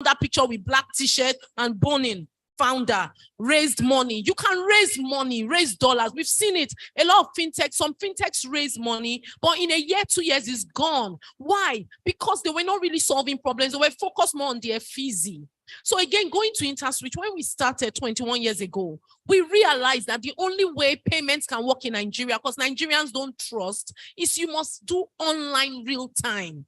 that picture with black t-shirt and boning. Founder raised money. You can raise money, raise dollars. We've seen it. A lot of fintech, some fintechs raise money, but in a year, 2 years, it's gone. Why? Because they were not really solving problems. They were focused more on their fizzy. So again, going to InterSwitch, when we started 21 years ago, we realized that the only way payments can work in Nigeria, because Nigerians don't trust, is you must do online real time.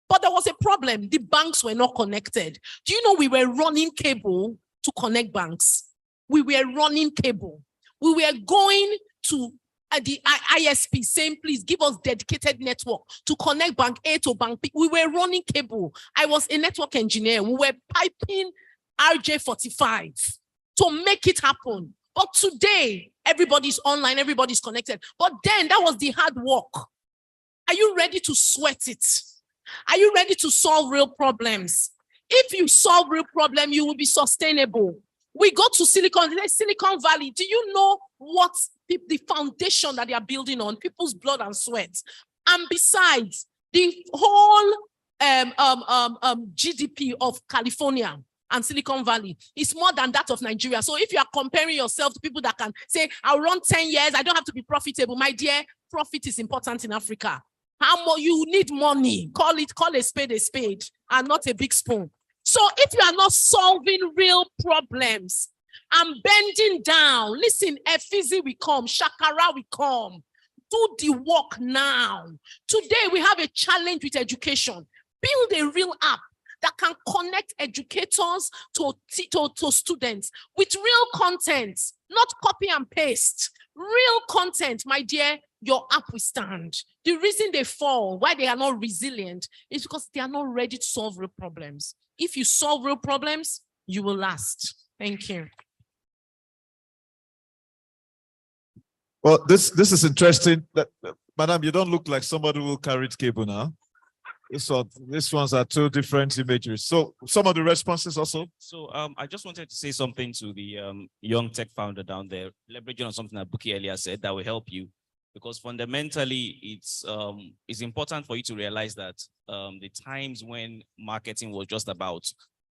But there was a problem. The banks were not connected. Do you know we were running cable to connect banks? We were running cable. We were going to the ISP saying, please give us dedicated network to connect bank A to bank B. We were running cable. I was a network engineer. We were piping RJ45 to make it happen. But today, everybody's online, everybody's connected. But then that was the hard work. Are you ready to sweat it? Are you ready to solve real problems? If you solve real problem, you will be sustainable. We go to Silicon Valley. Do you know what the foundation that they are building on? People's blood and sweat. And besides, the whole GDP of California and Silicon Valley is more than that of Nigeria. So if you are comparing yourself to people that can say, I'll run 10 years, I don't have to be profitable. My dear, profit is important in Africa. How more you need money? Call a spade, and not a big spoon. So if you are not solving real problems and bending down, listen, Efizi will come, Shakara will come. Do the work now. Today we have a challenge with education. Build a real app that can connect educators to students with real content, not copy and paste. Real content, my dear, your app will stand. The reason they fall, why they are not resilient, is because they are not ready to solve real problems. If you solve real problems, you will last. Thank you. Well, this is interesting. Madam, you don't look like somebody who carried cable now. These ones are two different imageries. So some of the responses also. So I just wanted to say something to the young tech founder down there, leveraging on something that Buki earlier said that will help you. Because fundamentally, it's important for you to realize that the times when marketing was just about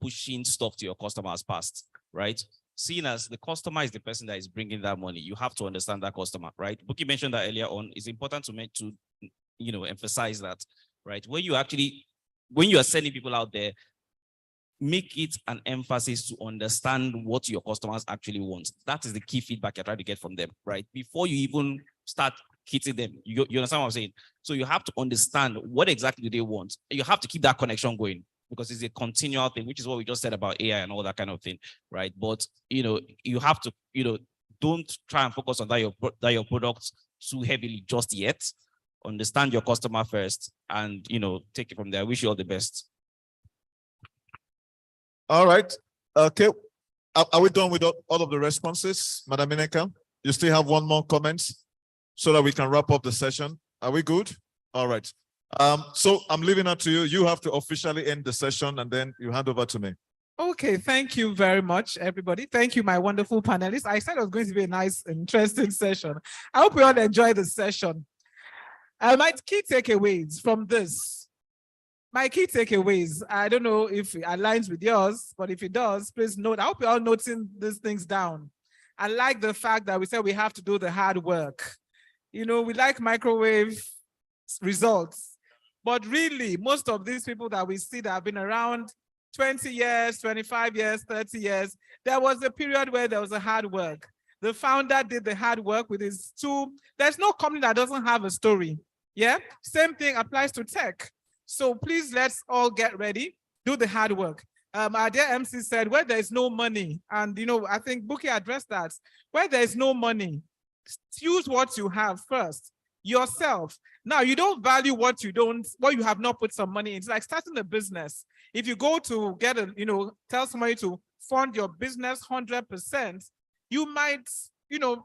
pushing stuff to your customers past, right? Seeing as the customer is the person that is bringing that money, you have to understand that customer, right? Buki mentioned that earlier on. It's important to emphasize that, right? When you are sending people out there, make it an emphasis to understand what your customers actually want. That is the key feedback you're trying to get from them, right? Before you even start hitting them, you understand what I'm saying? So you have to understand what exactly do they want. You have to keep that connection going because it's a continual thing, which is what we just said about AI and all that kind of thing, right? But you have to, don't try and focus on that your product too heavily just yet. Understand your customer first and take it from there. I wish you all the best. All right. Okay. Are we done with all of the responses, Madam Ineka? You still have one more comment so that we can wrap up the session. Are we good? All right. So I'm leaving it to you. You have to officially end the session and then you hand over to me. Okay, thank you very much, everybody. Thank you, my wonderful panelists. I said it was going to be a nice, interesting session. I hope you all enjoy the session. My key takeaways from this. My key takeaways, I don't know if it aligns with yours, but if it does, please note. I hope you're all noting these things down. I like the fact that we said we have to do the hard work. We like microwave results, but really, most of these people that we see that have been around 20 years, 25 years, 30 years, there was a period where there was a hard work. The founder did the hard work with his tool. There's no company that doesn't have a story. Yeah, same thing applies to tech. So please, let's all get ready, do the hard work. Our dear MC said, where there is no money, and I think Buki addressed that. Where there is no money, use what you have first, yourself. Now, you don't value what you have not put some money in. It's like starting a business. If you go to get tell somebody to fund your business 100%, you might,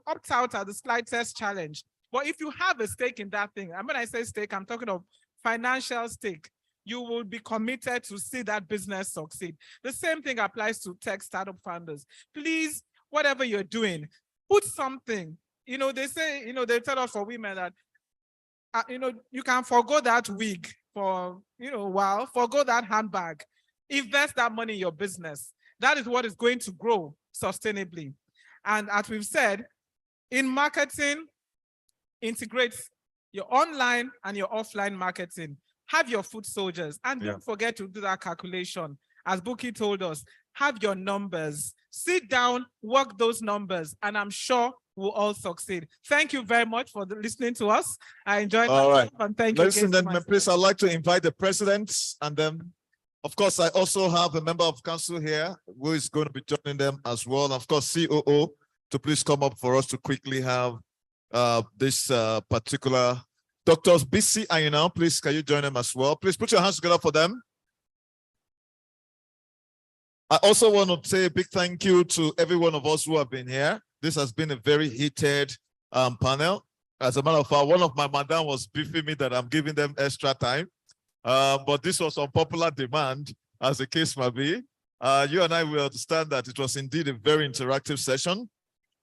opt out at the slightest challenge. But if you have a stake in that thing, and when I say stake, I'm talking of financial stake, you will be committed to see that business succeed. The same thing applies to tech startup founders. Please, whatever you're doing, put something. They say, they tell us for women that, you can forgo that wig for, a while, forgo that handbag. Invest that money in your business. That is what is going to grow sustainably. And as we've said, in marketing, integrate your online and your offline marketing. Have your foot soldiers, and don't forget to do that calculation. As Buki told us, have your numbers. Sit down, work those numbers, and I'm sure we'll all succeed. Thank you very much for listening to us. I enjoyed All right. and thank you. Ladies and gentlemen, please, I'd like to invite the president, and then, of course, I also have a member of council here who is going to be joining them as well. And of course, COO, to please come up for us to quickly have this particular Doctors BC Ayuna, please, can you join them as well? Please put your hands together for them. I also want to say a big thank you to every one of us who have been here. This has been a very heated panel. As a matter of fact, one of my madam was beefing me that I'm giving them extra time. But this was on popular demand, as the case might be. You and I will understand that it was indeed a very interactive session.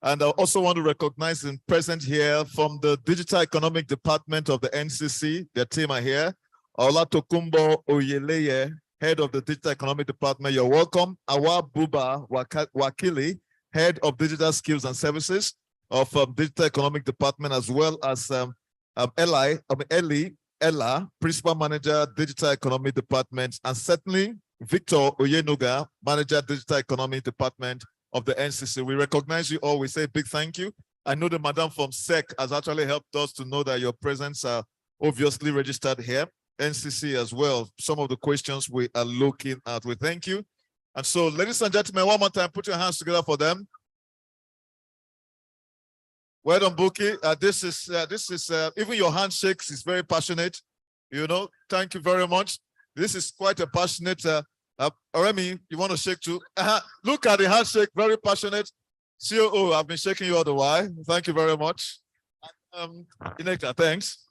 And I also want to recognize and present here from the Digital Economic Department of the NCC, their team are here. Ola Tokumbo Oyeleye, Head of the Digital Economic Department, you're welcome. Awa Buba Wakili, Head of Digital Skills and Services of Digital Economic Department, as well as Ella, Principal Manager, Digital Economic Department, and certainly Victor Oyenuga, Manager, Digital Economic Department of the NCC. We recognize you all. We say a big thank you. I know the madam from SEC has actually helped us to know that your presence are obviously registered here. NCC as well. Some of the questions we are looking at. We thank you. And so, ladies and gentlemen, one more time, put your hands together for them. Well done, Buki. This is even your handshakes is very passionate. You know, thank you very much. This is quite a passionate. Remy, you want to shake too? Look at the handshake, very passionate. COO, I've been shaking you all the while. Thank you very much. Ineka, thanks.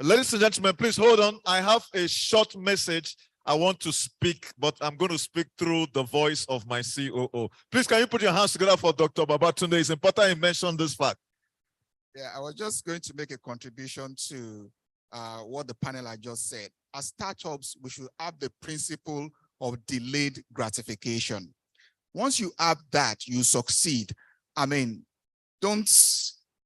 Ladies and gentlemen, please hold on. I have a short message I want to speak, but I'm going to speak through the voice of my COO. Please, can you put your hands together for Dr. Babatunde? It's important you mention this fact. Yeah, I was just going to make a contribution to what the panel had just said. As startups, we should have the principle of delayed gratification. Once you have that, you succeed. I mean, don't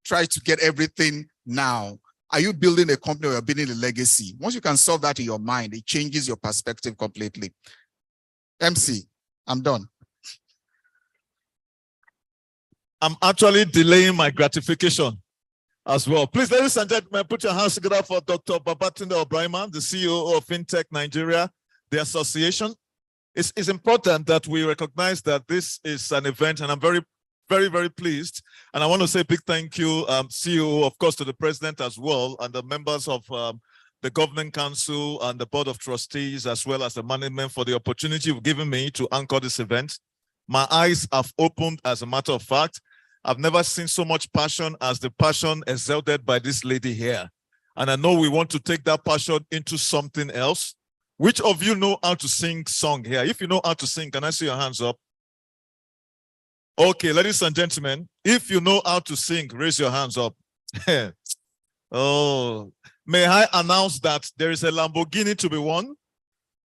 try to get everything now. Are you building a company or you're building a legacy? Once you can solve that in your mind, it changes your perspective completely. MC, I'm done. I'm actually delaying my gratification as well. Please, ladies and gentlemen, put your hands together for Dr. Babatunde Obraiman, the CEO of Fintech Nigeria, the association. It's important that we recognize that this is an event, and I'm very pleased. And I want to say a big thank you, CEO, of course, to the president as well, and the members of the Governing Council and the Board of Trustees, as well as the management, for the opportunity you've given me to anchor this event. My eyes have opened, as a matter of fact. I've never seen so much passion as the passion exalted by this lady here. And I know we want to take that passion into something else. Which of you know how to sing song here? If you know how to sing, can I see your hands up? Okay, ladies and gentlemen, if you know how to sing, raise your hands up. Oh, may I announce that there is a Lamborghini to be won?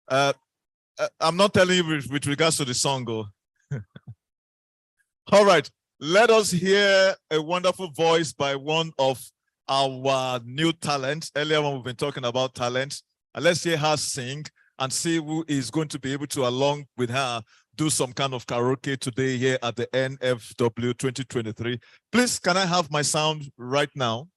I'm not telling you with regards to the song. All right, let us hear a wonderful voice by one of our new talents. Earlier when we've been talking about talent, and let's hear her sing and see who is going to be able to, along with her, do some kind of karaoke today here at the NFW 2023. Please, can I have my sound right now?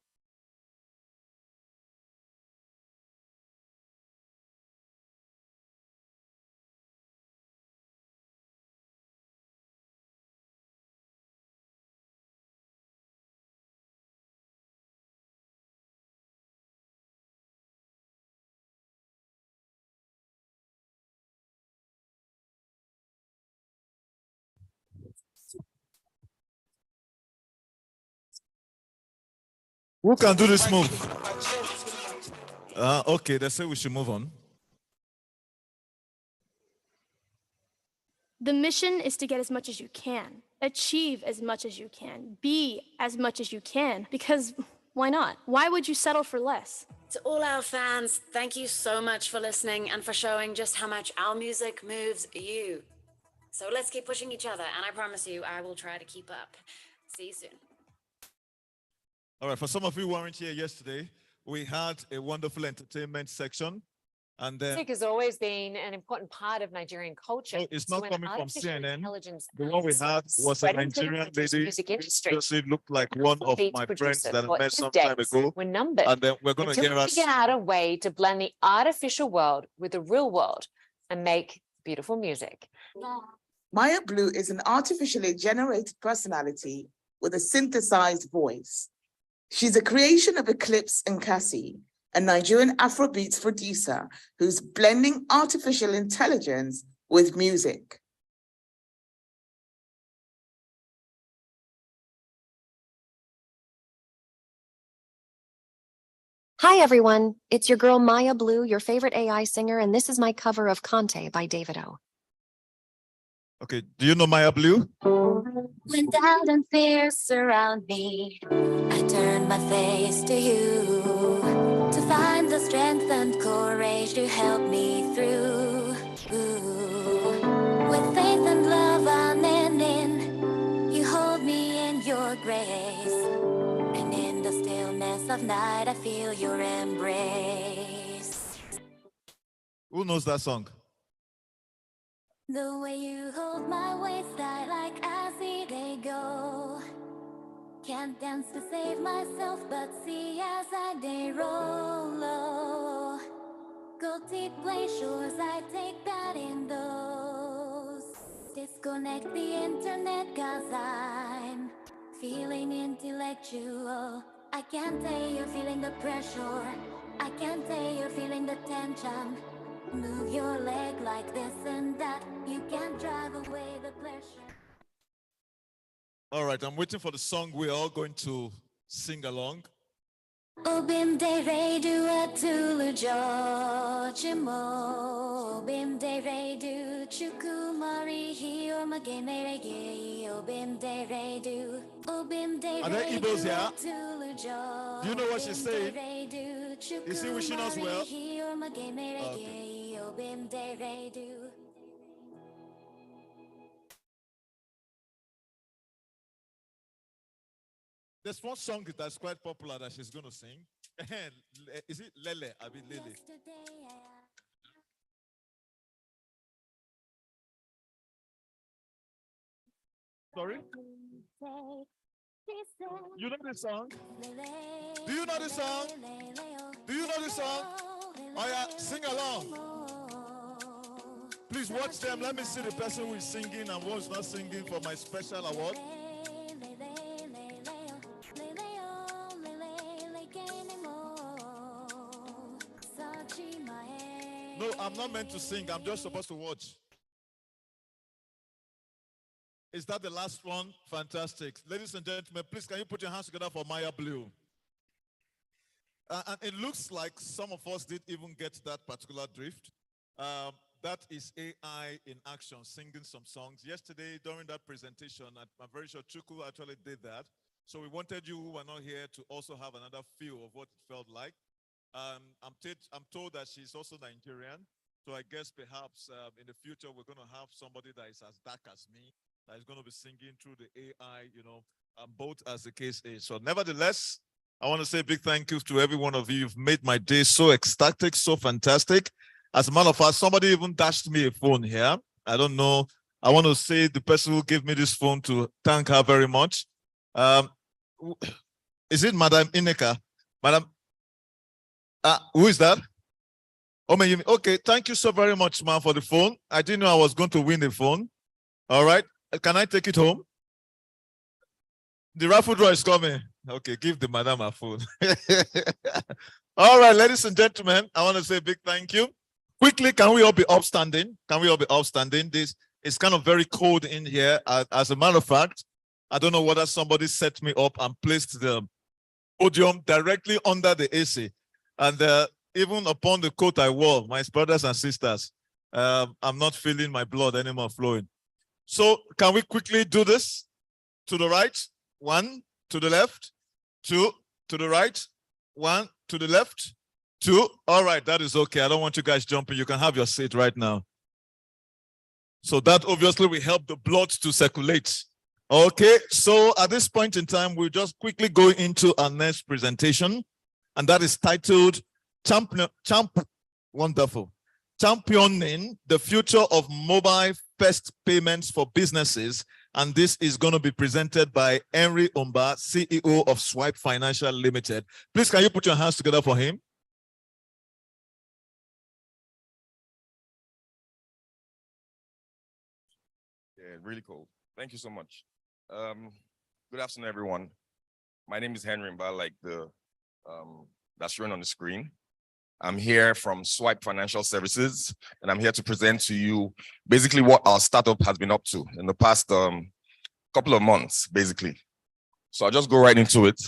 Who can do this move? Okay, they say we should move on. The mission is to get as much as you can, achieve as much as you can, be as much as you can, because why not? Why would you settle for less? To all our fans, thank you so much for listening and for showing just how much our music moves you. So let's keep pushing each other, and I promise you, I will try to keep up. See you soon. All right, for some of you who weren't here yesterday, we had a wonderful entertainment section. And then Music has always been an important part of Nigerian culture. no, it's So not when coming from artificial CNN. intelligence The one we had was a spreading to the Nigerian produce lady. music industry, Just looked like one of beats my friends producer that I thought met his some time days ago. were numbered. And then we're going to Until hear we us. figure out a way to blend the artificial world with the real world and make beautiful music. Maya Blue is an artificially generated personality with a synthesized voice. She's a creation of Eclipse and Cassie, a Nigerian Afrobeats producer who's blending artificial intelligence with music. Hi everyone, it's your girl Maya Blue, your favorite AI singer, and this is my cover of Conte by Davido. Okay, do you know Maya Blue? When doubt and fear surround me, I turn my face to you to find the strength and courage to help me through. With faith and love unending, you hold me in your grace, and in the stillness of night I feel your embrace. Who knows that song? The way you hold my waist, I like as they go. Can't dance to save myself, but see as I day roll low. Go deep, play shores, I take that in those. Disconnect the internet, cause I'm feeling intellectual. I can't tell you're feeling the pressure. I can't tell you're feeling the tension. Move your leg like this and that. You can't drive away the pleasure. All right, I'm waiting for the song we're all going to sing along. Obim de re du atulu Georgimo. Obim de re du chukumari hi or magene rege. Obim de re du. Obim de Are there re Igbos du here? atulu Do you know what she's saying? Is Is he wishing us well? Okay. There's one song that's quite popular that she's going to sing. Is it Lele? I mean Lele. Sorry? You know this song? Do you know this song? Do you know this song? Oh yeah, sing along. Please watch them. Let me see the person who is singing and who is not singing for my special award. No, I'm not meant to sing. I'm just supposed to watch. Is that the last one? Fantastic. Ladies and gentlemen, please can you put your hands together for Maya Blue? And it looks like some of us didn't even get that particular drift. That is AI in action, singing some songs. Yesterday, during that presentation, I'm very sure Chuku actually did that. So we wanted you who were not here to also have another feel of what it felt like. I'm told that she's also Nigerian. So I guess perhaps in the future, we're going to have somebody that is as dark as me, that is going to be singing through the AI, both as the case is. So nevertheless, I want to say a big thank you to every one of you. You've made my day so ecstatic, so fantastic. As a matter of fact, somebody even dashed me a phone here. I don't know. I want to say the person who gave me this phone to thank her very much. Is it Madam Ineka? Madam, who is that? Oh, okay, thank you so very much, ma'am, for the phone. I didn't know I was going to win the phone. All right, can I take it home? The raffle draw is coming. Okay, give the madam a phone. All right, ladies and gentlemen, I want to say a big thank you. Quickly, can we all be upstanding? Can we all be upstanding? This is kind of very cold in here. As a matter of fact, I don't know whether somebody set me up and placed the podium directly under the AC. And even upon the coat I wore, my brothers and sisters, I'm not feeling my blood anymore flowing. So can we quickly do this? To the right, 1, to the left, 2, to the right, 1, to the left, 2. All right, that is okay. I don't want you guys jumping. You can have your seat right now. So that obviously will help the blood to circulate. Okay, so at this point in time, we'll just quickly go into our next presentation, and that is titled Championing the Future of Mobile First Payments for Businesses. And this is going to be presented by Henry Omba, CEO of Swipe Financial Limited. Please, can you put your hands together for him? Yeah, really cool. Thank you so much. Good afternoon, everyone. My name is Henry Omba, like that's shown on the screen. I'm here from Swipe Financial Services, and I'm here to present to you basically what our startup has been up to in the past couple of months, basically. So I'll just go right into it.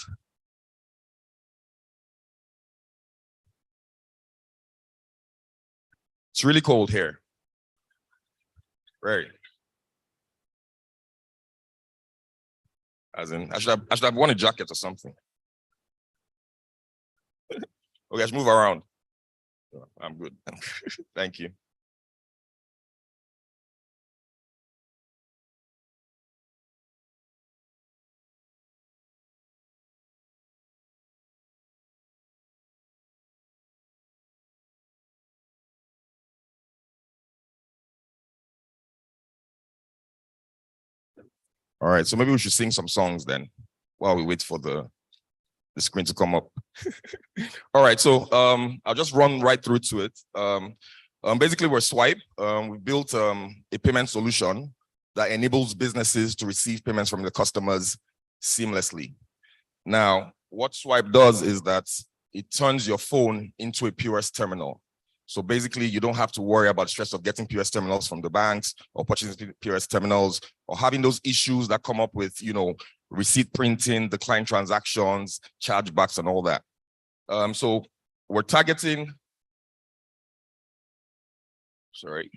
It's really cold here. Right. As in, I should have worn a jacket or something. Okay, let's move around. I'm good. Thank you. All right, so maybe we should sing some songs then while we wait for the screen to come up. All right, so I'll just run right through to it. Basically, we're Swipe. We built a payment solution that enables businesses to receive payments from their customers seamlessly. Now, what Swipe does is that it turns your phone into a POS terminal. So basically, you don't have to worry about the stress of getting POS terminals from the banks or purchasing POS terminals or having those issues that come up with, receipt printing, declined transactions, chargebacks, and all that. So we're targeting, sorry.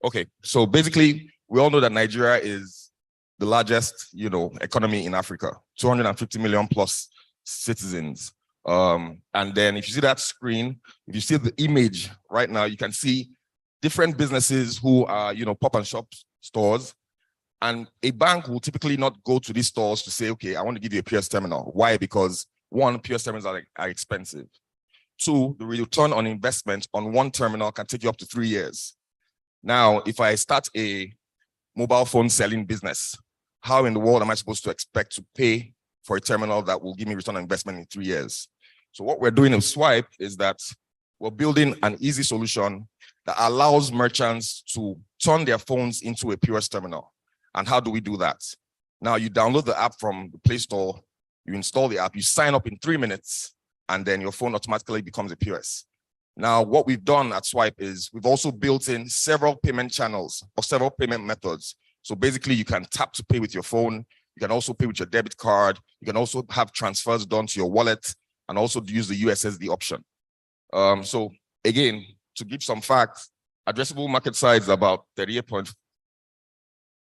Okay, so basically, we all know that Nigeria is the largest, economy in Africa, 250 million plus citizens. And then if you see that screen, if you see the image right now, you can see different businesses who are, pop and shop stores. And a bank will typically not go to these stores to say, okay, I want to give you a POS terminal. Why? Because 1, POS terminals are expensive. 2, the return on investment on one terminal can take you up to 3 years. Now, if I start a mobile phone selling business, how in the world am I supposed to expect to pay for a terminal that will give me return on investment in 3 years? So what we're doing with Swipe is that we're building an easy solution that allows merchants to turn their phones into a POS terminal. And how do we do that? Now you download the app from the Play Store, you install the app, you sign up in 3 minutes, and then your phone automatically becomes a POS. Now, what we've done at Swipe is we've also built in several payment channels or several payment methods. So basically you can tap to pay with your phone. You can also pay with your debit card. You can also have transfers done to your wallet and also use the USSD option. So again, to give some facts, addressable market size is about 38.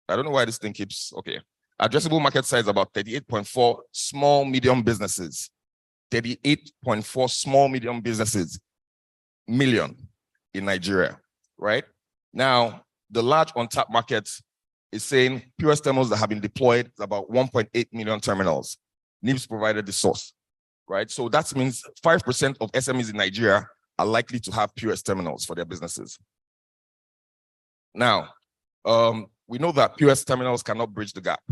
I don't know why this thing keeps, okay. Addressable market size is about 38.4 small, medium businesses. 38.4 small, medium businesses, million in Nigeria, right? Now, the large untapped market is saying POS terminals that have been deployed is about 1.8 million terminals. NIBS provided the source, right? So that means 5% of SMEs in Nigeria are likely to have POS terminals for their businesses. Now, we know that POS terminals cannot bridge the gap,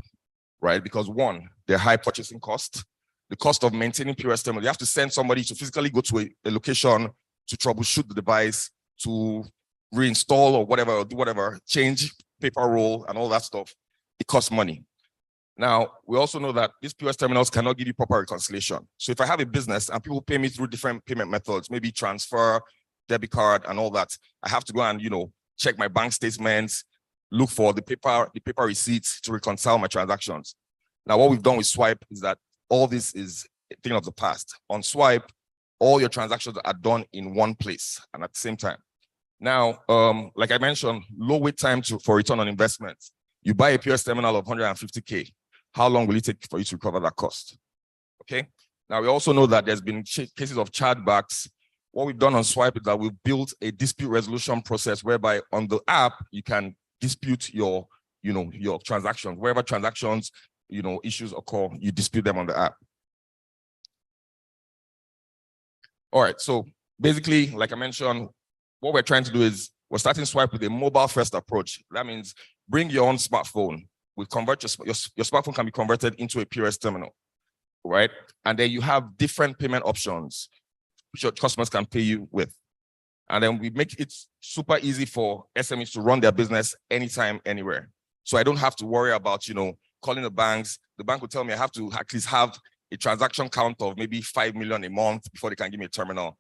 right? Because 1, they're high purchasing cost. The cost of maintaining POS terminals, you have to send somebody to physically go to a location to troubleshoot the device, to reinstall or whatever, or do whatever, change paper roll and all that stuff. It costs money. Now, we also know that these POS terminals cannot give you proper reconciliation. So if I have a business and people pay me through different payment methods, maybe transfer, debit card and all that, I have to go and, check my bank statements, look for the paper receipts to reconcile my transactions. Now, what we've done with Swipe is that all this is a thing of the past. On Swipe, all your transactions are done in one place and at the same time. Now, like I mentioned, low wait time for return on investment. You buy a POS terminal of 150K. How long will it take for you to recover that cost? Okay. Now, we also know that there's been cases of chargebacks. What we've done on Swipe is that we've built a dispute resolution process whereby on the app, you can dispute your transactions. Wherever transactions, issues occur, you dispute them on the app. All right, so basically, like I mentioned, what we're trying to do is we're starting Swipe with a mobile-first approach. That means bring your own smartphone. We convert your smartphone can be converted into a POS terminal, right? And then you have different payment options which your customers can pay you with. And then we make it super easy for SMEs to run their business anytime, anywhere. So I don't have to worry about, calling the banks. The bank will tell me I have to at least have a transaction count of maybe 5 million a month before they can give me a terminal.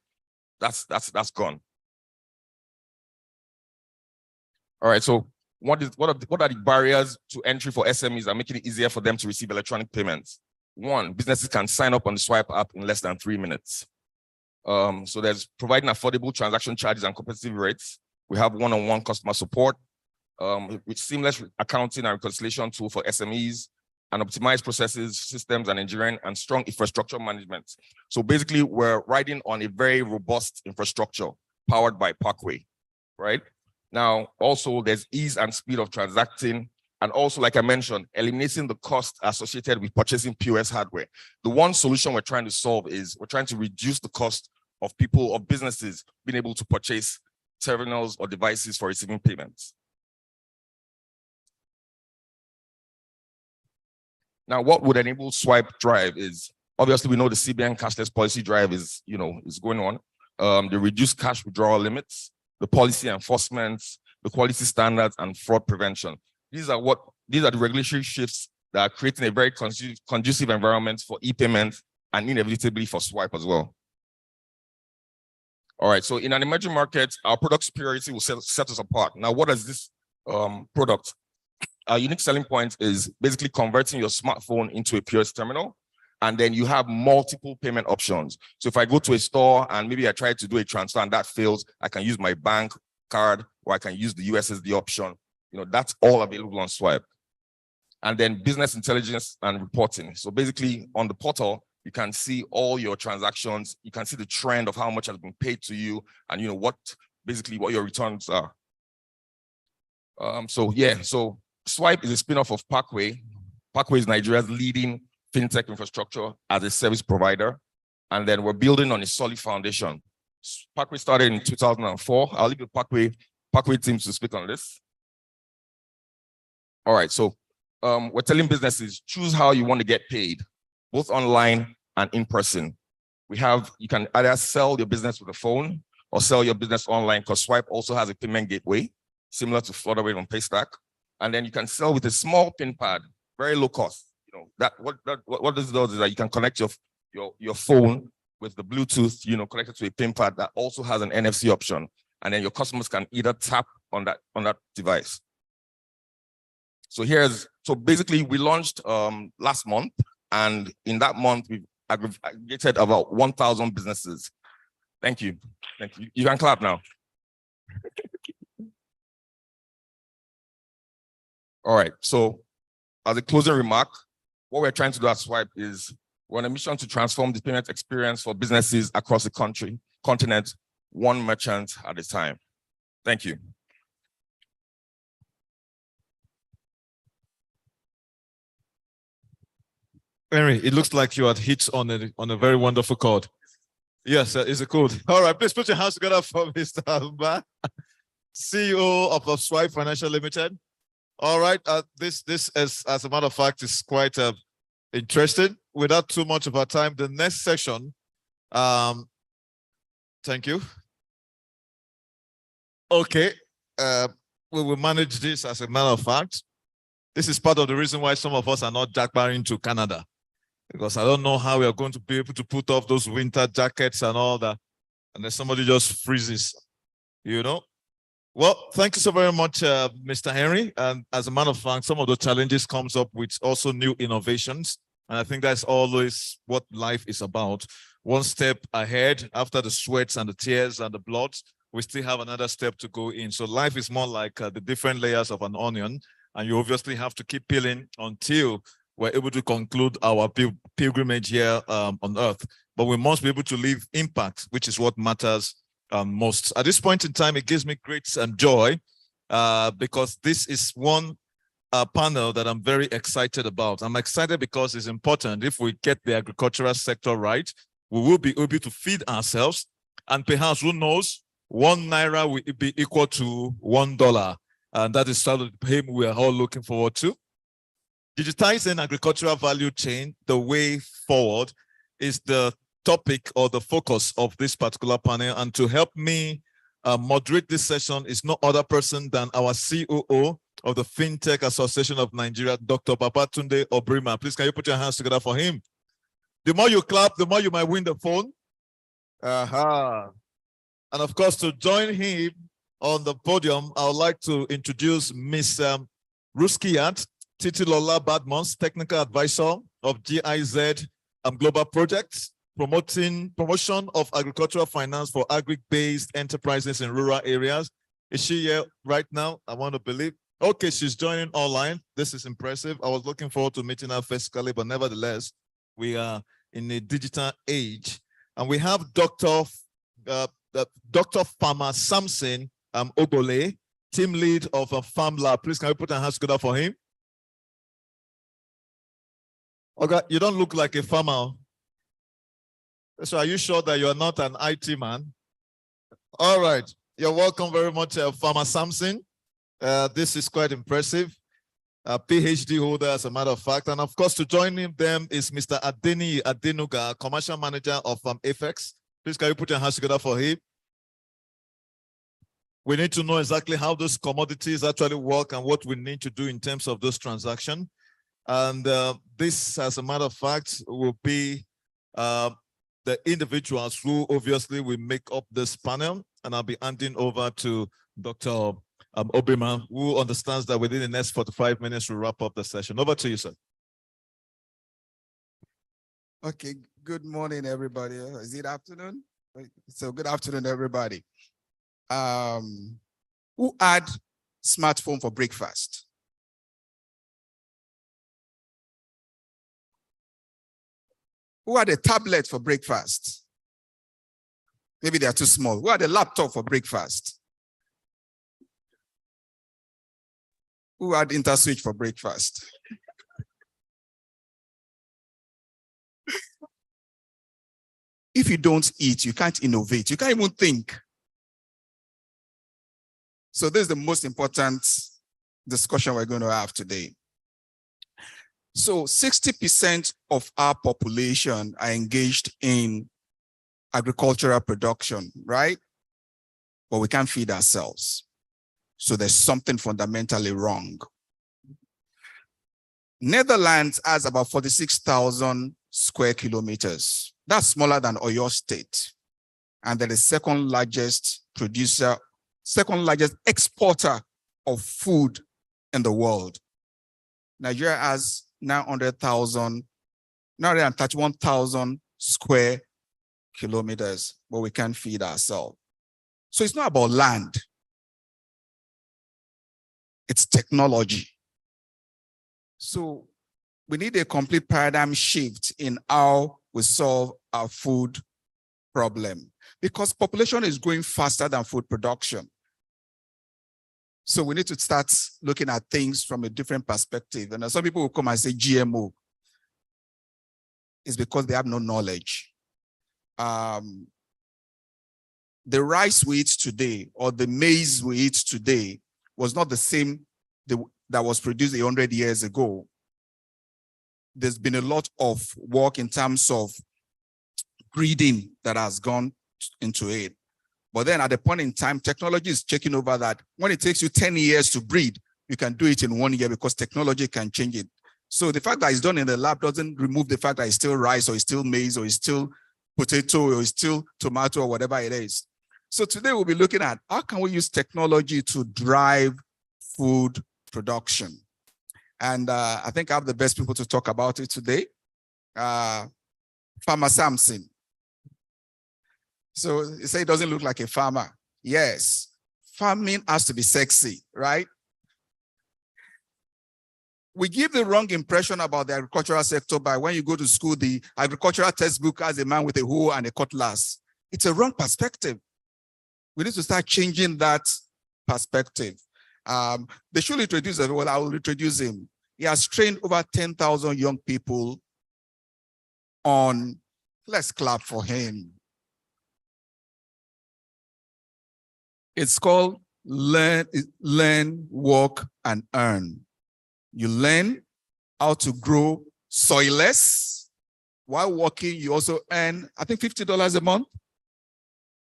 That's gone. All right, so what are the barriers to entry for SMEs that making it easier for them to receive electronic payments? One, businesses can sign up on the Swipe app in less than 3 minutes. So there's providing affordable transaction charges and competitive rates. We have one-on-one customer support, with seamless accounting and reconciliation tool for SMEs, and optimized processes, systems, and engineering, and strong infrastructure management. So basically, we're riding on a very robust infrastructure powered by Parkway, right? Now, also, there's ease and speed of transacting, and also, like I mentioned, eliminating the cost associated with purchasing POS hardware. The one solution we're trying to solve is we're trying to reduce the cost of people, of businesses being able to purchase terminals or devices for receiving payments. Now, what would enable Swipe drive is, obviously, we know the CBN cashless policy drive is going on. The reduced cash withdrawal limits, the policy enforcement, the quality standards, and fraud prevention. These are the regulatory shifts that are creating a very conducive environment for e-payments and inevitably for Swipe as well. All right, so in an emerging market, our product superiority will set us apart. Now, what is this product? Our unique selling point is basically converting your smartphone into a POS terminal, and then you have multiple payment options. So if I go to a store and maybe I try to do a transfer and that fails, I can use my bank card or I can use the USSD option. That's all available on Swipe. And then business intelligence and reporting. So basically on the portal, you can see all your transactions. You can see the trend of how much has been paid to you and what your returns are. So Swipe is a spin-off of Parkway. Parkway is Nigeria's leading fintech infrastructure as a service provider. And then we're building on a solid foundation. Parkway started in 2004. I'll leave the Parkway team to speak on this. All right, so we're telling businesses, choose how you want to get paid, both online and in person. You can either sell your business with a phone or sell your business online, because Swipe also has a payment gateway, similar to Flutterwave on Paystack. And then you can sell with a small PIN pad, very low cost. What this does is that you can connect your phone with the Bluetooth, connected to a PIN pad that also has an NFC option. And then your customers can either tap on that device. So basically we launched last month, and in that month we've aggregated about 1,000 businesses. Thank you. Thank you. You can clap now. All right, so as a closing remark, what we're trying to do at Swipe is we're on a mission to transform the payment experience for businesses across the continent, one merchant at a time. Thank you. Henry, it looks like you had hit on a very wonderful chord. Yes, it's a code. All right, please put your hands together for Mr. Alba, CEO of Swipe Financial Limited. All right, this is, as a matter of fact, is quite interesting. Without too much of our time, the next section. Thank you. Okay, we will manage this. As a matter of fact, this is part of the reason why some of us are not jackbarring to Canada, because I don't know how we are going to be able to put off those winter jackets and all that, and then somebody just freezes, Well, thank you so very much, Mr. Henry. And as a matter of fact, some of the challenges comes up with also new innovations. And I think that's always what life is about. One step ahead after the sweats and the tears and the blood, we still have another step to go in. So life is more like the different layers of an onion. And you obviously have to keep peeling until we're able to conclude our pilgrimage here on earth. But we must be able to leave impact, which is what matters most. At this point in time, it gives me great joy because this is one panel that I'm very excited about. I'm excited because it's important. If we get the agricultural sector right, we will be able to feed ourselves, and perhaps, who knows, 1 naira will be equal to $1. And that is sort of him we are all looking forward to. Digitizing agricultural value chain, the way forward, is the topic or the focus of this particular panel. And to help me moderate this session is no other person than our COO of the Fintech Association of Nigeria, Dr. Babatunde Obrima. Please, can you put your hands together for him? The more you clap, the more you might win the phone. And of course, to join him on the podium, I would like to introduce Ms. Ruskiyat Titilola Badmons, Technical Advisor of GIZ Global Projects, promotion of agricultural finance for agri-based enterprises in rural areas. Is she here right now? I want to believe. Okay, she's joining online. This is impressive. I was looking forward to meeting her physically, but nevertheless, we are in a digital age. And we have Dr. Farmer Samson Ogole, team lead of a Farm Lab. Please, can we put our hands together for him? Okay, you don't look like a farmer. So are you sure that you're not an IT man? All right, you're welcome very much, Farmer Samson. This is quite impressive. PhD holder, as a matter of fact. And of course, to join them is Mr. Adeni Adenuga, Commercial Manager of Apex. Please, can you put your hands together for him? We need to know exactly how those commodities actually work and what we need to do in terms of those transactions. And this, as a matter of fact, will be the individuals who obviously will make up this panel. And I'll be handing over to Dr. Obrima, who understands that within the next 45 minutes, we'll wrap up the session. Over to you, sir. Okay, good morning, everybody. Is it afternoon? So good afternoon, everybody. Who had smartphone for breakfast? Who had a tablet for breakfast? Maybe they are too small. Who had a laptop for breakfast? Who had InterSwitch for breakfast? If you don't eat, you can't innovate. You can't even think. So this is the most important discussion we're going to have today. So 60% of our population are engaged in agricultural production, right? But we can't feed ourselves. So there's something fundamentally wrong. Netherlands has about 46,000 square kilometers. That's smaller than Oyo State. And they're the second largest producer, second largest exporter of food in the world. Nigeria has 931,000 square kilometers, but we can't feed ourselves. So it's not about land. It's technology. So we need a complete paradigm shift in how we solve our food problem, because population is growing faster than food production. So we need to start looking at things from a different perspective. And some people will come and say GMO. It's because they have no knowledge. The rice we eat today or the maize we eat today was not the same that was produced 100 years ago. There's been a lot of work in terms of breeding that has gone into it. But then at the point in time, technology is taking over that. When it takes you 10 years to breed, you can do it in 1 year because technology can change it. So the fact that it's done in the lab doesn't remove the fact that it's still rice or it's still maize or it's still potato or it's still tomato or whatever it is. So today we'll be looking at how can we use technology to drive food production. And I think I have the best people to talk about it today. Farmer Samson. So you say it doesn't look like a farmer. Yes, farming has to be sexy, right? We give the wrong impression about the agricultural sector by when you go to school, the agricultural textbook has a man with a hoe and a cutlass. It's a wrong perspective. We need to start changing that perspective. They should introduce him. Well, I will introduce him. He has trained over 10,000 young people on, let's clap for him. It's called Learn, Work, and Earn. You learn how to grow soilless. While working, you also earn, I think, $50 a month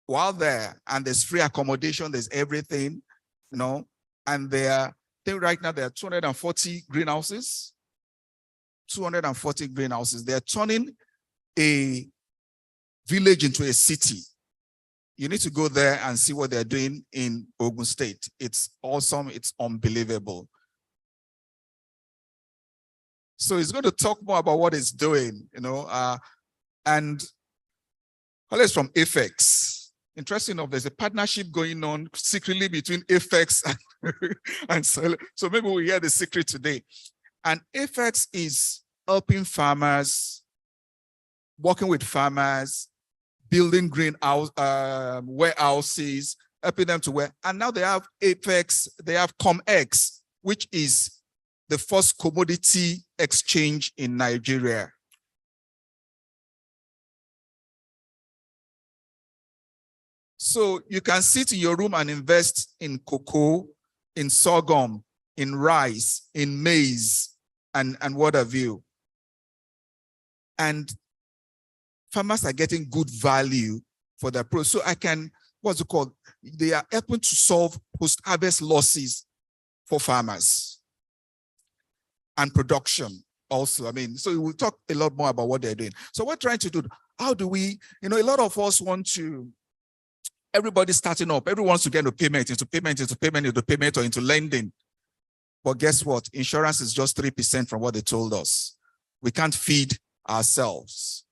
while there. And there's free accommodation, there's everything, you know. And I think right now there are 240 greenhouses. 240 greenhouses. They're turning a village into a city. You need to go there and see what they're doing in Ogun State. It's awesome. It's unbelievable. So he's going to talk more about what he's doing, you know, and Holly's from Apex. Interesting enough, there's a partnership going on secretly between Apex and so maybe we'll hear the secret today. And Apex is helping farmers, working with farmers, building greenhouse warehouses, helping them to work. And now they have Apex, they have ComEx, which is the first commodity exchange in Nigeria. So you can sit in your room and invest in cocoa, in sorghum, in rice, in maize, and what have you. And farmers are getting good value for their produce. So I can, what's it called? They are helping to solve post-harvest losses for farmers. And production also. I mean, so we'll talk a lot more about what they're doing. So we're trying to do, how do we, you know, a lot of us want to, everybody's starting up. Everyone wants to get into payment, or into lending. But guess what? Insurance is just 3% from what they told us. We can't feed ourselves.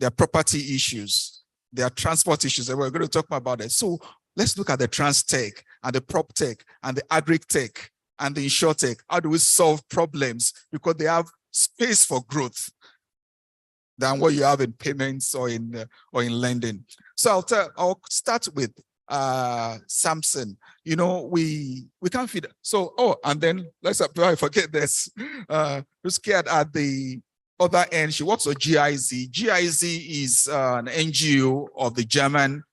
There are property issues. There are transport issues, and we're going to talk more about it. So let's look at the trans tech and the prop tech and the agri tech and the insurtech. How do we solve problems? Because they have space for growth than what you have in payments or in lending. So I'll start with Samson. You know, we can't feed. So, and then before I forget this, Ruskiat at the other end, she works for GIZ. GIZ is an NGO of the German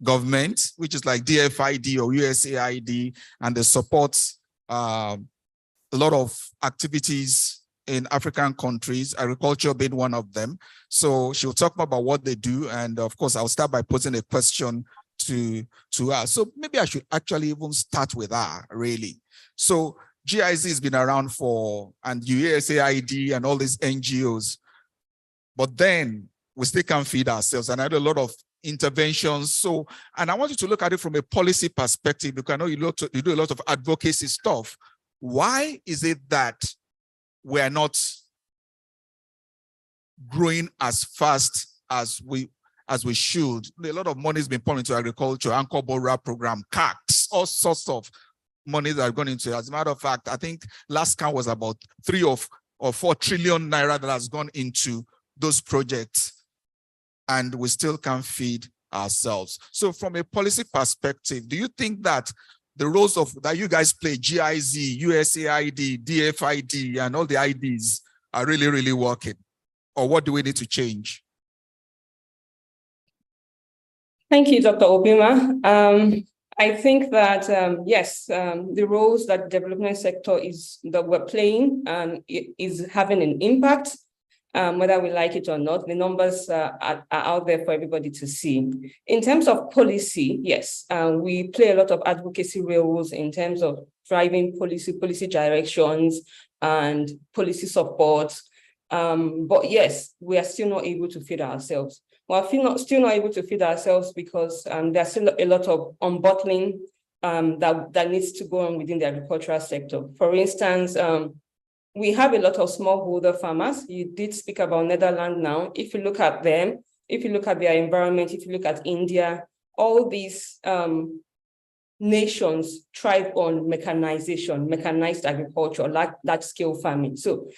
government, which is like DFID or USAID, and they support a lot of activities in African countries, agriculture being one of them. So she'll talk more about what they do. And of course, I'll start by posing a question to her. So maybe I should actually even start with her, really. So GIZ has been around and USAID and all these NGOs, but then we still can't feed ourselves. And I had a lot of interventions. So, and I want you to look at it from a policy perspective, because I know you do a lot of advocacy stuff. Why is it that we are not growing as fast as we should? A lot of money has been poured into agriculture, Anchor Bora program, CACs, all sorts of money that have gone into it. As a matter of fact, I think last count was about 3 or 4 trillion naira that has gone into those projects, and we still can't feed ourselves. So from a policy perspective, do you think that the roles that you guys play, GIZ, USAID, DFID, and all the IDs are really, really working? Or what do we need to change? Thank you, Dr. Obima. I think that, yes, the roles that the development sector that we're playing is having an impact. Whether we like it or not, the numbers are out there for everybody to see. In terms of policy, yes, we play a lot of advocacy roles in terms of driving policy directions and policy support. But yes, we are still not able to feed ourselves. we're still not able to feed ourselves because there's still a lot of unbottling that needs to go on within the agricultural sector. For instance, we have a lot of smallholder farmers. You did speak about Netherlands now. If you look at them, if you look at their environment, if you look at India, all these nations thrive on mechanization, mechanized agriculture, large-scale farming. So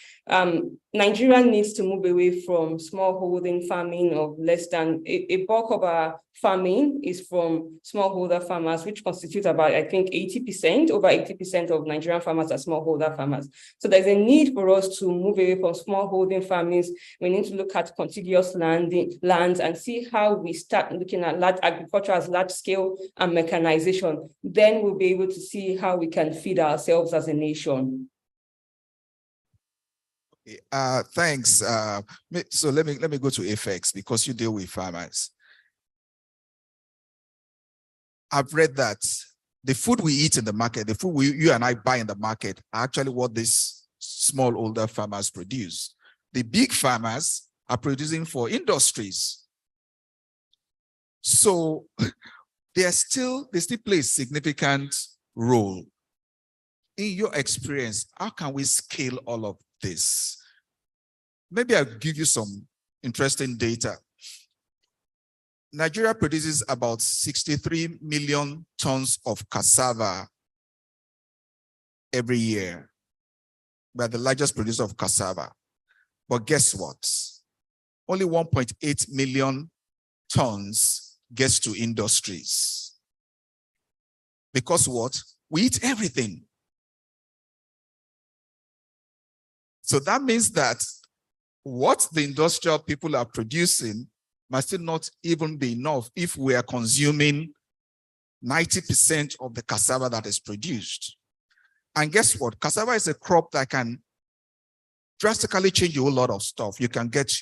Nigeria needs to move away from smallholding farming of less than, a bulk of our farming is from smallholder farmers, which constitute about, I think, 80%, over 80% of Nigerian farmers are smallholder farmers. So there's a need for us to move away from smallholding farmings. We need to look at contiguous lands and see how we start looking at large agriculture as large scale and mechanization. Then we'll be able to see how we can feed ourselves as a nation. Thanks. So let me go to FX because you deal with farmers. I've read that the food we eat in the market, the food you and I buy in the market, are actually what these smallholder farmers produce. The big farmers are producing for industries. So they still play a significant role. In your experience, how can we scale all of this? Maybe I'll give you some interesting data. Nigeria produces about 63 million tons of cassava every year. We're the largest producer of cassava. But guess what? Only 1.8 million tons gets to industries. Because what? We eat everything. So that means that what the industrial people are producing must still not even be enough if we are consuming 90% of the cassava that is produced. And guess what? Cassava is a crop that can drastically change a whole lot of stuff. You can get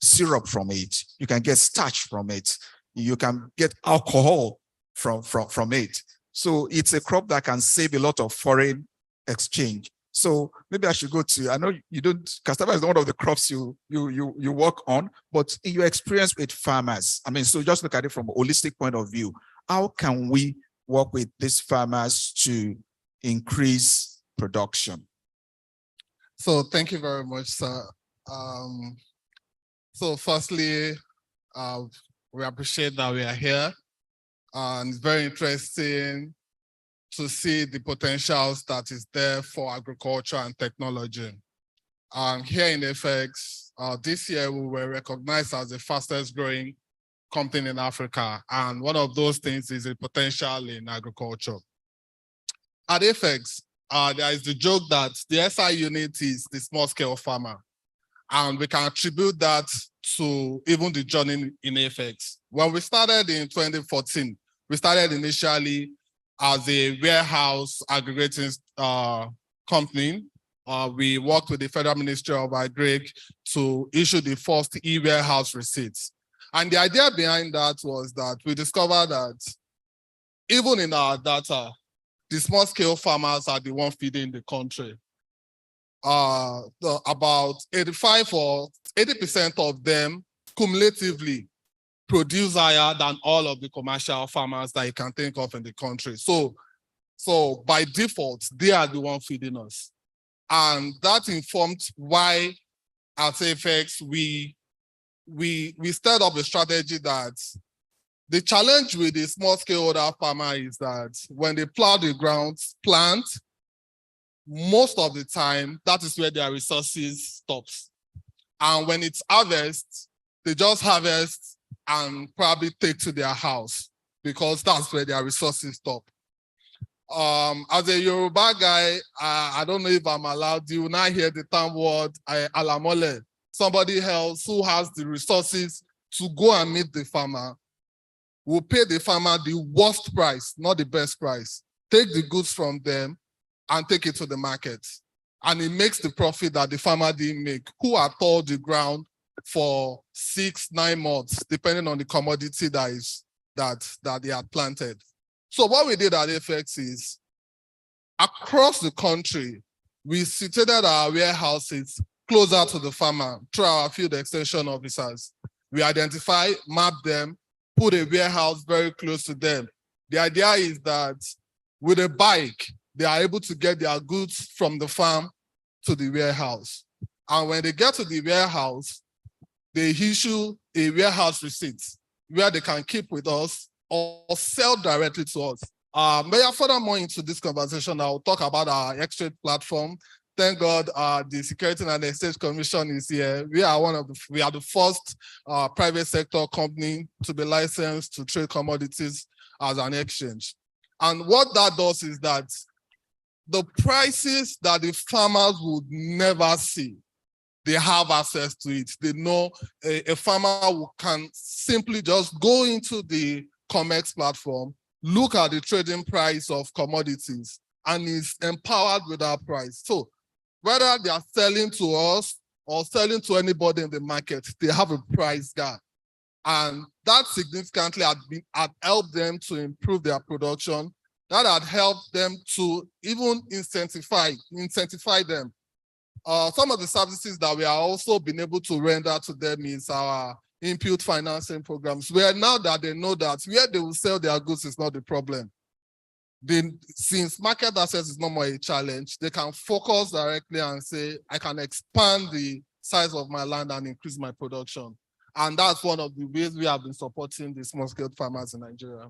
syrup from it. You can get starch from it. You can get alcohol from it. So it's a crop that can save a lot of foreign exchange. So maybe I should go to, I know you don't, cassava is one of the crops you work on, but in your experience with farmers, I mean, so just look at it from a holistic point of view. How can we work with these farmers to increase production? So thank you very much, sir. So firstly, we appreciate that we are here, and it's very interesting to see the potentials that is there for agriculture and technology. Here in FX, this year we were recognized as the fastest growing company in Africa. And one of those things is the potential in agriculture. At FX, there is the joke that the SI unit is the small scale farmer. And we can attribute that to even the journey in FX. When we started in 2014, we started initially as a warehouse aggregating company. We worked with the Federal Ministry of Agri to issue the first e-warehouse receipts. And the idea behind that was that we discovered that even in our data, the small scale farmers are the ones feeding the country. About 85 or 80% of them cumulatively produce higher than all of the commercial farmers that you can think of in the country. So by default, they are the ones feeding us. And that informed why at FX we started up a strategy that the challenge with the small scale farmer is that when they plow the ground, plant, most of the time, that is where their resources stops. And when it's harvest, they just harvest and probably take to their house because that's where their resources stop. As a Yoruba guy, I don't know if I'm allowed, you will not hear the term word alamole. Somebody else who has the resources to go and meet the farmer will pay the farmer the worst price, not the best price. Take the goods from them and take it to the market. And it makes the profit that the farmer didn't make, who had toiled the ground for 6-9 months, depending on the commodity that they had planted. So what we did at FX is, across the country, we situated our warehouses closer to the farmer through our field extension officers. We identify, map them, put a warehouse very close to them. The idea is that with a bike, they are able to get their goods from the farm to the warehouse. And when they get to the warehouse, they issue a warehouse receipt where they can keep with us or sell directly to us. Furthermore into this conversation, I'll talk about our exchange platform. Thank God the Security and Exchange Commission is here. We are the first private sector company to be licensed to trade commodities as an exchange. And what that does is that the prices that the farmers would never see, they have access to it. They know a farmer can simply just go into the COMEX platform, look at the trading price of commodities, and is empowered with that price. So whether they are selling to us or selling to anybody in the market, they have a price gap. And that significantly had helped them to improve their production. That had helped them to even incentivize them. Some of the services that we are also been able to render to them is our input financing programs, where now that they know that where they will sell their goods is not the problem. Since market access is no more a challenge, they can focus directly and say, I can expand the size of my land and increase my production. And that's one of the ways we have been supporting the small-scale farmers in Nigeria.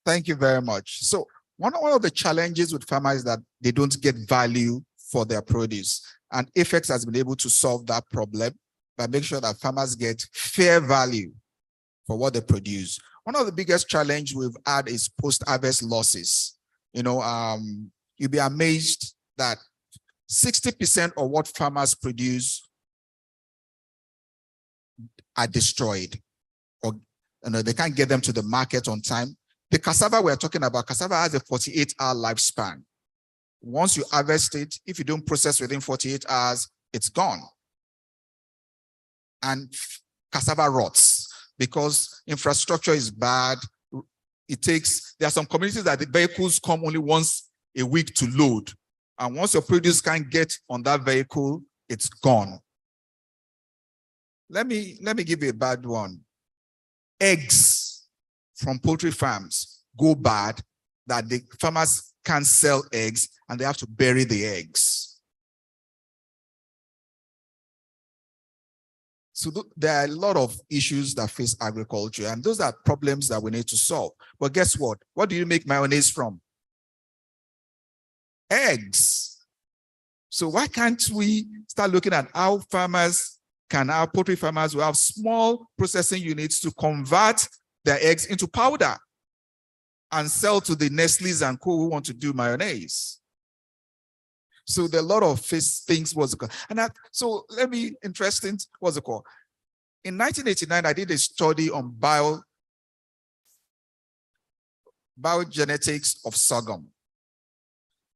Thank you very much. So one of the challenges with farmers is that they don't get value for their produce. And Apex has been able to solve that problem by making sure that farmers get fair value for what they produce. One of the biggest challenges we've had is post-harvest losses. You'll be amazed that 60% of what farmers produce are destroyed, or they can't get them to the market on time. The cassava we're talking about, cassava has a 48-hour lifespan. Once you harvest it, if you don't process within 48 hours, it's gone. And cassava rots because infrastructure is bad. There are some communities that the vehicles come only once a week to load. And once your produce can't get on that vehicle, it's gone. Let me give you a bad one. Eggs from poultry farms go bad, that the farmers can't sell eggs and they have to bury the eggs. So there are a lot of issues that face agriculture, and those are problems that we need to solve. But guess what? What do you make mayonnaise from? Eggs. So why can't we start looking at how our poultry farmers will have small processing units to convert their eggs into powder and sell to the Nestle's and co who want to do mayonnaise? So there are a lot of things, so let me interesting, what's it called? In 1989, I did a study on biogenetics of sorghum.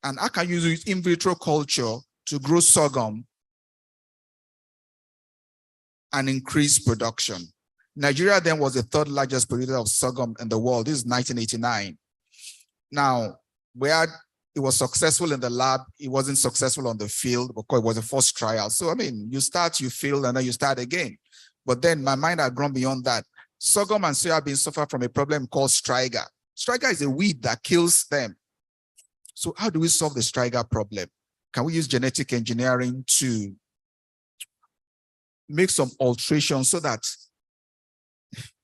And I can use in vitro culture to grow sorghum and increase production. Nigeria then was the third largest producer of sorghum in the world. This is 1989. Now, it was successful in the lab, it wasn't successful on the field because it was a first trial. So, you start, you fail, and then you start again. But then my mind had grown beyond that. Sorghum and soybeans suffer from a problem called striga. Striga is a weed that kills them. So how do we solve the striga problem? Can we use genetic engineering to make some alterations so that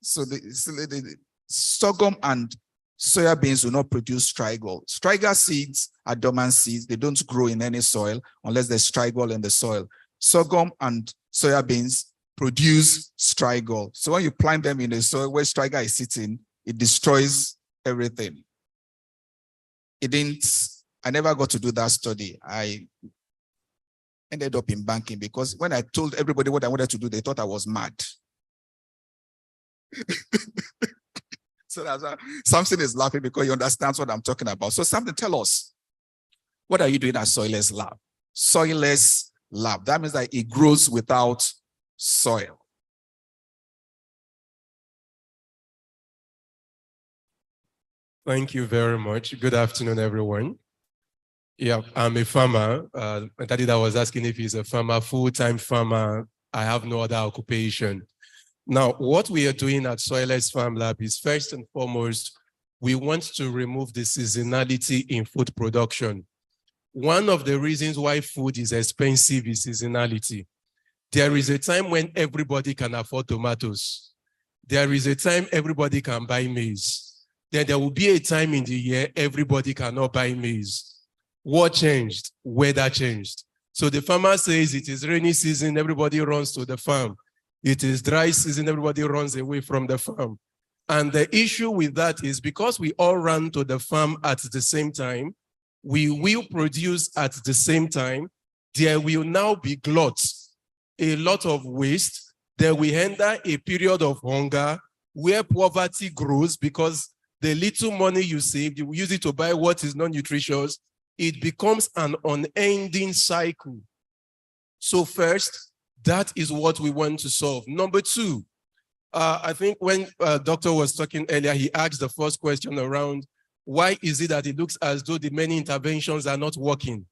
the sorghum and soybeans will not produce strigol? Striga seeds are dormant seeds. They don't grow in any soil unless there's strigol in the soil. Sorghum and soybeans produce strigol. So when you plant them in the soil where striga is sitting, it destroys everything. I never got to do that study. I ended up in banking because when I told everybody what I wanted to do, they thought I was mad. So that's why Samson is laughing because he understands what I'm talking about. So Samson, tell us, what are you doing at Soilless Lab? Soilless Lab. That means that it grows without soil. Thank you very much. Good afternoon, everyone. Yeah, I'm a farmer. My daddy that was asking if he's a farmer, full-time farmer. I have no other occupation. Now, what we are doing at Soilless Farm Lab is first and foremost, we want to remove the seasonality in food production. One of the reasons why food is expensive is seasonality. There is a time when everybody can afford tomatoes. There is a time everybody can buy maize. Then there will be a time in the year everybody cannot buy maize. What changed? Weather changed. So the farmer says it is rainy season, everybody runs to the farm. It is dry season, everybody runs away from the farm. And the issue with that is because we all run to the farm at the same time, we will produce at the same time, there will now be glut, a lot of waste. There will enter a period of hunger where poverty grows because the little money you save, you use it to buy what is non-nutritious. It becomes an unending cycle. So first, that is what we want to solve. Number two, I think when Doctor was talking earlier, he asked the first question around why is it that it looks as though the many interventions are not working?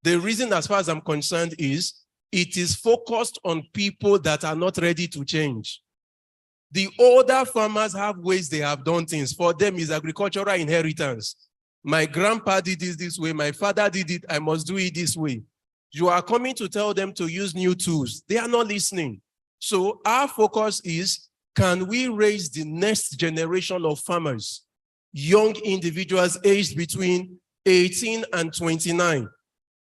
The reason, as far as I'm concerned, is it is focused on people that are not ready to change. The older farmers have ways they have done things. For them, is agricultural inheritance. My grandpa did this way, my father did it, I must do it this way. You are coming to tell them to use new tools. They are not listening. So our focus is, can we raise the next generation of farmers, young individuals aged between 18 and 29,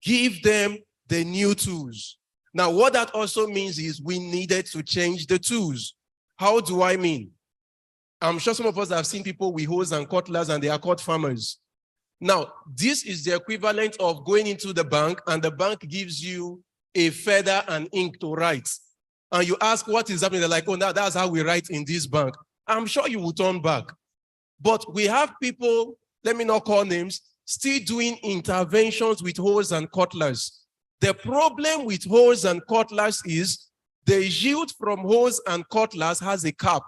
give them the new tools. Now, what that also means is we needed to change the tools. How do I mean? I'm sure some of us have seen people with hoes and cutlass and they are called farmers. Now, this is the equivalent of going into the bank and the bank gives you a feather and ink to write. And you ask what is happening, they're like, oh, now that's how we write in this bank. I'm sure you will turn back. But we have people, let me not call names, still doing interventions with hoes and cutlass. The problem with hoes and cutlass is the yield from hoes and cutlass has a cap.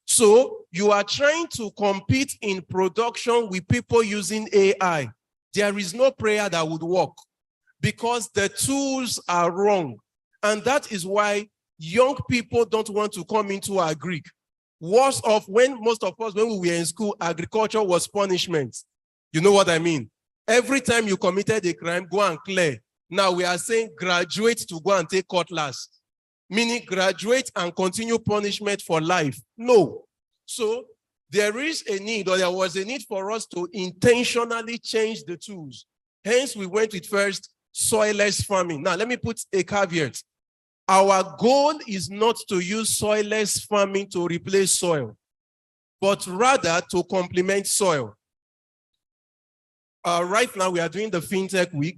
So you are trying to compete in production with people using AI. There is no prayer that would work because the tools are wrong. And that is why young people don't want to come into agric. Worse off, when most of us, when we were in school, agriculture was punishment. You know what I mean? Every time you committed a crime, go and clear. Now we are saying graduate to go and take cutlass. Meaning graduate and continue punishment for life. No. So there is a need, or there was a need for us to intentionally change the tools. Hence, we went with first soilless farming. Now, let me put a caveat. Our goal is not to use soilless farming to replace soil, but rather to complement soil. Right now, we are doing the Fintech Week.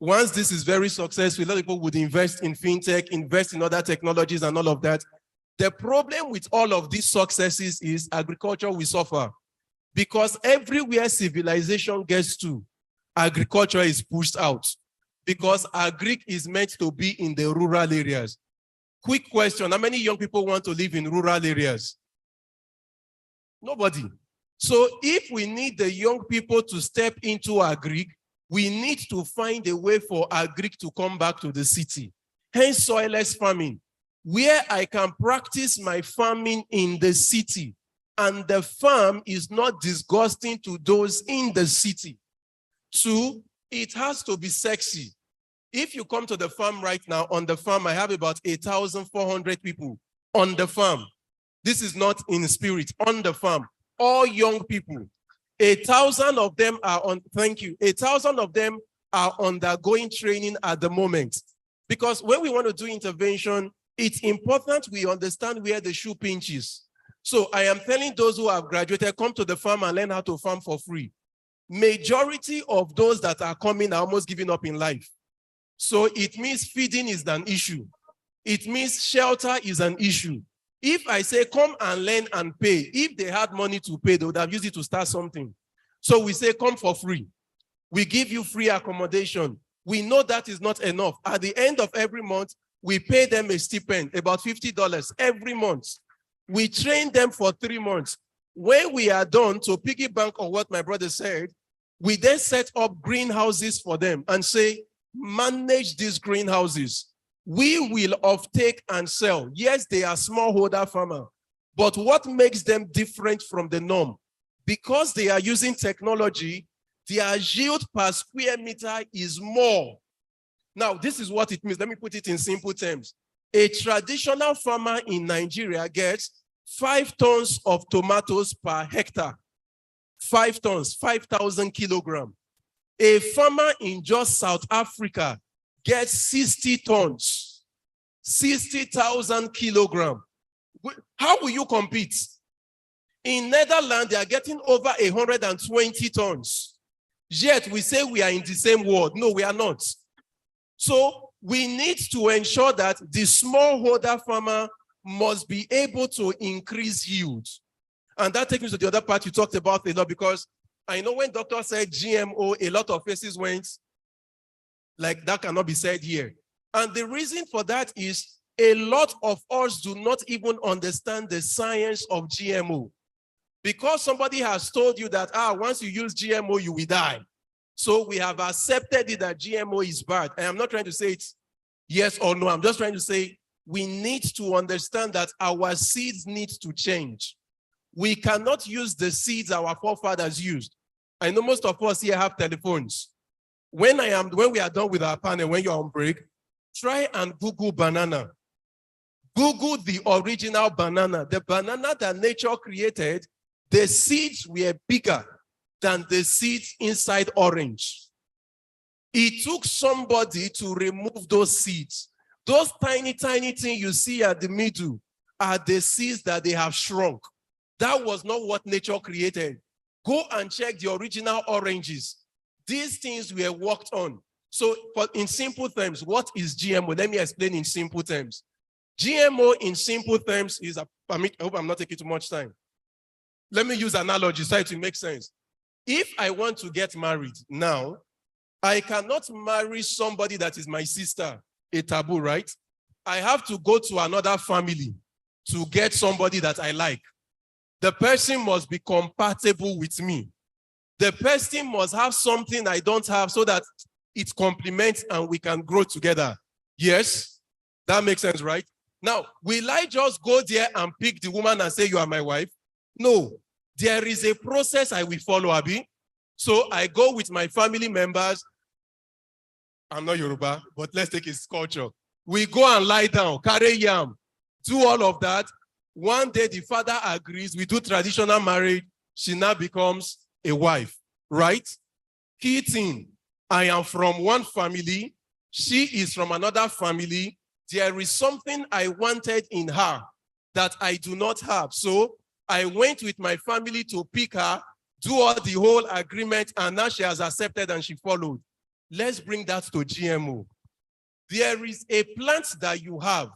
Once this is very successful, a lot of people would invest in Fintech, invest in other technologies and all of that. The problem with all of these successes is agriculture will suffer because everywhere civilization gets to, agriculture is pushed out because agric is meant to be in the rural areas. Quick question, how many young people want to live in rural areas? Nobody. So if we need the young people to step into agric, we need to find a way for agric to come back to the city. Hence soilless farming, where I can practice my farming in the city and the farm is not disgusting to those in the city. Two, it has to be sexy. If you come to the farm right now, on the farm, I have about 8,400 people on the farm. This is not in spirit, on the farm, all young people. 8,000 of them are on, thank you, 8,000 of them are undergoing training at the moment. Because when we want to do intervention, it's important we understand where the shoe pinches. So I am telling those who have graduated, come to the farm and learn how to farm for free. Majority of those that are coming are almost giving up in life. So it means feeding is an issue. It means shelter is an issue. If I say come and learn and pay, if they had money to pay, they would have used it to start something. So we say come for free. We give you free accommodation. We know that is not enough. At the end of every month, we pay them a stipend, about $50 every month. We train them for 3 months. When we are done, to piggyback on what my brother said, we then set up greenhouses for them and say, manage these greenhouses. We will offtake and sell. Yes, they are smallholder farmer, but what makes them different from the norm? Because they are using technology, their yield per square meter is more. Now, this is what it means. Let me put it in simple terms. A traditional farmer in Nigeria gets 5 tons of tomatoes per hectare. 5 tons, 5,000 kilograms. A farmer in just South Africa gets 60 tons, 60,000 kilograms. How will you compete? In Netherlands, they are getting over 120 tons. Yet we say we are in the same world. No, we are not. So we need to ensure that the smallholder farmer must be able to increase yield. And that takes me to the other part you talked about a lot, because I know when doctor said GMO, a lot of faces went like that cannot be said here. And the reason for that is a lot of us do not even understand the science of GMO. Because somebody has told you that, once you use GMO, you will die. So we have accepted it that GMO is bad. And I'm not trying to say it's yes or no. I'm just trying to say we need to understand that our seeds need to change. We cannot use the seeds our forefathers used. I know most of us here have telephones. When we are done with our panel, when you're on break, try and Google banana. Google the original banana. The banana that nature created, the seeds were bigger than the seeds inside orange. It took somebody to remove those seeds. Those tiny, tiny things you see at the middle are the seeds that they have shrunk. That was not what nature created. Go and check the original oranges. These things were worked on. So in simple terms, what is GMO? Let me explain in simple terms. GMO in simple terms is, I hope I'm not taking too much time. Let me use analogy so it will make sense. If I want to get married now, I cannot marry somebody that is my sister, a taboo, right? I have to go to another family to get somebody that I like. The person must be compatible with me. The person must have something I don't have so that it complements and we can grow together. Yes, that makes sense, right? Now, will I just go there and pick the woman and say, you are my wife? No, there is a process I will follow, Abi. So I go with my family members. I'm not Yoruba, but let's take his culture. We go and lie down, carry yam, do all of that. One day the father agrees, we do traditional marriage, she now becomes a wife, right? Key thing, I am from one family, she is from another family. There is something I wanted in her that I do not have. So I went with my family to pick her, do all the whole agreement, and now she has accepted and she followed. Let's bring that to GMO. There is a plant that you have,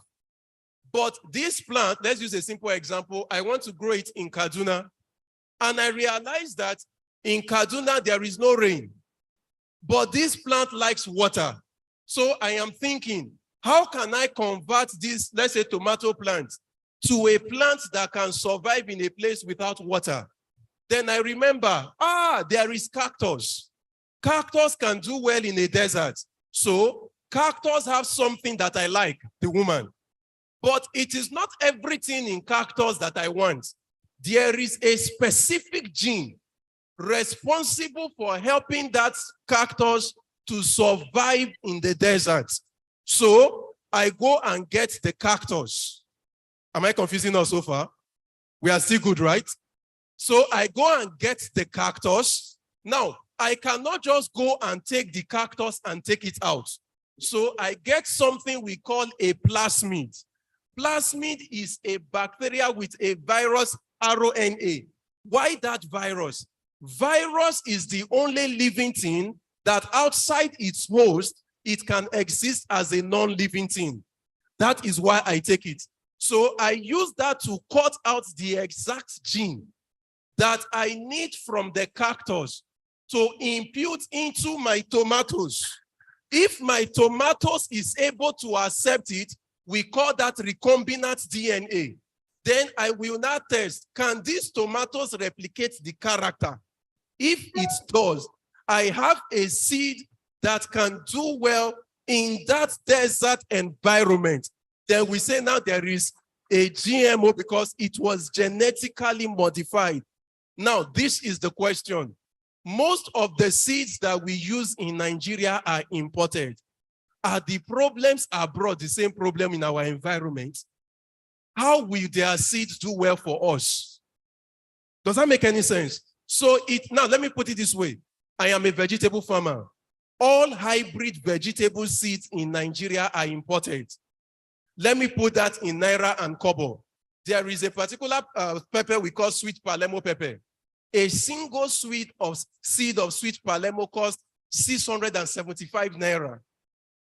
but this plant, let's use a simple example. I want to grow it in Kaduna, and I realized that in Kaduna, there is no rain, but this plant likes water. So I am thinking, how can I convert this, let's say tomato plant, to a plant that can survive in a place without water? Then I remember, there is cactus. Cactus can do well in a desert. So cactus have something that I like, the woman. But it is not everything in cactus that I want. There is a specific gene responsible for helping that cactus to survive in the desert. So I go and get the cactus. Am I confusing us so far? We are still good, right? So I go and get the cactus. Now, I cannot just go and take the cactus and take it out. So I get something we call a plasmid. Plasmid is a bacteria with a virus RNA. Why that virus? Virus is the only living thing that outside its host, it can exist as a non-living thing. That is why I take it. So I use that to cut out the exact gene that I need from the cactus to impute into my tomatoes. If my tomatoes is able to accept it, we call that recombinant DNA. Then I will now test, can these tomatoes replicate the character? If it does, I have a seed that can do well in that desert environment, then we say now there is a GMO because it was genetically modified. Now, this is the question. Most of the seeds that we use in Nigeria are imported. Are the problems abroad the same problem in our environment? How will their seeds do well for us? Does that make any sense? So now let me put it this way. I am a vegetable farmer. All hybrid vegetable seeds in Nigeria are imported. Let me put that in Naira and Kobo. There is a particular pepper we call sweet Palermo pepper. A single seed of sweet Palermo costs 675 Naira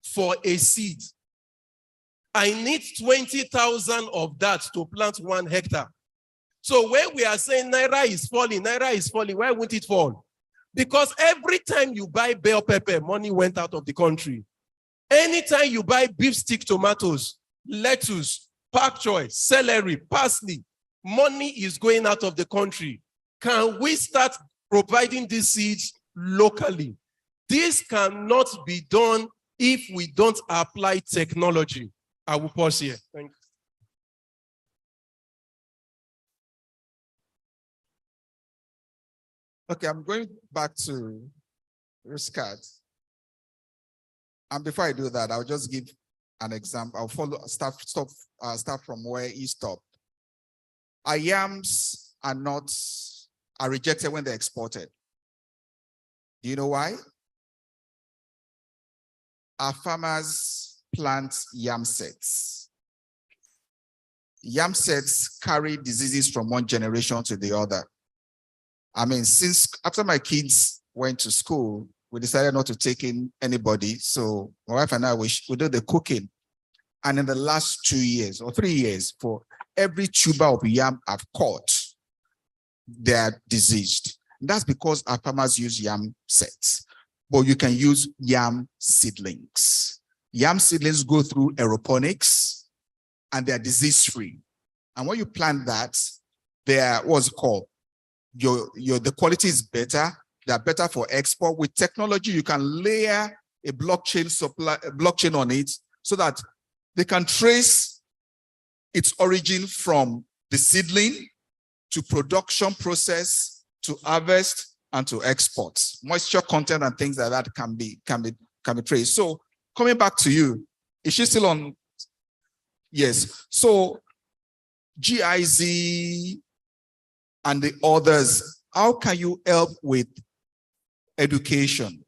for a seed. I need 20,000 of that to plant 1 hectare. So when we are saying Naira is falling, why won't it fall? Because every time you buy bell pepper, money went out of the country. Anytime you buy beef stick tomatoes, lettuce, pak choy, celery, parsley, money is going out of the country. Can we start providing these seeds locally? This cannot be done if we don't apply technology. I will pause here. Thank you. Okay, I'm going back to Riskat. And before I do that, I'll just give an example. I'll start from where he stopped. Our yams are rejected when they're exported. Do you know why? Our farmers plant yam sets. Yam sets carry diseases from one generation to the other. I mean, since after my kids went to school, we decided not to take in anybody. So my wife and I, we do the cooking. And in the last 2 years or 3 years, for every tuber of yam I've caught, they're diseased. And that's because our farmers use yam sets. But you can use yam seedlings. Yam seedlings go through aeroponics and they're disease-free. And when you plant that, they're what's it called? The quality is better. They're better for export. With technology, you can layer a blockchain on it so that they can trace its origin from the seedling to production process to harvest and to export. Moisture content and things like that can be traced. So coming back to you, is she still on? Yes. So GIZ and the others, how can you help with education,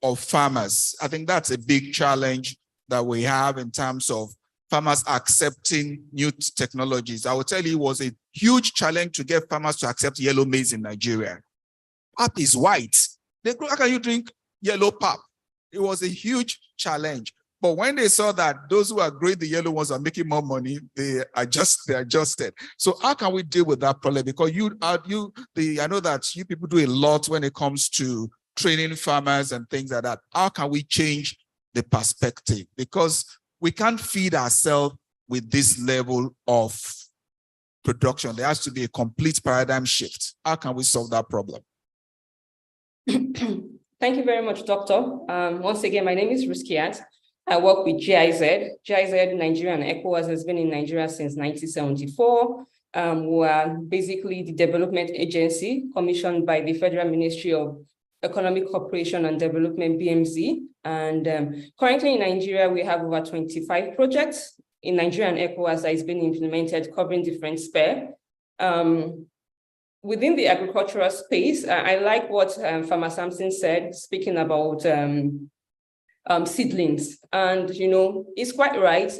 of farmers? I think that's a big challenge that we have in terms of farmers accepting new technologies. I will tell you, it was a huge challenge to get farmers to accept yellow maize in Nigeria. Pap is white. How can you drink yellow pap? It was a huge challenge. But when they saw that those who are growing the yellow ones are making more money, they adjusted. So how can we deal with that problem? Because I know that you people do a lot when it comes to training farmers and things like that. How can we change the perspective? Because we can't feed ourselves with this level of production. There has to be a complete paradigm shift. How can we solve that problem? Thank you very much, Doctor. Once again, my name is Ruskiat. I work with GIZ. GIZ, Nigeria and ECOWAS, has been in Nigeria since 1974. We are basically the development agency commissioned by the Federal Ministry of Economic Cooperation and Development, BMZ. And currently in Nigeria, we have over 25 projects in Nigeria and ECOWAS that is being implemented, covering different spheres. Within the agricultural space, I like what Farmer Sampson said, speaking about seedlings. And, it's quite right.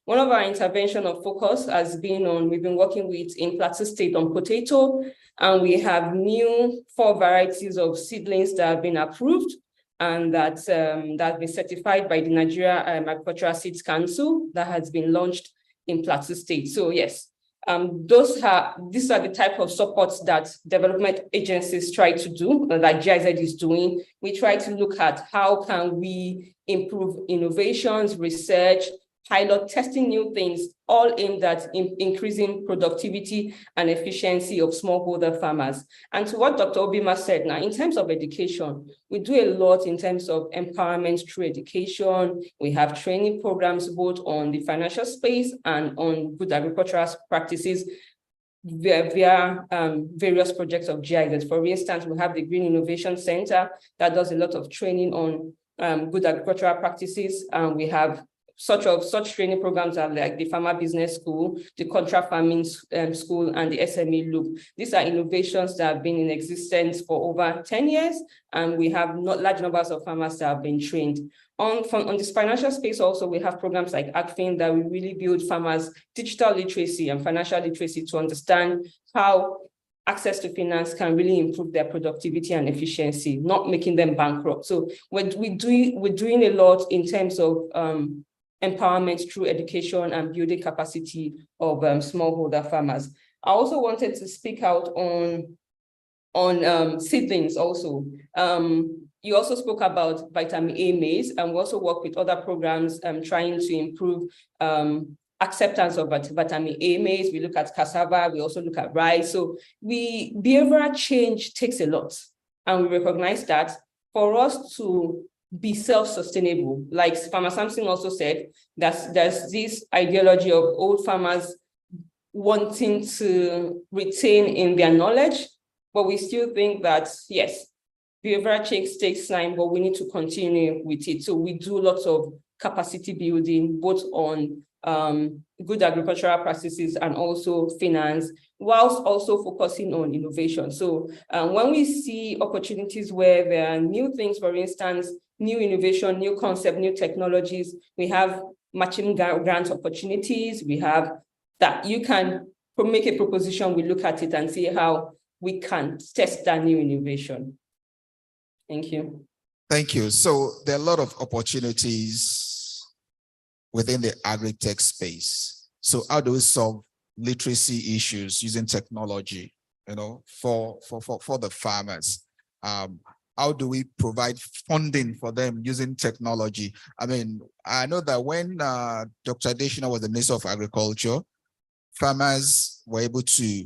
One of our intervention of focus has been on, we've been working in Plateau State on potato, and we have 4 varieties of seedlings that have been approved and that have been certified by the Nigeria Agricultural Seeds Council that has been launched in Plateau State. So yes, these are the type of supports that development agencies try to do, that GIZ is doing. We try to look at how can we improve innovations, research, pilot, testing new things, all aimed at increasing productivity and efficiency of smallholder farmers. And to what Dr. Obima said now, in terms of education, we do a lot in terms of empowerment through education. We have training programs both on the financial space and on good agricultural practices via various projects of GIZ. For instance, we have the Green Innovation Center that does a lot of training on good agricultural practices. We have such training programs are like the Farmer Business School, the Contract Farming School, and the SME Loop. These are innovations that have been in existence for over 10 years, and we have not large numbers of farmers that have been trained. On this financial space also, we have programs like AgFin that we really build farmers' digital literacy and financial literacy to understand how access to finance can really improve their productivity and efficiency, not making them bankrupt. So we're doing a lot in terms of empowerment through education and building capacity of smallholder farmers. I also wanted to speak out on seedlings also. You also spoke about vitamin A maize, and we also work with other programs trying to improve acceptance of vitamin A maize. We look at cassava, we also look at rice. So behavioral change takes a lot, and we recognize that for us to be self-sustainable, like Farmer Sampson also said, there's this ideology of old farmers wanting to retain in their knowledge, but we still think that, yes, behavioral change takes time, but we need to continue with it. So we do lots of capacity building, both on good agricultural practices and also finance, whilst also focusing on innovation. So when we see opportunities where there are new things, for instance, new innovation, new concept, new technologies, we have matching grant opportunities. We have that you can make a proposition, we look at it and see how we can test that new innovation. Thank you. Thank you. So there are a lot of opportunities within the agri-tech space. So how do we solve literacy issues using technology, for the farmers? How do we provide funding for them using technology? I mean, I know that when Dr. Adeshina was the Minister of Agriculture, farmers were able to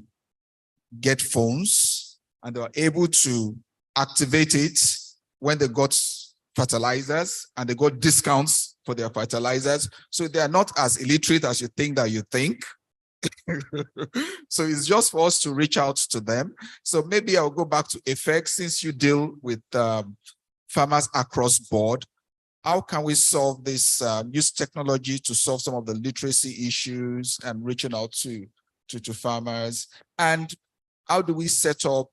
get phones and they were able to activate it when they got fertilizers and they got discounts for their fertilizers. So they are not as illiterate as you think that you think. So it's just for us to reach out to them. So maybe I'll go back to FX, since you deal with farmers across board. How can we solve this, use technology to solve some of the literacy issues and reaching out to farmers? And how do we set up,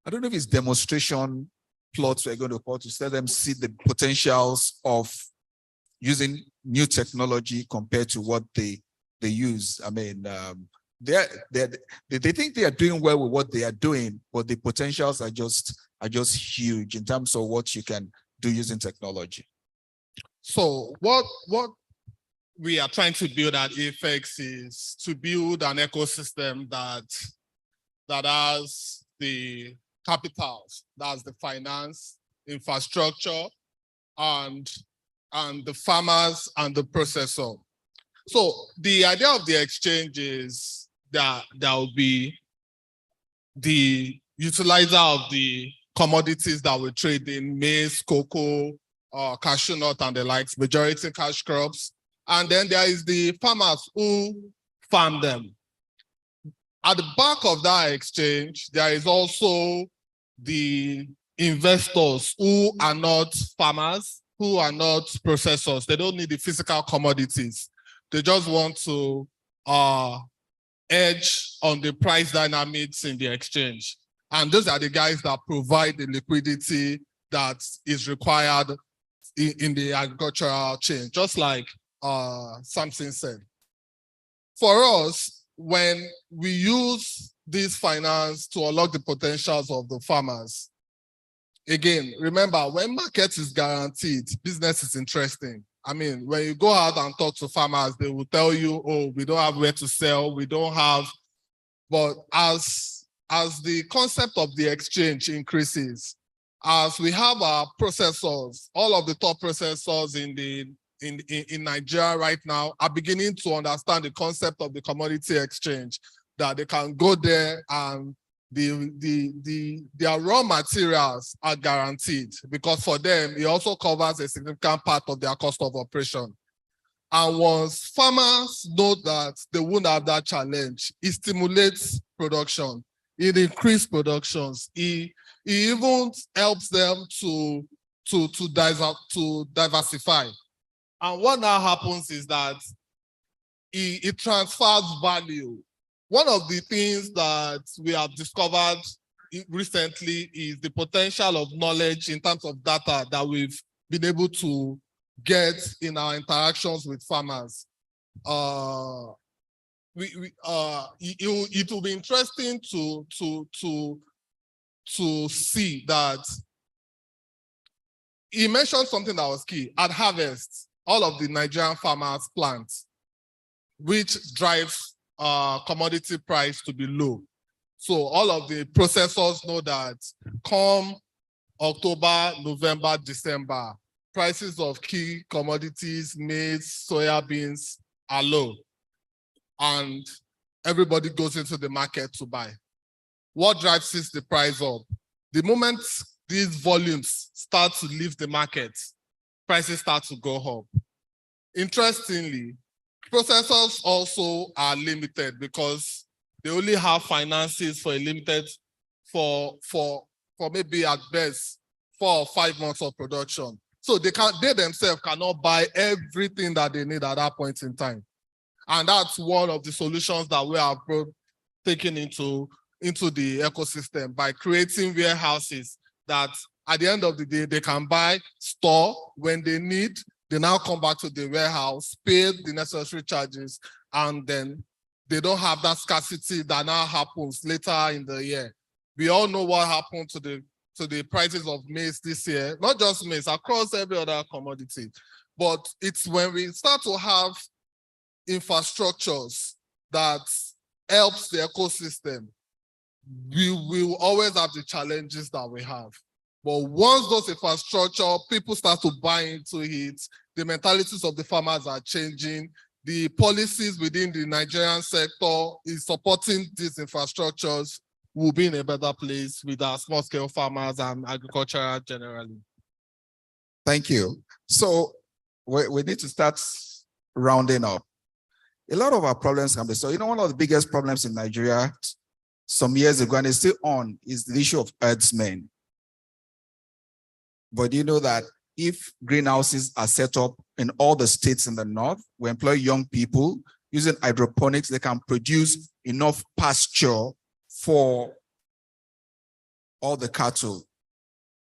I don't know if it's demonstration plots we're going to call to let them see the potentials of using new technology compared to what they use. I mean, they think they are doing well with what they are doing, but the potentials are just huge in terms of what you can do using technology. So what we are trying to build at AFEX is to build an ecosystem that has the capitals, that's the finance, infrastructure, and the farmers and the processor. So the idea of the exchange is that there will be the utilizer of the commodities that we trade in, maize, cocoa, cashew nut, and the likes, majority cash crops. And then there is the farmers who farm them. At the back of that exchange, there is also the investors who are not farmers, who are not processors. They don't need the physical commodities. They just want to edge on the price dynamics in the exchange. And those are the guys that provide the liquidity that is required in the agricultural chain, just like Samson said. For us, when we use this finance to unlock the potentials of the farmers, again, remember, when market is guaranteed, business is interesting. I mean, when you go out and talk to farmers, they will tell you, oh, we don't have where to sell, we don't have, but as the concept of the exchange increases, as we have our processors, all of the top processors in the in Nigeria right now are beginning to understand the concept of the commodity exchange, that they can go there and their raw materials are guaranteed, because for them, it also covers a significant part of their cost of operation. And once farmers know that they won't have that challenge, it stimulates production, it increases productions, it even helps them to diversify. And what now happens is that it transfers value. One of the things that we have discovered recently is the potential of knowledge in terms of data that we've been able to get in our interactions with farmers. It will be interesting to see that he mentioned something that was key. At harvest, all of the Nigerian farmers plant, which drives commodity price to be low. So all of the processors know that come October, November, December, prices of key commodities, maize, soya beans are low. And everybody goes into the market to buy. What drives the price up? The moment these volumes start to leave the market, prices start to go up. Interestingly, processors also are limited because they only have finances for a limited, for maybe at best 4 or 5 months of production. So they themselves cannot buy everything that they need at that point in time. And that's one of the solutions that we have taken into the ecosystem by creating warehouses that at the end of the day, they can buy, store when they need. They now come back to the warehouse, pay the necessary charges, and then they don't have that scarcity that now happens later in the year. We all know what happened to the prices of maize this year, not just maize, across every other commodity. But it's when we start to have infrastructures that helps the ecosystem, we will always have the challenges that we have. But once those infrastructure, people start to buy into it, the mentalities of the farmers are changing, the policies within the Nigerian sector is supporting these infrastructures, we'll be in a better place with our small scale farmers and agriculture generally. Thank you. So we need to start rounding up. A lot of our problems can be solved. One of the biggest problems in Nigeria some years ago, and it's still on, is the issue of herdsmen. But you know that if greenhouses are set up in all the states in the north, we employ young people using hydroponics, they can produce enough pasture for all the cattle.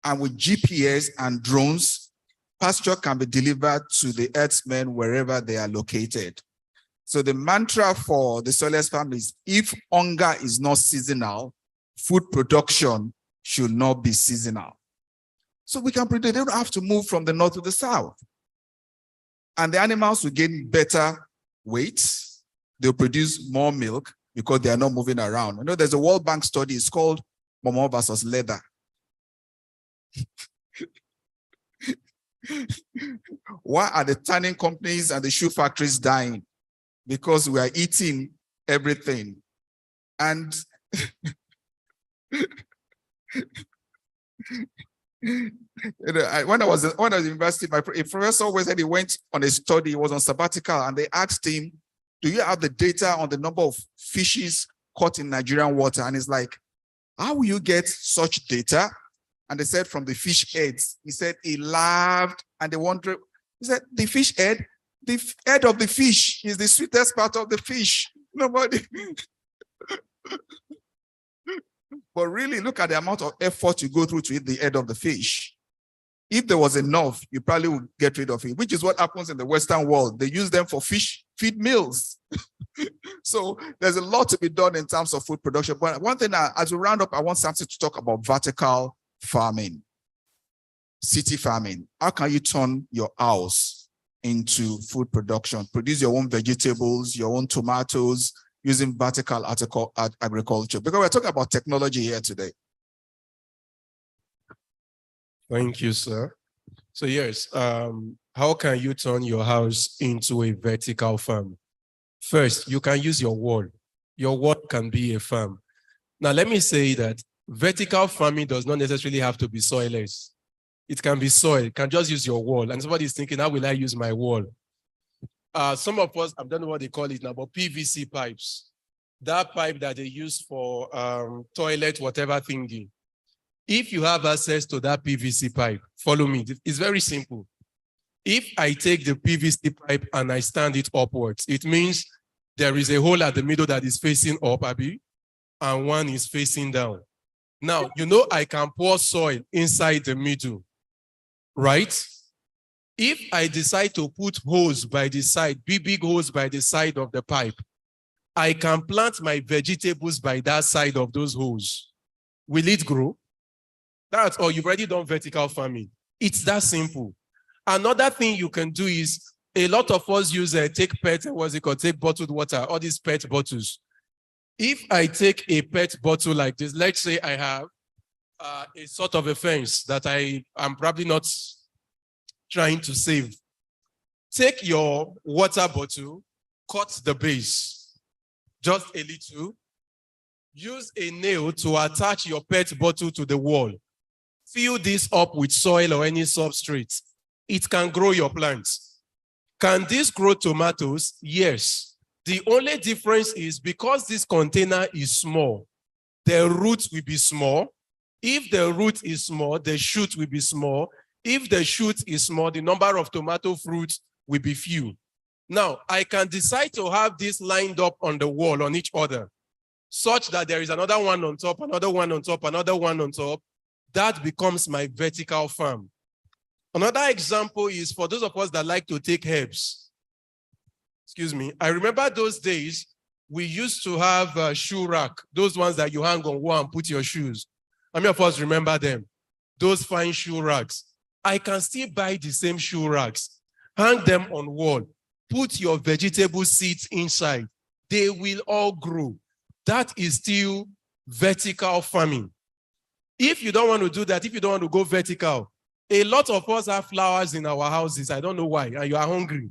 And with GPS and drones, pasture can be delivered to the herdsmen wherever they are located. So the mantra for the Soilers family is, if hunger is not seasonal, food production should not be seasonal. So we can predict they don't have to move from the north to the south. And the animals will gain better weight. They'll produce more milk because they are not moving around. There's a World Bank study, it's called Momo versus Leather. Why are the tanning companies and the shoe factories dying? Because we are eating everything. And when I was in university, a professor always said he went on a study, he was on sabbatical, and they asked him, do you have the data on the number of fishes caught in Nigerian water? And he's like, how will you get such data? And they said, from the fish heads. He said he laughed, and they wondered, he said, the fish head? The head of the fish is the sweetest part of the fish. Nobody. But really, look at the amount of effort you go through to eat the head of the fish. If there was enough, you probably would get rid of it, which is what happens in the Western world. They use them for fish feed meals. So there's a lot to be done in terms of food production. But one thing, as we round up, I want Samson to talk about vertical farming, city farming. How can you turn your house into food production? Produce your own vegetables, your own tomatoes, using vertical agriculture, because we're talking about technology here today. Thank you, sir. So yes, how can you turn your house into a vertical farm? First, you can use your wall. Your wall can be a farm. Now, let me say that vertical farming does not necessarily have to be soilless. It can be soil, you can just use your wall. And somebody's thinking, how will I use my wall? Some of us, I don't know what they call it now, but PVC pipes. That pipe that they use for toilet, whatever thingy. If you have access to that PVC pipe, follow me. It's very simple. If I take the PVC pipe and I stand it upwards, it means there is a hole at the middle that is facing up, Abi, and one is facing down. Now, you know I can pour soil inside the middle, right? If I decide to put holes by the side, big holes by the side of the pipe, I can plant my vegetables by that side of those holes. Will it grow? That's all. You've already done vertical farming. It's that simple. Another thing you can do is, a lot of us use take bottled water, all these PET bottles. If I take a PET bottle like this, let's say I have a sort of a fence that I am probably not trying to save. Take your water bottle, cut the base, just a little. Use a nail to attach your PET bottle to the wall. Fill this up with soil or any substrate. It can grow your plants. Can this grow tomatoes? Yes. The only difference is because this container is small, the root will be small. If the root is small, the shoot will be small. If the shoot is small, the number of tomato fruits will be few. Now, I can decide to have this lined up on the wall on each other, such that there is another one on top, another one on top, another one on top. That becomes my vertical farm. Another example is for those of us that like to take herbs. Excuse me. I remember those days, we used to have a shoe rack, those ones that you hang on wall and put your shoes. How many of us remember them? Those fine shoe racks. I can still buy the same shoe racks, hang them on wall, put your vegetable seeds inside. They will all grow. That is still vertical farming. If you don't want to do that, if you don't want to go vertical, a lot of us have flowers in our houses. I don't know why, and you are hungry.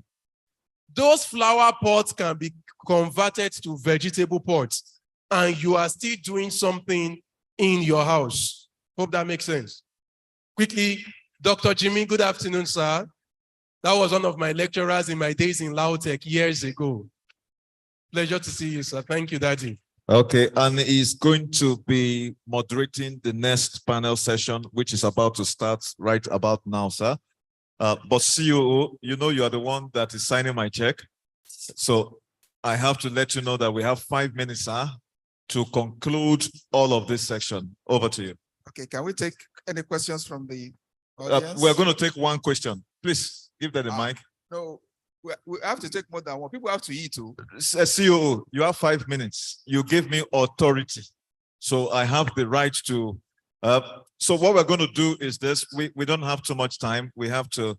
Those flower pots can be converted to vegetable pots, and you are still doing something in your house. Hope that makes sense. Quickly, Dr. Jimmy, good afternoon, sir. That was one of my lecturers in my days in Lautech years ago. Pleasure to see you, sir. Thank you, Daddy. Okay, and he's going to be moderating the next panel session, which is about to start right about now, sir. But CEO, you know you are the one that is signing my check. So I have to let you know that we have 5 minutes, sir, to conclude all of this section. Over to you. Okay, can we take any questions from the audience? We're going to take one question. Please give them the mic. No, we have to take more than one. People have to eat too. CEO, you have 5 minutes. You gave me authority. So I have the right to. So what we're going to do is this. We don't have too much time. We have to.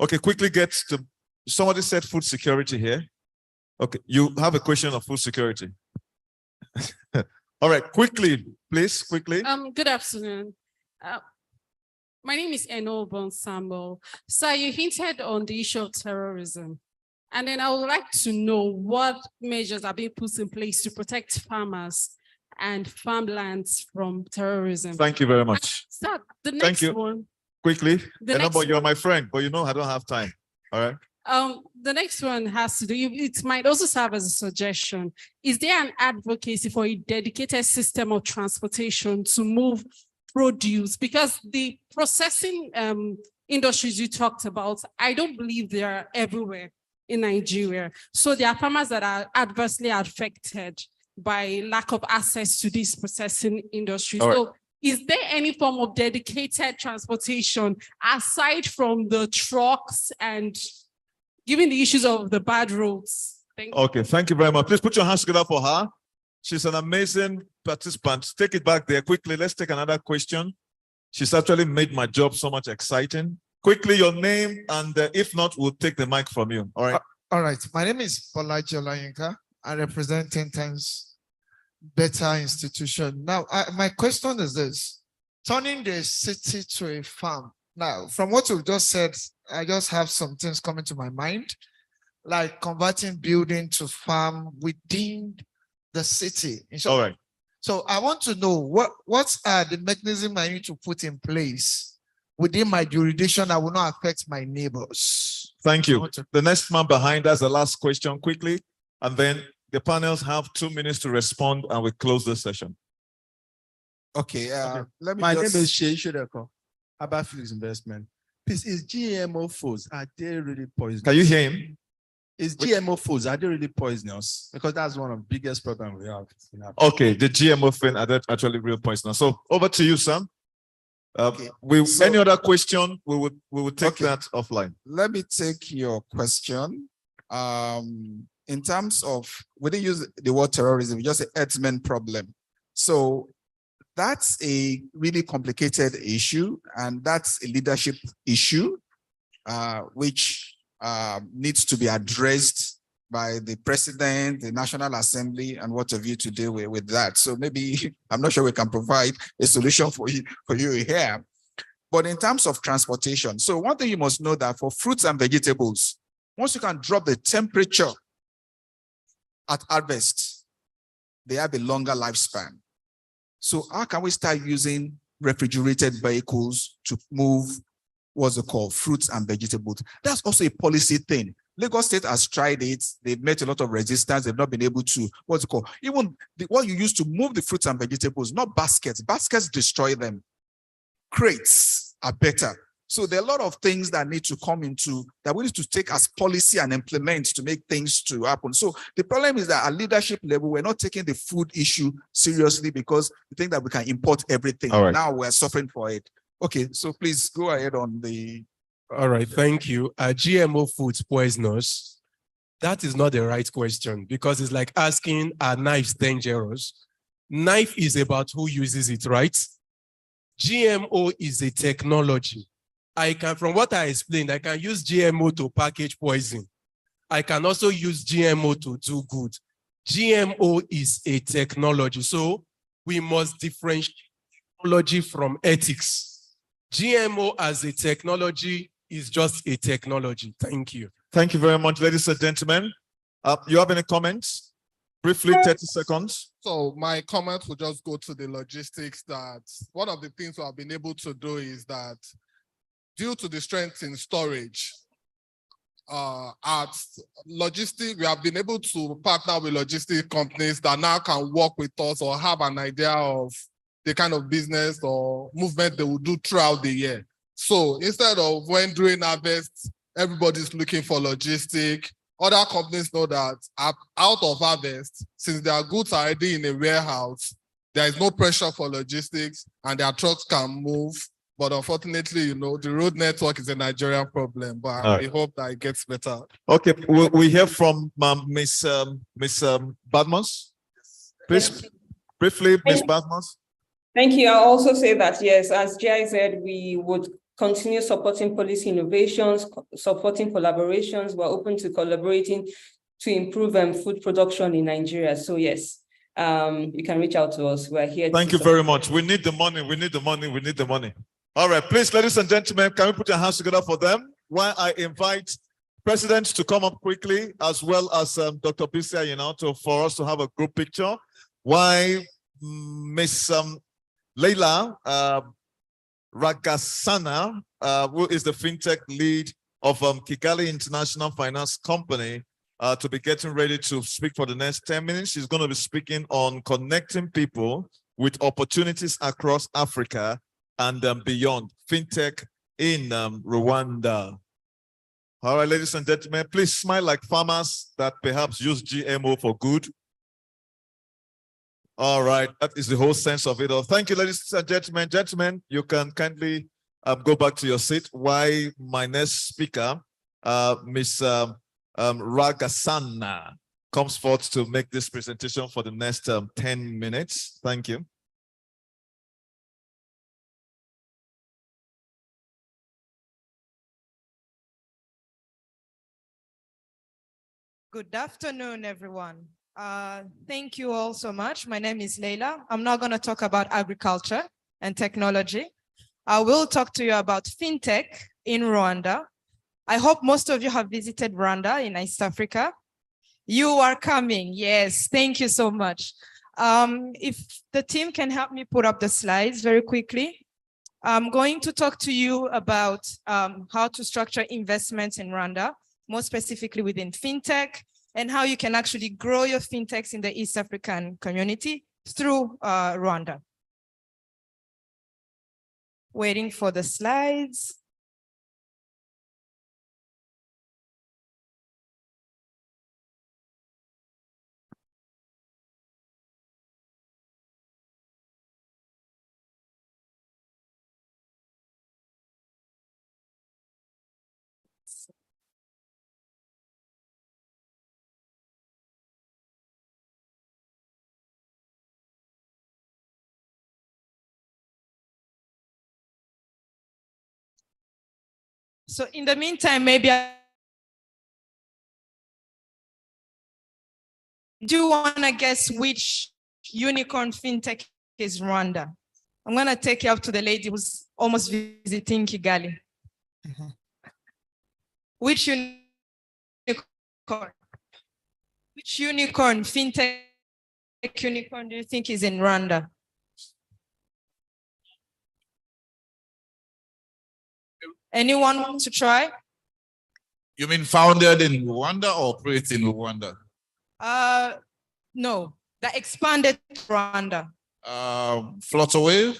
Okay, quickly get to. Somebody said food security here. Okay, you have a question of food security. All right, quickly, please, quickly. Good afternoon. My name is Eno Samuel. Sir, you hinted on the issue of terrorism. And then I would like to know what measures are being put in place to protect farmers and farmlands from terrorism. Thank you very much. Sir, the next one. Quickly. But you're my friend, but you know I don't have time. All right. The next one has to do, it might also serve as a suggestion. Is there an advocacy for a dedicated system of transportation to move produce? Because the processing industries you talked about, I don't believe they are everywhere in Nigeria. So there are farmers that are adversely affected by lack of access to this processing industry. All right. So is there any form of dedicated transportation aside from the trucks and given the issues of the bad roads? Okay, thank you very much. Please put your hands together for her. She's an amazing participant. Take it back there quickly. Let's take another question. She's actually made my job so much exciting. Quickly, your name, and if not, we'll take the mic from you. All right. All right. My name is Bolaji Olayinka. I represent 10 Times Better Institution. Now, my question is this. Turning the city to a farm Now, from what you've just said, I just have some things coming to my mind, like converting building to farm within the city. All right. So I want to know what are the mechanisms I need to put in place within my jurisdiction that will not affect my neighbors. Thank you. The next man behind us, the last question quickly, and then the panels have 2 minutes to respond and we close the session. Okay, let me My name just... is Shea Shudeko, about Phillips Investment. Please, is GMO foods, are they really poisonous? Can you hear him? Is GMO foods, are they really poisonous? Because that's one of the biggest problems we have. Okay, the GMO thing, are that actually real poisonous? So over to you, Sam. Any other question, we will take that offline. Let me take your question. In terms of, we didn't use the word terrorism, just an herdsmen problem. So that's a really complicated issue, and that's a leadership issue, which needs to be addressed by the president, the National Assembly, and what have you to deal with that. So maybe, I'm not sure we can provide a solution for you here. But in terms of transportation, so one thing you must know that for fruits and vegetables, once you can drop the temperature at harvest, they have a longer lifespan. So how can we start using refrigerated vehicles to move what's it called, fruits and vegetables? That's also a policy thing. Lagos State has tried it. They've met a lot of resistance. They've not been able to, what's it called? Even what you use to move the fruits and vegetables, not baskets. Baskets destroy them. Crates are better. So there are a lot of things that need to come into, that we need to take as policy and implement to make things to happen. So the problem is that at leadership level, we're not taking the food issue seriously because we think that we can import everything. All right. Now we're suffering for it. Okay, so please go ahead on the... All right, thank you. Are GMO foods poisonous? That is not the right question, because it's like asking, are knives dangerous? Knife is about who uses it, right? GMO is a technology. I can, from what I explained, I can use GMO to package poison. I can also use GMO to do good. GMO is a technology, so we must differentiate technology from ethics. GMO as a technology is just a technology. Thank you. Thank you very much, ladies and gentlemen. You have any comments? Briefly, 30 seconds. So my comment will just go to the logistics, that one of the things we have been able to do is that due to the strength in storage, at logistics, we have been able to partner with logistics companies that now can work with us or have an idea of the kind of business or movement they will do throughout the year. So instead of when during harvest, everybody's looking for logistics, other companies know that out of harvest, since their goods are already in a warehouse, there is no pressure for logistics and their trucks can move. But unfortunately, you know, the road network is a Nigerian problem, but we hope that it gets better. Okay, we hear from Miss Badmos. Please, briefly, Miss Badmos. Thank you. I'll also say that, yes, as Jai said, we would continue supporting policy innovations, supporting collaborations. We're open to collaborating to improve food production in Nigeria. So yes, you can reach out to us. We're here. Thank you very much. We need the money. We need the money. We need the money. All right, please, ladies and gentlemen, can we put your hands together for them while I invite President to come up quickly, as well as Dr. Pisia, you know, for us to have a group picture. Why Miss Leila Ragasana, who is the fintech lead of Kigali International Finance Company, to be getting ready to speak for the next 10 minutes. She's going to be speaking on connecting people with opportunities across Africa and beyond, fintech in Rwanda. All right, ladies and gentlemen, please smile like farmers that perhaps use GMO for good. All right, that is the whole sense of it all. Thank you, ladies and gentlemen. Gentlemen, you can kindly go back to your seat while my next speaker, Ms. Ragasana, comes forth to make this presentation for the next 10 minutes. Thank you. Good afternoon, everyone. Thank you all so much. My name is Leila. I'm now going to talk about agriculture and technology. I will talk to you about Fintech in Rwanda. I hope most of you have visited Rwanda in East Africa. You are coming. Yes, thank you so much. If the team can help me put up the slides very quickly. I'm going to talk to you about how to structure investments in Rwanda, more specifically within Fintech, and how you can actually grow your Fintechs in the East African community through Rwanda. Waiting for the slides. So in the meantime, maybe I do want to guess which unicorn Fintech is Rwanda. I'm going to take you up to the lady who's almost visiting Kigali. Which unicorn? Which unicorn, Fintech unicorn do you think is in Rwanda? Anyone want to try? You mean founded in Rwanda or operates in Rwanda? No, the expanded Rwanda. Flutterwave?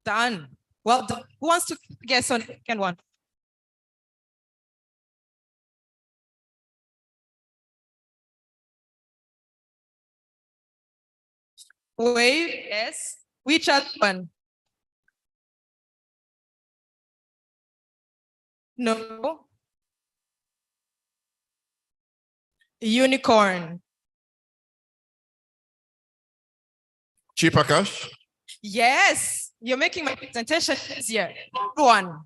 Done. Well, who wants to guess on the second one? Wave, yes. Which other one? No. Unicorn. Cheaper cash? Yes, you're making my presentation easier. One.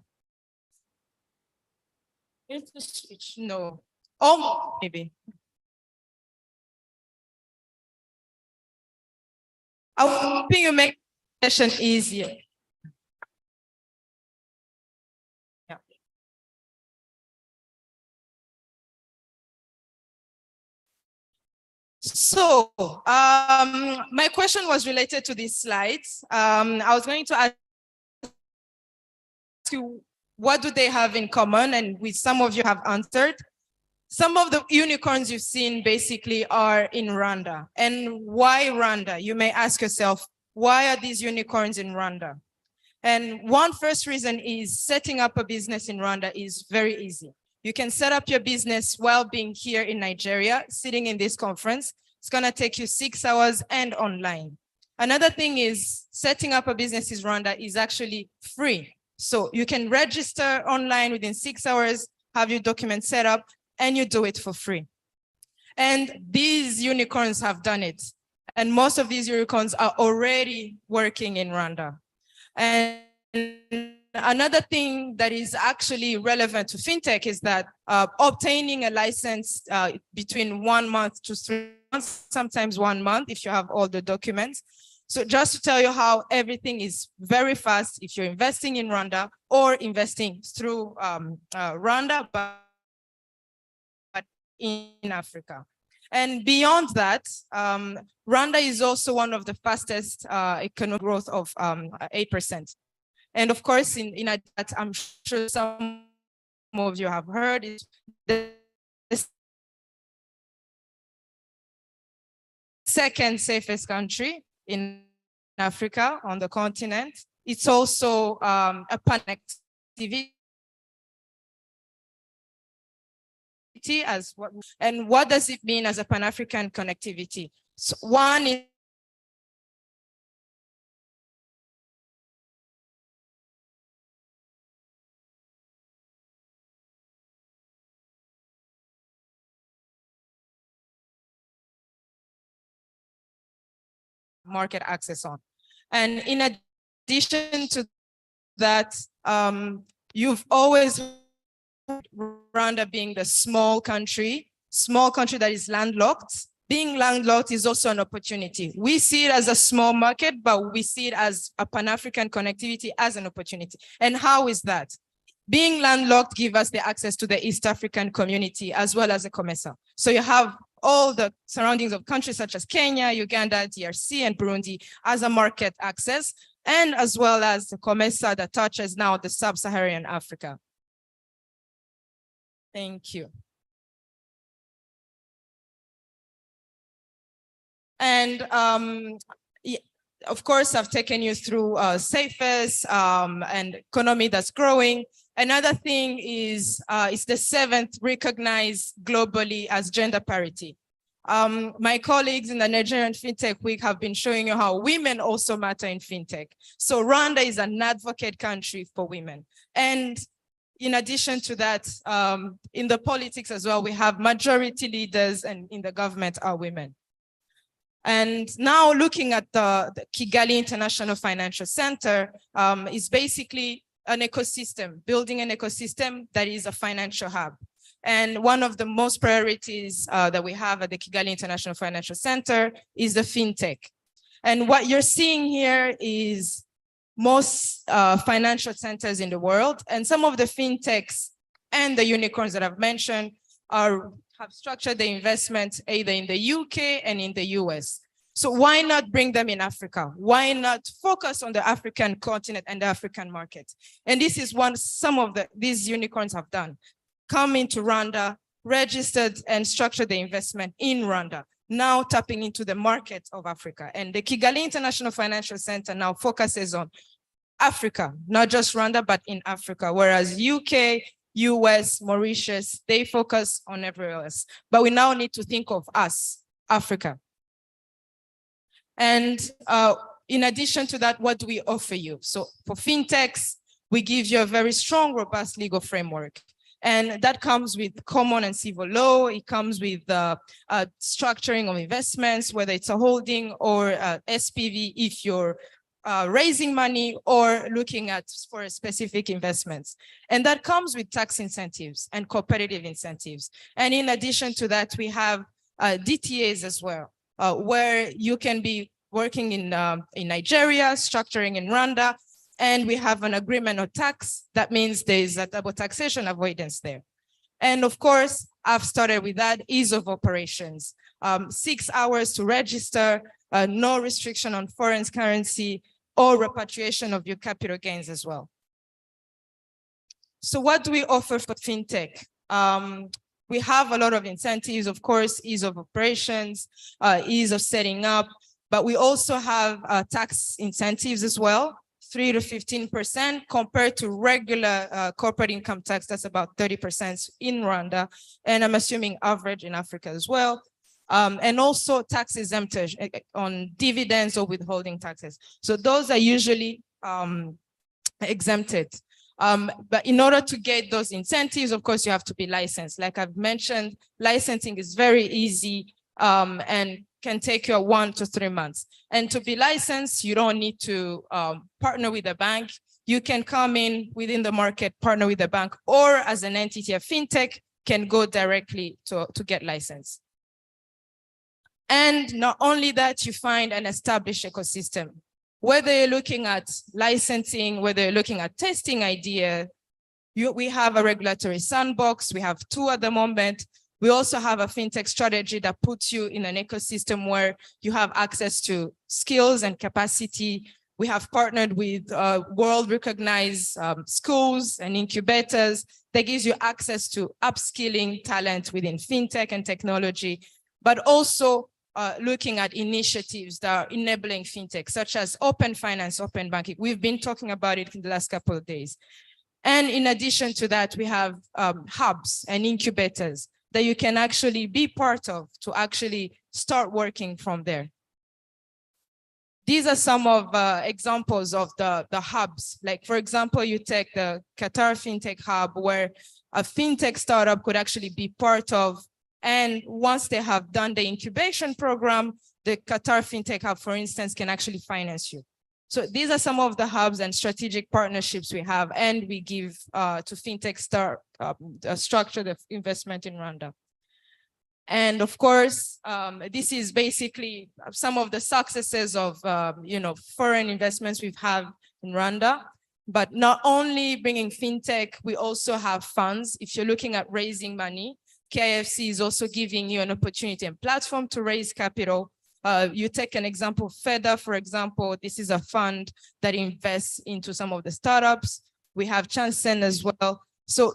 No. Oh, maybe. I'm hoping you make the session easier. Yeah. So, my question was related to these slides. I was going to ask you, what do they have in common? And with some of you have answered. Some of the unicorns you've seen basically are in Rwanda. And why Rwanda? You may ask yourself, why are these unicorns in Rwanda? And one first reason is setting up a business in Rwanda is very easy. You can set up your business while being here in Nigeria, sitting in this conference. It's gonna take you 6 hours and online. Another thing is setting up a business in Rwanda is actually free. So you can register online within 6 hours, have your documents set up, and you do it for free. And these unicorns have done it. And most of these unicorns are already working in Rwanda. And another thing that is actually relevant to Fintech is that obtaining a license between 1 month to 3 months, sometimes 1 month if you have all the documents. So just to tell you how everything is very fast if you're investing in Rwanda or investing through Rwanda, but in Africa. And beyond that, Rwanda is also one of the fastest economic growth of 8%. And of course, in that, I'm sure some of you have heard, is the second safest country in Africa on the continent. It's also a pan-activity. As what, and what does it mean as a Pan-African connectivity? So one is market access on. And in addition to that, you've always Rwanda being the small country that is landlocked. being landlocked is also an opportunity. We see it as a small market, but we see it as a Pan-African connectivity as an opportunity. And how is that? Being landlocked gives us the access to the East African community as well as the COMESA. So you have all the surroundings of countries such as Kenya, Uganda, DRC, and Burundi as a market access, and as well as the COMESA that touches now the sub-Saharan Africa. Thank you. And of course, I've taken you through safest and economy that's growing. Another thing is it's the 7th recognized globally as gender parity. My colleagues in the Nigerian FinTech Week have been showing you how women also matter in FinTech. So Rwanda is an advocate country for women. And in addition to that, in the politics as well, we have majority leaders, and in the government are women. And now looking at the Kigali International Financial Center is basically an ecosystem, building an ecosystem that is a financial hub. And one of the most priorities that we have at the Kigali International Financial Center is the FinTech. And what you're seeing here is most financial centers in the world, and some of the FinTechs and the unicorns that I've mentioned have structured the investment either in the UK and in the US. So why not bring them in Africa? Why not focus on the African continent and the African market? And this is what some of these unicorns have done. Come into Rwanda, registered and structured the investment in Rwanda, now tapping into the market of Africa. And the Kigali International Financial Center now focuses on Africa, not just Rwanda, but in Africa, whereas UK, US, Mauritius, they focus on everywhere else. But we now need to think of us, Africa. And in addition to that, what do we offer you? So for FinTechs, we give you a very strong, robust legal framework. And that comes with common and civil law. It comes with structuring of investments, whether it's a holding or SPV if you're raising money or looking at for specific investments. And that comes with tax incentives and competitive incentives. And in addition to that, we have DTAs as well, where you can be working in Nigeria, structuring in Rwanda, and we have an agreement on tax. That means there's a double taxation avoidance there. And of course, I've started with that, ease of operations. 6 hours to register, no restriction on foreign currency or repatriation of your capital gains as well. So what do we offer for FinTech? We have a lot of incentives, of course, ease of operations, ease of setting up, but we also have tax incentives as well, 3 to 15% compared to regular corporate income tax. That's about 30% in Rwanda, and I'm assuming average in Africa as well. And also tax exemption on dividends or withholding taxes. So those are usually exempted. But in order to get those incentives, of course, you have to be licensed. Like I've mentioned, licensing is very easy and can take you 1 to 3 months. And to be licensed, you don't need to partner with a bank. You can come in within the market, partner with a bank, or as an entity, a FinTech can go directly to get licensed. And not only that, you find an established ecosystem. Whether you're looking at licensing, whether you're looking at testing idea, we have a regulatory sandbox. We have 2 at the moment. We also have a FinTech strategy that puts you in an ecosystem where you have access to skills and capacity. We have partnered with world-recognized schools and incubators that gives you access to upskilling talent within FinTech and technology, but also looking at initiatives that are enabling FinTech, such as open finance, open banking. We've been talking about it in the last couple of days. And in addition to that, we have hubs and incubators that you can actually be part of to actually start working from there. These are some of examples of the hubs. Like, for example, you take the Qatar FinTech Hub, where a FinTech startup could actually be part of. And once they have done the incubation program, the Qatar FinTech Hub, for instance, can actually finance you. So these are some of the hubs and strategic partnerships we have, and we give to FinTech structure the investment in Rwanda. And of course, this is basically some of the successes of foreign investments we've had in Rwanda. But not only bringing fintech, we also have funds. If you're looking at raising money, KIFC is also giving you an opportunity and platform to raise capital. You take an example, FEDA, for example, this is a fund that invests into some of the startups. We have Chansen as well. So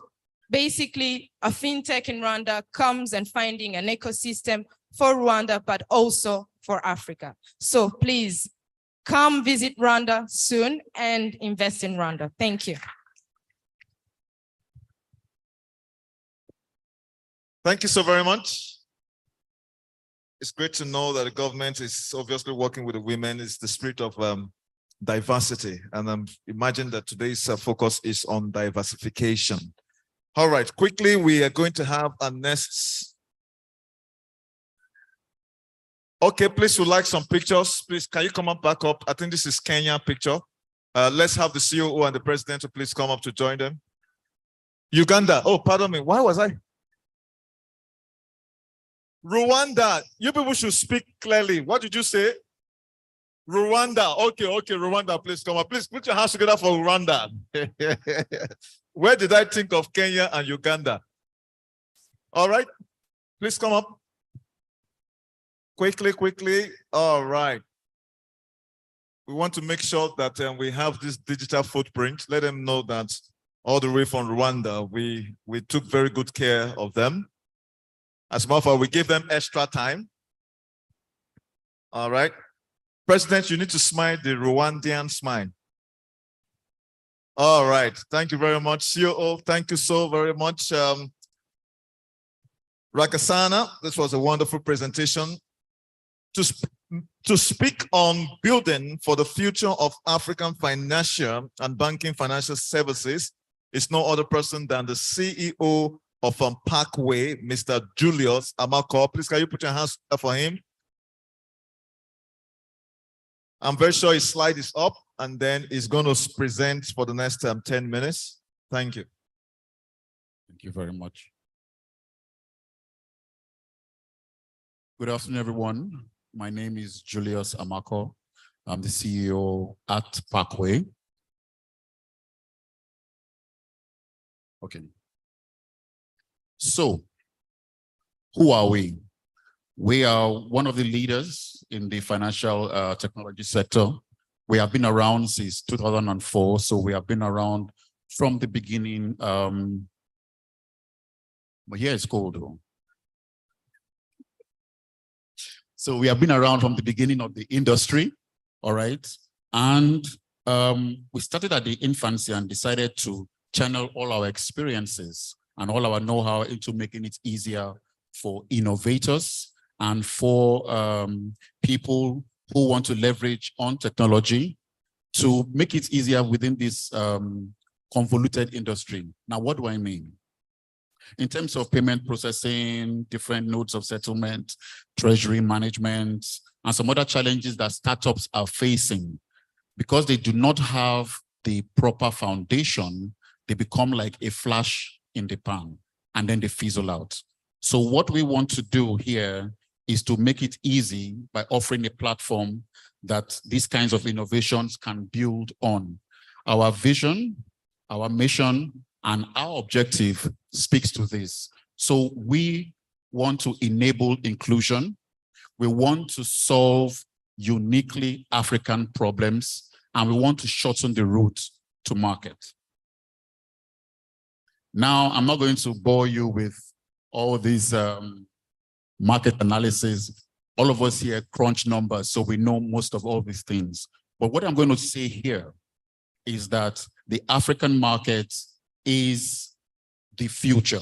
basically, a fintech in Rwanda comes and finding an ecosystem for Rwanda, but also for Africa. So please come visit Rwanda soon and invest in Rwanda. Thank you. Thank you so very much. It's great to know that the government is obviously working with the women. It's the spirit of diversity. And imagine that today's focus is on diversification. All right, quickly, we are going to have our next. Okay, please, we'd like some pictures. Please, can you come up back up? I think this is Kenya picture. Let's have the COO and the president to please come up to join them. Uganda. Oh, pardon me. Why was I? Rwanda. You people should speak clearly. What did you say? Rwanda. Okay, Rwanda, please come up. Please put your hands together for Rwanda. Where did I think of Kenya and Uganda? All right, please come up. Quickly. All right. We want to make sure that we have this digital footprint. Let them know that all the way from Rwanda, we took very good care of them. As a matter of fact, we gave them extra time. All right. President, you need to smile the Rwandan smile. All right. Thank you very much, COO. Thank you so very much. Rakasana, this was a wonderful presentation. To speak on building for the future of African financial and banking financial services is no other person than the CEO of Parkway, Mr. Julius Amako. Please, can you put your hands up for him? I'm very sure his slide is up, and then he's going to present for the next 10 minutes. Thank you. Thank you very much. Good afternoon, everyone. My name is Julius Amako. I'm the CEO at Parkway. Okay. So, who are we? We are one of the leaders in the financial technology sector. We have been around since 2004, so we have been around from the beginning. But here it's cold though. So we have been around from the beginning of the industry, all right? And we started at the infancy and decided to channel all our experiences and all our know-how into making it easier for innovators and for people who want to leverage on technology to make it easier within this convoluted industry. Now, what do I mean? In terms of payment processing, different nodes of settlement, treasury management, and some other challenges that startups are facing, because they do not have the proper foundation, they become like a flash in the pan, and then they fizzle out. So what we want to do here is to make it easy by offering a platform that these kinds of innovations can build on. Our vision, our mission, and our objective speaks to this. So we want to enable inclusion. We want to solve uniquely African problems, and we want to shorten the route to market. Now, I'm not going to bore you with all these market analysis. All of us here crunch numbers, so we know most of all these things. But what I'm going to say here is that the African market is the future,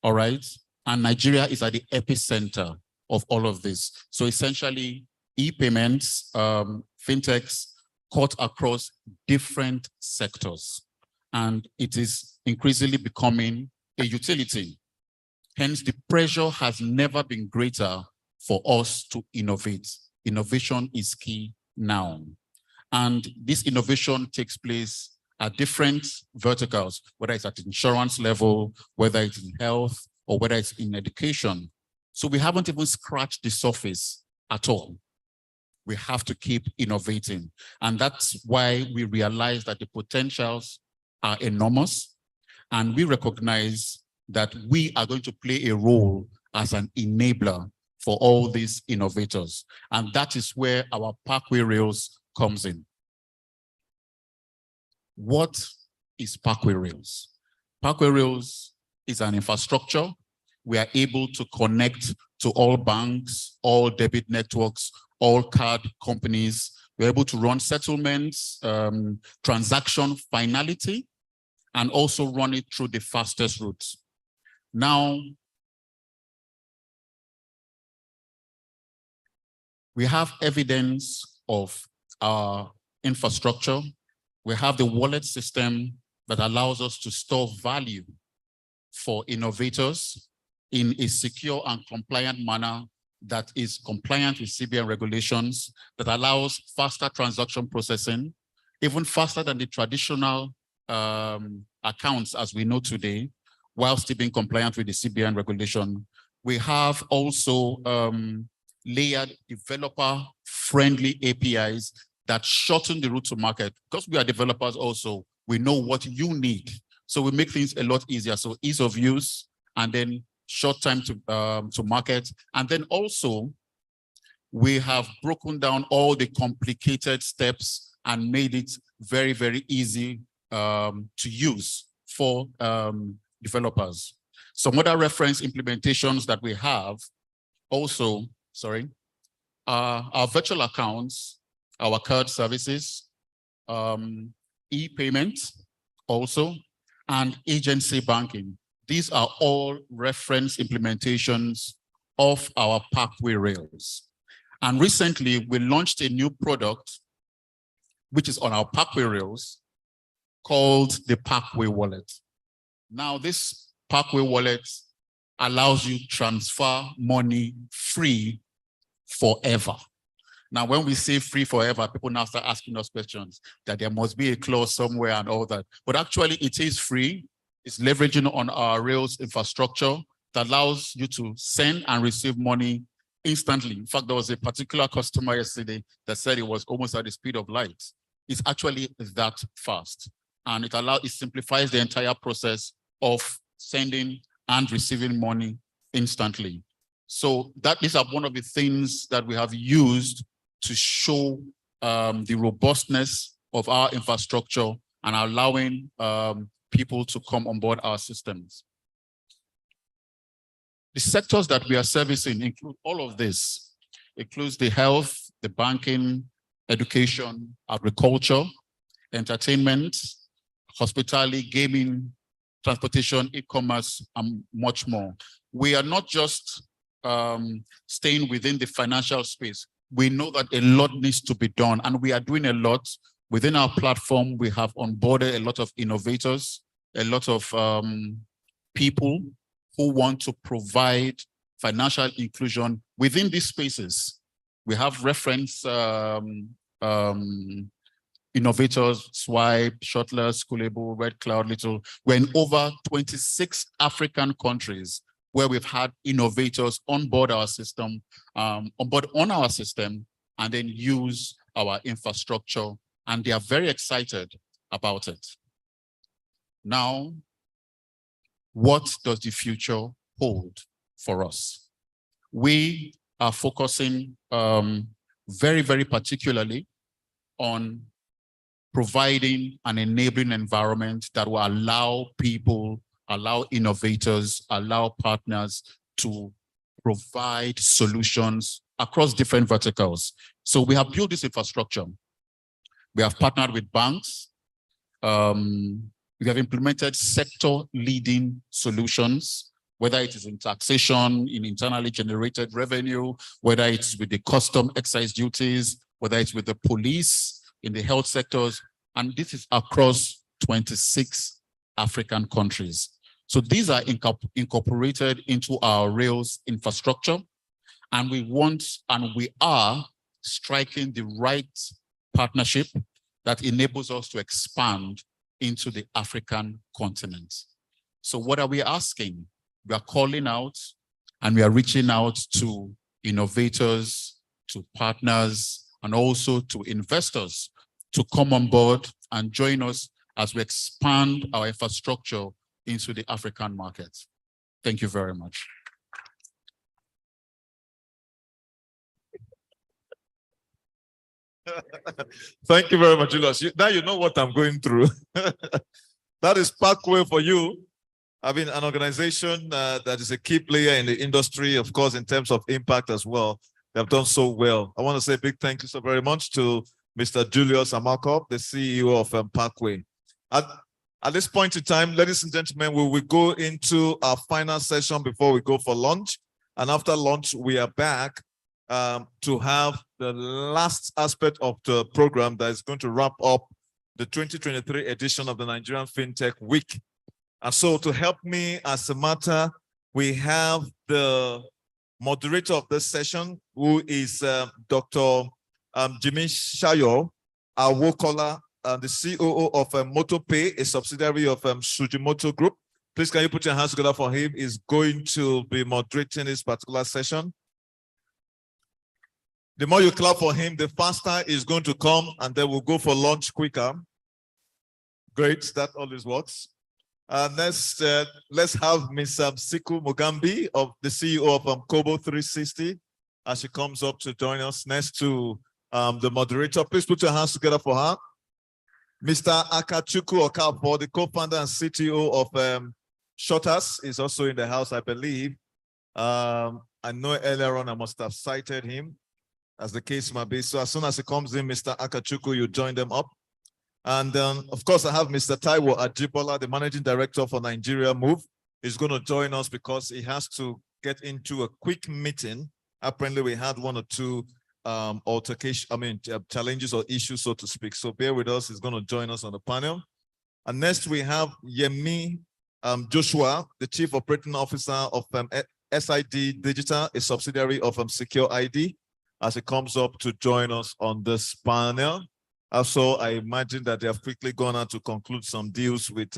all right? And Nigeria is at the epicenter of all of this. So essentially, e-payments, fintechs cut across different sectors, and it is increasingly becoming a utility. Hence, the pressure has never been greater for us to innovate. Innovation is key now. And this innovation takes place at different verticals, whether it's at insurance level, whether it's in health, or whether it's in education. So we haven't even scratched the surface at all. We have to keep innovating. And that's why we realize that the potentials are enormous. And we recognize that we are going to play a role as an enabler for all these innovators. And that is where our Parkway Rails comes in. What is Parkway Rails? Parkway Rails is an infrastructure. We are able to connect to all banks, all debit networks, all card companies. We're able to run settlements, transaction finality, and also run it through the fastest routes. Now, we have evidence of our infrastructure. We have the wallet system that allows us to store value for innovators in a secure and compliant manner that is compliant with CBN regulations, that allows faster transaction processing, even faster than the traditional accounts as we know today, while still being compliant with the CBN regulation. We have also layered developer-friendly APIs that shorten the route to market. Because we are developers also, we know what you need. So we make things a lot easier. So ease of use, and then short time to market. And then also, we have broken down all the complicated steps and made it very, very easy to use for developers. Some other reference implementations that we have also, our virtual accounts, our card services, e-payment also, and agency banking. These are all reference implementations of our Parkway Rails. And recently, we launched a new product, which is on our Parkway Rails, called the Parkway Wallet. Now, this Parkway Wallet allows you to transfer money free forever. Now, when we say free forever, people now start asking us questions that there must be a clause somewhere and all that. But actually, it is free. It's leveraging on our Rails infrastructure that allows you to send and receive money instantly. In fact, there was a particular customer yesterday that said it was almost at the speed of light. It's actually that fast. And it simplifies the entire process of sending and receiving money instantly. So these are one of the things that we have used to show the robustness of our infrastructure and allowing people to come on board our systems. The sectors that we are servicing include all of this. It includes the health, the banking, education, agriculture, entertainment, hospitality, gaming, transportation, e-commerce, and much more. We are not just staying within the financial space. We know that a lot needs to be done, and we are doing a lot. Within our platform, we have onboarded a lot of innovators, a lot of people who want to provide financial inclusion within these spaces. We have reference innovators, Swipe, Shutler, Schoolable, Red Cloud, Little. We're in over 26 African countries where we've had innovators on board our system, and then use our infrastructure, and they are very excited about it. Now, what does the future hold for us? We are focusing very, very particularly on providing an enabling environment that will allow people, allow innovators, allow partners to provide solutions across different verticals. So we have built this infrastructure. We have partnered with banks. We have implemented sector-leading solutions, whether it is in taxation, in internally generated revenue, whether it's with the custom excise duties, whether it's with the police, in the health sectors, and this is across 26 African countries. So these are incorporated into our Rails infrastructure, and we are striking the right partnership that enables us to expand into the African continent. So what are we asking? We are calling out And we are reaching out to innovators, to partners, and also to investors to come on board and join us as we expand our infrastructure into the African market. Thank you very much. Thank you very much, Julius. Now you know what I'm going through. That is Parkway for you. I mean, an organization that is a key player in the industry, of course, in terms of impact as well. They have done so well. I want to say a big thank you so very much to Mr. Julius Amakop, the CEO of Parkway. At this point in time, ladies and gentlemen, we will go into our final session before we go for lunch. And after lunch, we are back to have the last aspect of the program that is going to wrap up the 2023 edition of the Nigerian Fintech Week. And so to help me as a matter, we have the moderator of this session, who is Dr. Jimmy Shayo Awokola, the COO of MotoPay, a subsidiary of Sujimoto Group. Please, can you put your hands together for him? He's going to be moderating this particular session. The more you clap for him, the faster he's going to come, and then we'll go for lunch quicker. Great, that always works. Next, let's have Ms. Siku Mugambi, of the CEO of Kobo 360, as she comes up to join us. Next to the moderator, please put your hands together for her. Mr. Akachuku Okafor, the co-founder and CTO of Shotas, is also in the house, I believe. I know earlier on I must have cited him, as the case might be. So as soon as he comes in, Mr. Akachuku, you join them up. And of course, I have Mr. Taiwo Ajibola, the managing director for Nigeria Move. He's going to join us because he has to get into a quick meeting. Apparently, we had one or two challenges or issues, so to speak. So bear with us. He's going to join us on the panel. And next, we have Yemi Joshua, the chief operating officer of SID Digital, a subsidiary of Secure ID, as he comes up to join us on this panel. Also, I imagine that they have quickly gone out to conclude some deals with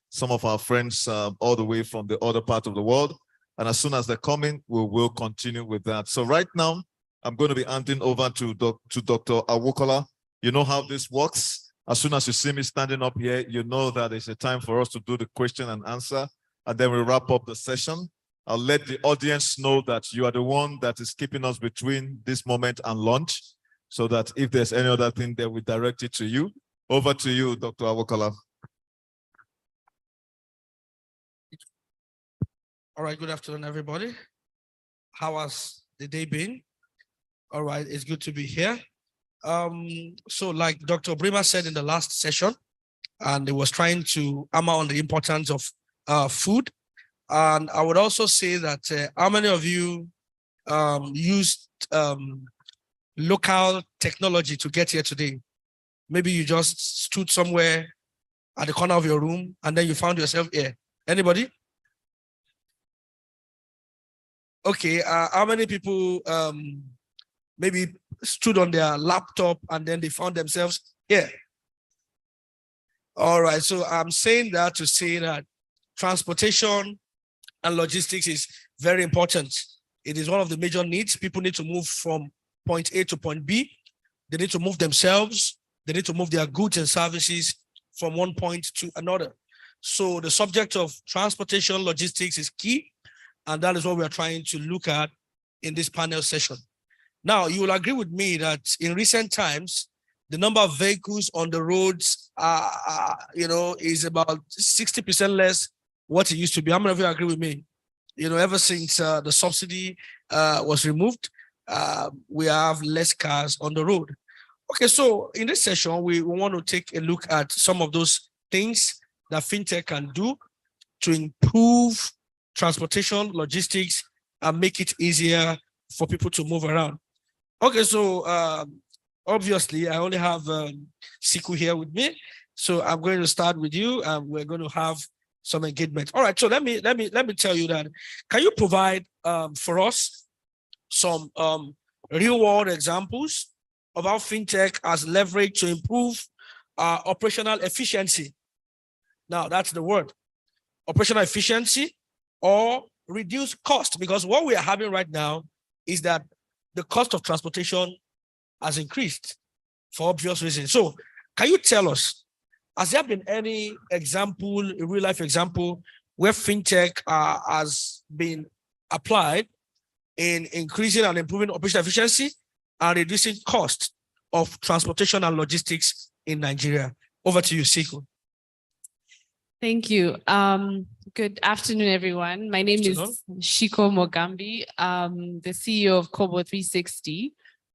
some of our friends all the way from the other part of the world. And as soon as they're coming, we will continue with that. So right now, I'm going to be handing over to Dr. Awokola. You know how this works. As soon as you see me standing up here, you know that it's a time for us to do the question and answer, and then we wrap up the session. I'll let the audience know that you are the one that is keeping us between this moment and lunch, so that if there's any other thing, they will direct it to you. Over to you, Dr. Awokola. All right, good afternoon, everybody. How has the day been? All right, it's good to be here. So like Dr. Brima said in the last session, and he was trying to hammer on the importance of food. And I would also say that how many of you used local technology to get here today? Maybe you just stood somewhere at the corner of your room and then you found yourself here. Anybody? Okay, how many people maybe stood on their laptop and then they found themselves here? All right, so I'm saying that to say that transportation and logistics is very important. It is one of the major needs. People need to move from point A to point B. They need to move themselves. They need to move their goods and services from one point to another. So the subject of transportation logistics is key, and that is what we are trying to look at in this panel session. Now, you will agree with me that in recent times, the number of vehicles on the roads, is about 60% less what it used to be. How many of you agree with me? Ever since the subsidy was removed, we have less cars on the road. Okay, so in this session, we want to take a look at some of those things that fintech can do to improve transportation, logistics, and make it easier for people to move around. Okay, so obviously, I only have Siku here with me, so I'm going to start with you, and we're going to have some engagement. All right, so let me tell you that. Can you provide for us some real-world examples of how fintech has leveraged to improve operational efficiency? Now, that's the word. Operational efficiency or reduce cost, because what we are having right now is that the cost of transportation has increased for obvious reasons. So can you tell us, has there been any example, a real life example, where fintech has been applied in increasing and improving operational efficiency and reducing cost of transportation and logistics in Nigeria? Over to you, Siku. Thank you. Good afternoon, everyone. My name is Shiko Mogambi. I'm the CEO of Kobo 360.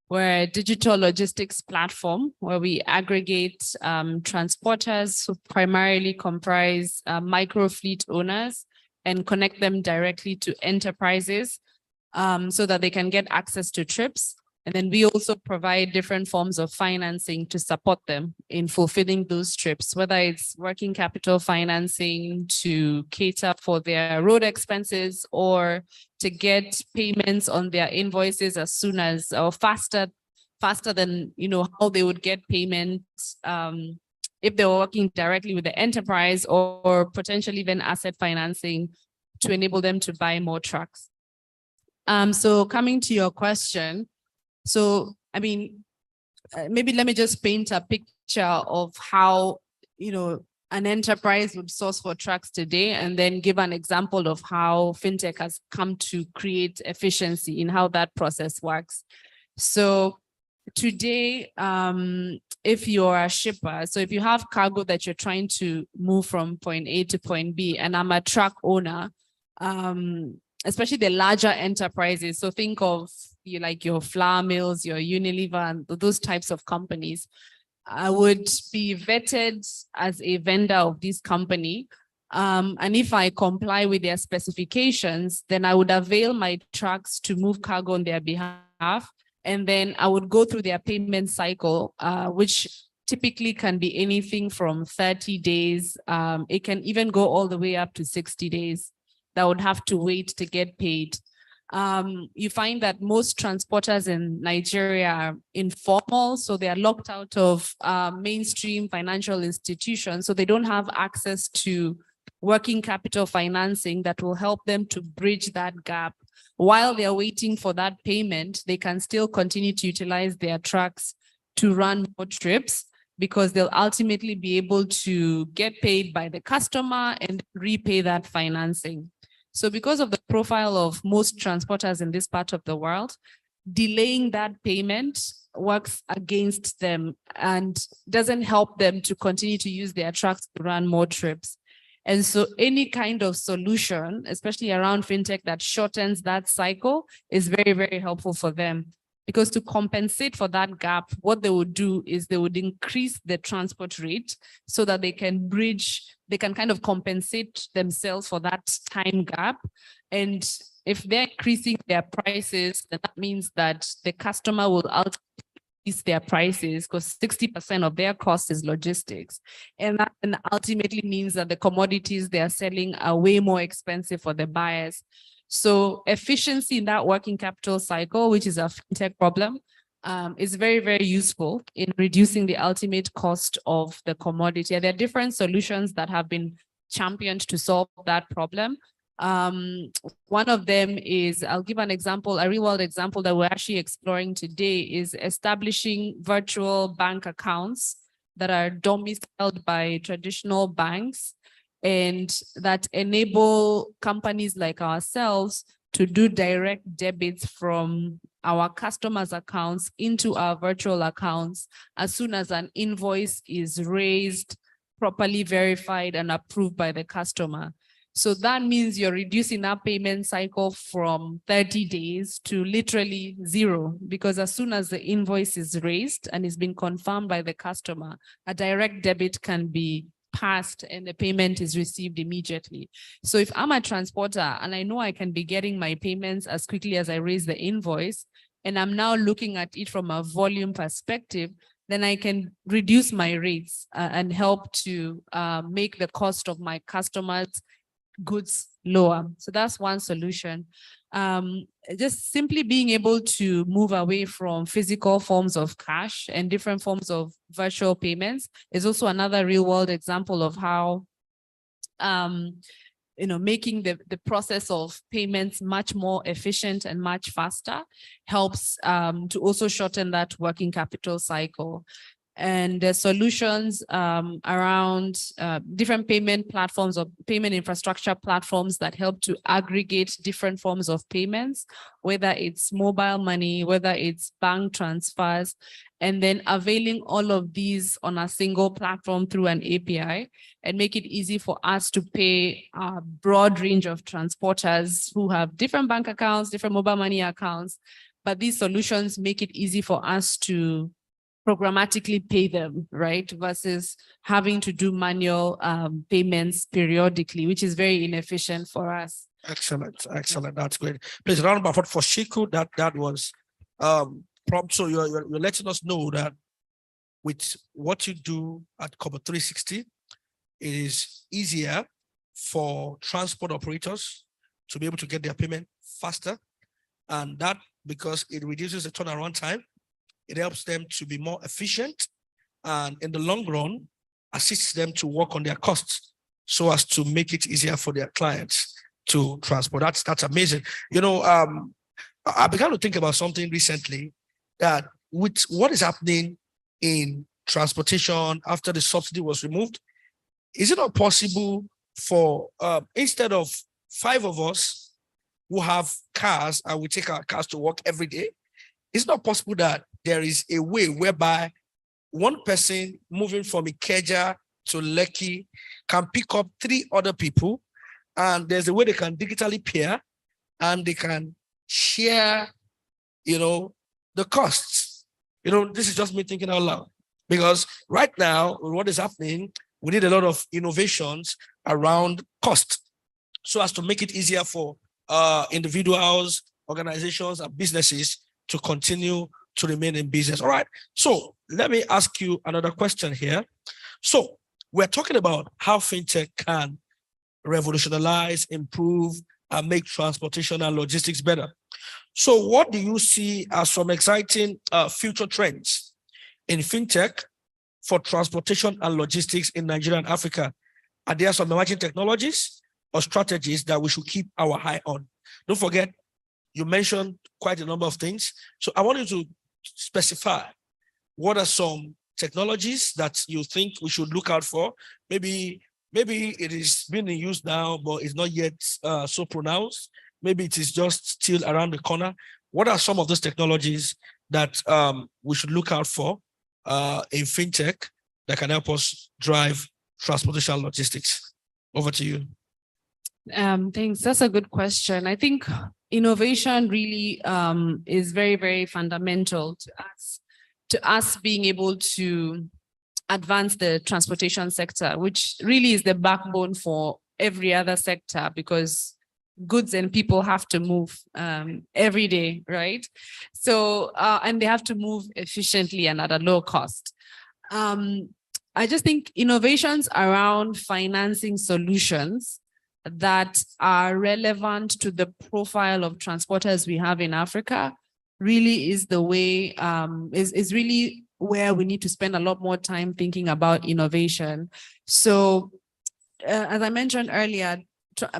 We're a digital logistics platform where we aggregate transporters who primarily comprise micro fleet owners and connect them directly to enterprises so that they can get access to trips. And then we also provide different forms of financing to support them in fulfilling those trips, whether it's working capital financing to cater for their road expenses or to get payments on their invoices as soon as or faster than how they would get payments if they were working directly with the enterprise, or potentially even asset financing to enable them to buy more trucks. So coming to your question, so, I mean, maybe let me just paint a picture of how, an enterprise would source for trucks today, and then give an example of how fintech has come to create efficiency in how that process works. So today, if you're a shipper, so if you have cargo that you're trying to move from point A to point B, and I'm a truck owner, especially the larger enterprises, so think of your flour mills, your Unilever, and those types of companies, I would be vetted as a vendor of this company. And if I comply with their specifications, then I would avail my trucks to move cargo on their behalf. And then I would go through their payment cycle, which typically can be anything from 30 days. It can even go all the way up to 60 days that would have to wait to get paid. You find that most transporters in Nigeria are informal, so they are locked out of mainstream financial institutions, so they don't have access to working capital financing that will help them to bridge that gap. While they're waiting for that payment, they can still continue to utilize their trucks to run more trips, because they'll ultimately be able to get paid by the customer and repay that financing. So because of the profile of most transporters in this part of the world, delaying that payment works against them and doesn't help them to continue to use their trucks to run more trips. And so any kind of solution, especially around fintech, that shortens that cycle is very, very helpful for them. Because to compensate for that gap, what they would do is they would increase the transport rate so that they can kind of compensate themselves for that time gap. And if they're increasing their prices, then that means that the customer will increase their prices, because 60% of their cost is logistics. And that ultimately means that the commodities they are selling are way more expensive for the buyers. So efficiency in that working capital cycle, which is a fintech problem, is very, very useful in reducing the ultimate cost of the commodity. And there are different solutions that have been championed to solve that problem. One of them is, I'll give an example, a real world example that we're actually exploring today, is establishing virtual bank accounts that are domiciled by traditional banks, and that enable companies like ourselves to do direct debits from our customers' accounts into our virtual accounts as soon as an invoice is raised, properly verified and approved by the customer. So that means you're reducing that payment cycle from 30 days to literally 0, because as soon as the invoice is raised and is being confirmed by the customer, a direct debit can be passed and the payment is received immediately. So if I'm a transporter and I know I can be getting my payments as quickly as I raise the invoice, and I'm now looking at it from a volume perspective, then I can reduce my rates and help to make the cost of my customers' goods lower. So that's one solution. Just simply being able to move away from physical forms of cash and different forms of virtual payments is also another real world example of how making the process of payments much more efficient and much faster helps to also shorten that working capital cycle. And the solutions around different payment platforms or payment infrastructure platforms that help to aggregate different forms of payments, whether it's mobile money, whether it's bank transfers, and then availing all of these on a single platform through an API and make it easy for us to pay a broad range of transporters who have different bank accounts, different mobile money accounts. But these solutions make it easy for us to programmatically pay them, right? Versus having to do manual payments periodically, which is very inefficient for us. Excellent, excellent. That's great. Please round of applause for Shiku. That was prompt. So you're letting us know that with what you do at Cover 360, it is easier for transport operators to be able to get their payment faster, and that because it reduces the turnaround time. It helps them to be more efficient and in the long run, assists them to work on their costs so as to make it easier for their clients to transport. That's amazing. I began to think about something recently that with what is happening in transportation after the subsidy was removed, is it not possible for, instead of 5 of us who have cars and we take our cars to work every day, it's not possible that there is a way whereby one person moving from Ikeja to Lekki can pick up 3 other people, and there's a way they can digitally pair and they can share, the costs. This is just me thinking out loud, because right now, what is happening, we need a lot of innovations around cost so as to make it easier for individuals, organizations, and businesses to continue to remain in business. All right. So let me ask you another question here. So we're talking about how fintech can revolutionize, improve, and make transportation and logistics better. So what do you see as some exciting future trends in fintech for transportation and logistics in Nigeria and Africa? Are there some emerging technologies or strategies that we should keep our eye on? Don't forget, you mentioned quite a number of things. So I want you to specify what are some technologies that you think we should look out for. Maybe it is being used now, but it's not yet so pronounced. Maybe it is just still around the corner. What are some of those technologies that we should look out for in fintech that can help us drive transportation logistics? Over to you. Thanks. That's a good question. I think innovation really is very, very fundamental to us being able to advance the transportation sector, which really is the backbone for every other sector, because goods and people have to move every day, right? So, and they have to move efficiently and at a low cost. I just think innovations around financing solutions that are relevant to the profile of transporters we have in Africa really is the way, is really where we need to spend a lot more time thinking about innovation. So as I mentioned earlier,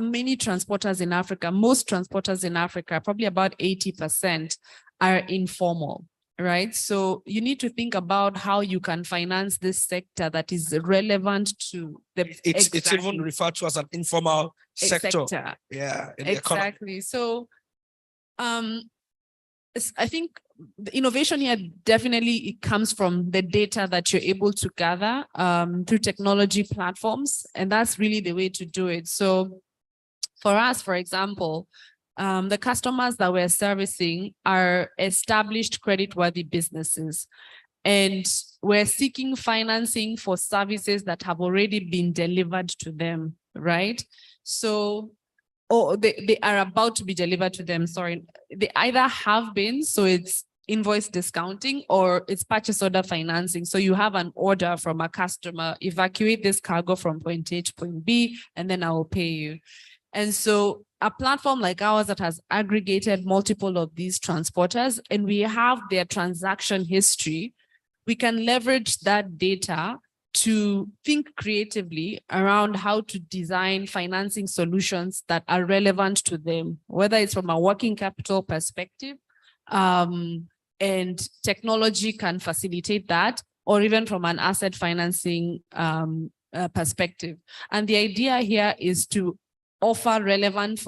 many transporters in Africa, most transporters in Africa, probably about 80% are informal, right? So you need to think about how you can finance this sector that is relevant to the— It's even referred to as an informal sector. Yeah, exactly. So I think the innovation here definitely it comes from the data that you're able to gather through technology platforms, and that's really the way to do it. So for us, for example, the customers that we're servicing are established creditworthy businesses, and we're seeking financing for services that have already been delivered to them, right? So, or they are about to be delivered to them, sorry. They either have been, so it's invoice discounting, or it's purchase order financing. So you have an order from a customer, evacuate this cargo from point A to point B, and then I will pay you. And so a platform like ours that has aggregated multiple of these transporters and we have their transaction history, we can leverage that data to think creatively around how to design financing solutions that are relevant to them, whether it's from a working capital perspective, and technology can facilitate that, or even from an asset financing perspective. And the idea here is to offer relevant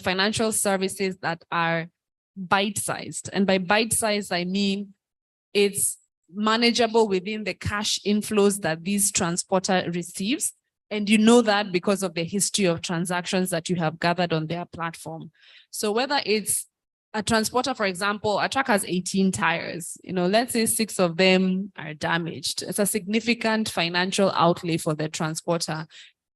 financial services that are bite-sized. And by bite-sized, I mean it's manageable within the cash inflows that this transporter receives. And you know that because of the history of transactions that you have gathered on their platform. So whether it's a transporter, for example, a truck has 18 tires, let's say 6 of them are damaged. It's a significant financial outlay for the transporter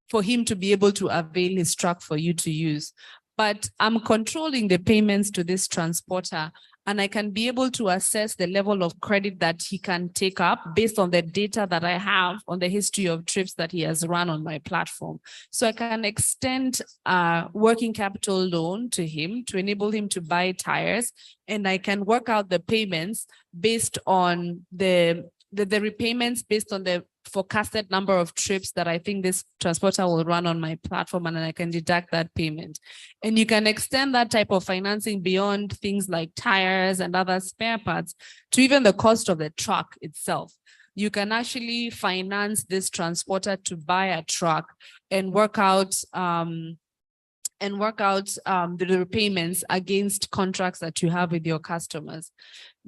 for him to be able to avail his truck for you to use. But I'm controlling the payments to this transporter, and I can be able to assess the level of credit that he can take up based on the data that I have on the history of trips that he has run on my platform. So I can extend a working capital loan to him to enable him to buy tires, and I can work out the payments based on the repayments based on the forecasted number of trips that I think this transporter will run on my platform, and then I can deduct that payment. And you can extend that type of financing beyond things like tires and other spare parts to even the cost of the truck itself. You can actually finance this transporter to buy a truck and work out the repayments against contracts that you have with your customers.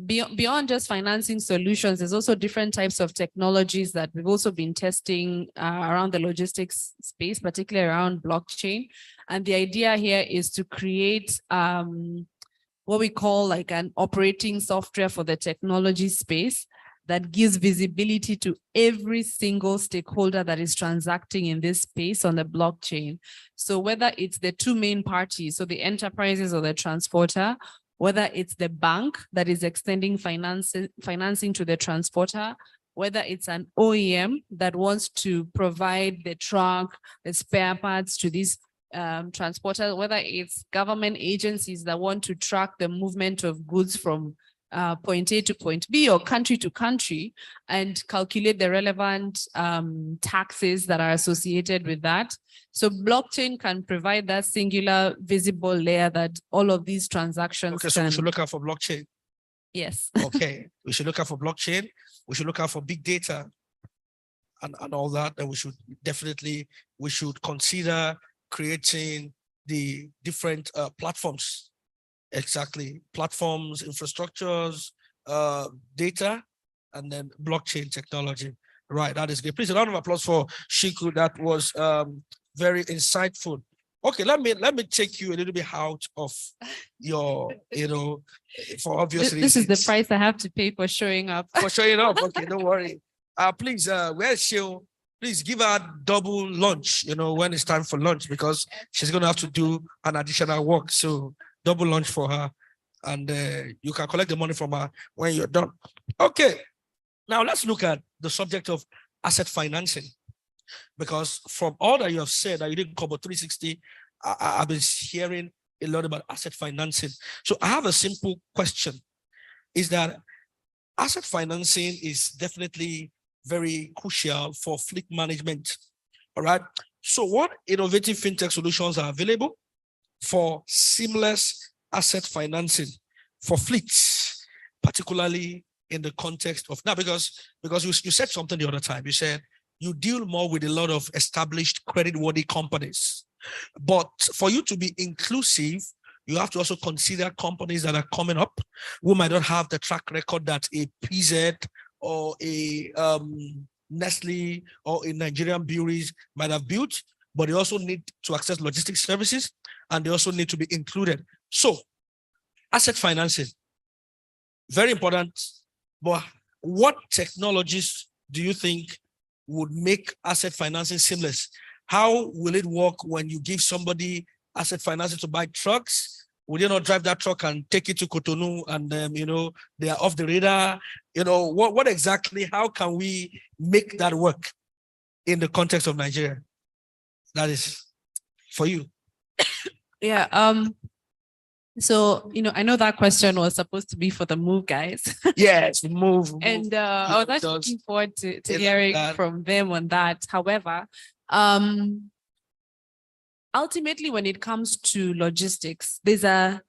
Beyond just financing solutions, there's also different types of technologies that we've also been testing around the logistics space, particularly around blockchain. And the idea here is to create what we call like an operating software for the technology space that gives visibility to every single stakeholder that is transacting in this space on the blockchain. So whether it's the two main parties, so the enterprises or the transporter, whether it's the bank that is extending financing to the transporter, whether it's an OEM that wants to provide the truck, the spare parts to these transporters, whether it's government agencies that want to track the movement of goods from point A to point B or country to country and calculate the relevant taxes that are associated with that. So blockchain can provide that singular visible layer that all of these transactions Okay, so we should look out for blockchain. Yes. Okay, we should look out for blockchain. We should look out for big data and all that. And we should consider creating the different platforms. Exactly. Platforms, infrastructures, data, and then blockchain technology. Right, that is great. Please, a round of applause for Shiku. That was very insightful. Okay, let me take you a little bit out of your, for obvious reasons. This is the price I have to pay for showing up. For showing up, okay, don't worry. Please, where's Shil? Please give her double lunch, when it's time for lunch, because she's going to have to do an additional work. So double lunch for her, and you can collect the money from her when you're done. Okay, now let's look at the subject of asset financing, because from all that you have said, that you didn't cover 360, I've been hearing a lot about asset financing. So I have a simple question, is that asset financing is definitely very crucial for fleet management, all right? So what innovative fintech solutions are available for seamless asset financing for fleets, particularly in the context of now, because you said something the other time. You said you deal more with a lot of established credit-worthy companies, but for you to be inclusive, you have to also consider companies that are coming up who might not have the track record that a PZ or a Nestle or a Nigerian breweries might have built, but they also need to access logistics services, and they also need to be included. So asset financing, very important, but what technologies do you think would make asset financing seamless? How will it work when you give somebody asset financing to buy trucks? Will you not drive that truck and take it to Cotonou and they are off the radar? What exactly, how can we make that work in the context of Nigeria? That is for you. Yeah, So, I know that question was supposed to be for the Move guys. Yes, move. And I was actually looking forward to hearing from them on that. However, ultimately, when it comes to logistics, there's a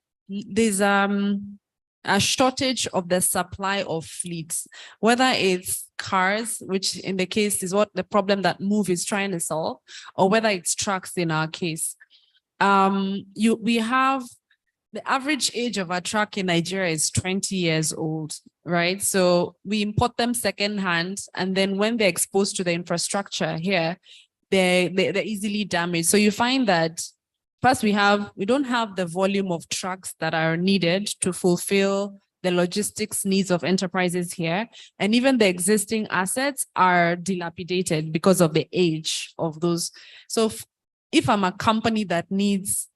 shortage of the supply of fleets, whether it's cars, which in the case is what the problem that Move is trying to solve, or whether it's trucks in our case. We have the average age of a truck in Nigeria is 20 years old, right? So we import them secondhand, and then when they're exposed to the infrastructure here, they're easily damaged. So you find that first we don't have the volume of trucks that are needed to fulfill the logistics needs of enterprises here. And even the existing assets are dilapidated because of the age of those. So if I'm a company that needs,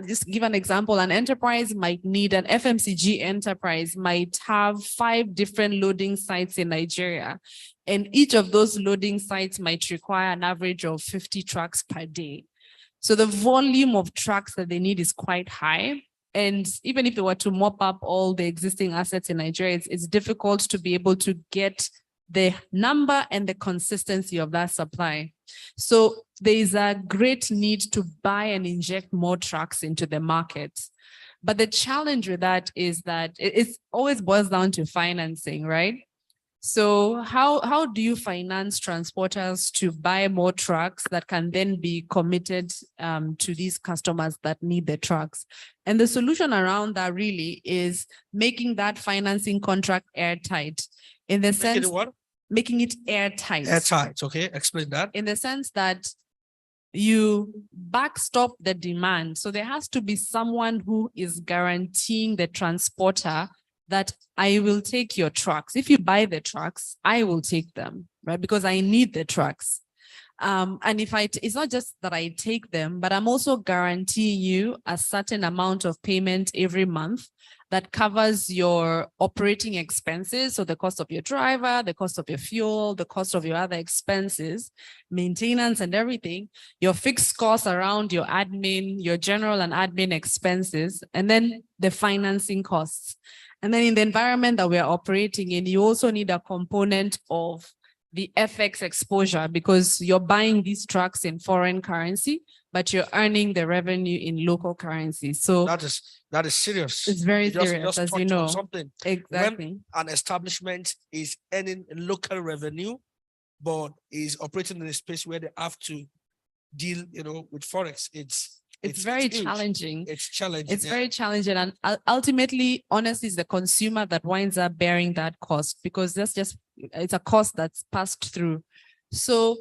just give an example, an enterprise might need, an FMCG enterprise might have 5 different loading sites in Nigeria. And each of those loading sites might require an average of 50 trucks per day. So the volume of trucks that they need is quite high. And even if they were to mop up all the existing assets in Nigeria, it's difficult to be able to get the number and the consistency of that supply. So there is a great need to buy and inject more trucks into the market. But the challenge with that is that it always boils down to financing, right? So how do you finance transporters to buy more trucks that can then be committed to these customers that need the trucks? And the solution around that really is making that financing contract airtight, in the sense making it airtight. Airtight, okay, explain that. In the sense that you backstop the demand. So there has to be someone who is guaranteeing the transporter that I will take your trucks. If you buy the trucks, I will take them, right? Because I need the trucks. And it's not just that I take them, but I'm also guaranteeing you a certain amount of payment every month that covers your operating expenses. So the cost of your driver, the cost of your fuel, the cost of your other expenses, maintenance and everything, your fixed costs around your admin, your general and admin expenses, and then the financing costs. And then in the environment that we're operating in, you also need a component of the FX exposure, because you're buying these trucks in foreign currency, but you're earning the revenue in local currency. So that is serious. It's very serious, as you know. Something. Exactly. When an establishment is earning local revenue, but is operating in a space where they have to deal, with forex, it's very challenging. It's challenging. It's very challenging. And ultimately, honestly, it's the consumer that winds up bearing that cost, because it's a cost that's passed through. So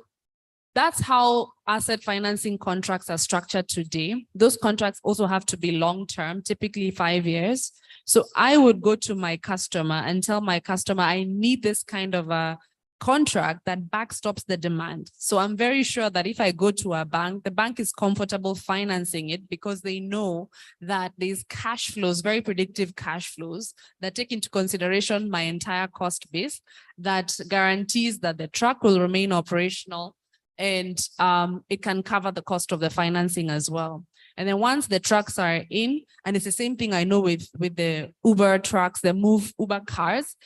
that's how asset financing contracts are structured today. Those contracts also have to be long-term, typically 5 years. So I would go to my customer and tell my customer, I need this kind of a contract that backstops the demand. So I'm very sure that if I go to a bank, the bank is comfortable financing it because they know that there's cash flows, very predictive cash flows that take into consideration my entire cost base, that guarantees that the truck will remain operational, and it can cover the cost of the financing as well. And then once the trucks are in, and it's the same thing I know with the Uber trucks, the Move Uber cars,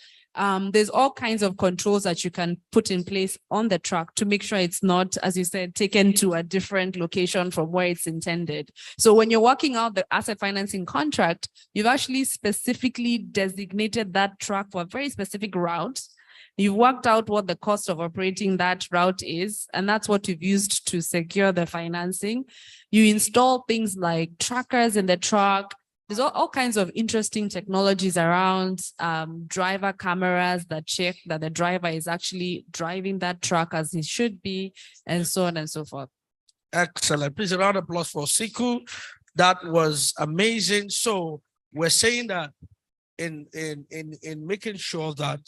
there's all kinds of controls that you can put in place on the truck to make sure it's not, as you said, taken to a different location from where it's intended. So when you're working out the asset financing contract, you've actually specifically designated that truck for a very specific route. You've worked out what the cost of operating that route is, and that's what you've used to secure the financing. You install things like trackers in the truck. There's all kinds of interesting technologies around, driver cameras that check that the driver is actually driving that truck as he should be, and so on and so forth. Excellent. Please, a round of applause for Siku. That was amazing. So we're saying that in making sure that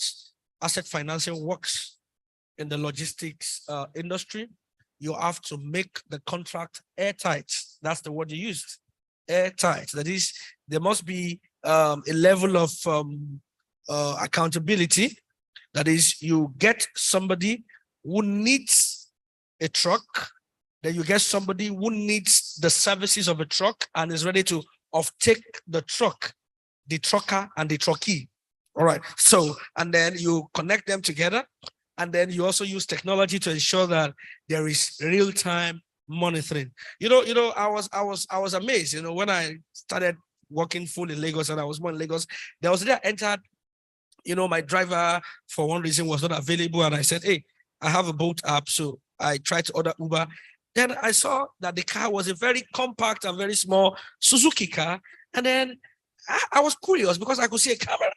asset financing works in the logistics industry, you have to make the contract airtight. That's the word you used. Airtight. That is, there must be a level of accountability. That is, you get somebody who needs a truck, then you get somebody who needs the services of a truck and is ready to of take the truck, the trucker, and the truckee. All right. So, and then you connect them together. And then you also use technology to ensure that there is real-time monitoring. I was amazed, when I started working full in Lagos and I was more in Lagos, there was a day I entered, my driver for one reason was not available. And I said, hey, I have a boat app. So I tried to order Uber. Then I saw that the car was a very compact and very small Suzuki car. And then I was curious because I could see a camera.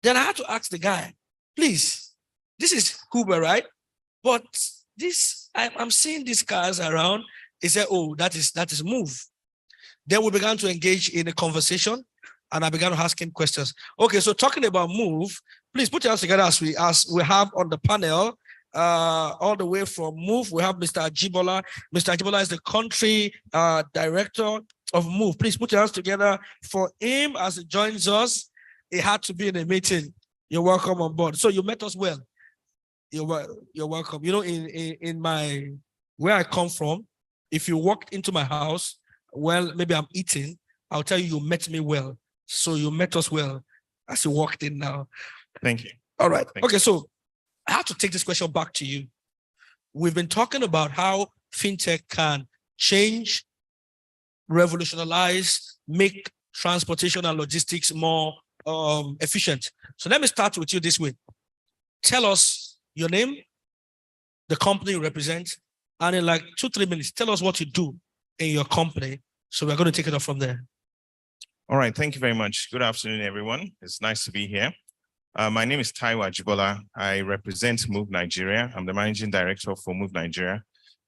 Then I had to ask the guy, please, this is Uber, right? But I'm seeing these cars around. He said, oh, that is Move. Then we began to engage in a conversation and I began to ask him questions. Okay, so talking about Move, please put your hands together as we have on the panel, all the way from Move, we have Mr. Ajibola. Mr. Ajibola is the country director of Move. Please put your hands together for him as he joins us. He had to be in a meeting. You're welcome on board. So you met us well. You're welcome. In my where I come from, if you walked into my house, well, maybe I'm eating, I'll tell you met me well. So you met us well as you walked in now. Thank you. All right. Okay, so I have to take this question back to you. We've been talking about how fintech can change, revolutionize, make transportation and logistics more efficient. So let me start with you this way. Tell us your name, the company you represent, and in like 2-3 minutes, tell us what you do in your company. So we're going to take it off from there. All right, thank you very much. Good afternoon, everyone. It's nice to be here. My name is Taiwo Ajibola. I represent Move Nigeria. I'm the managing director for Move Nigeria.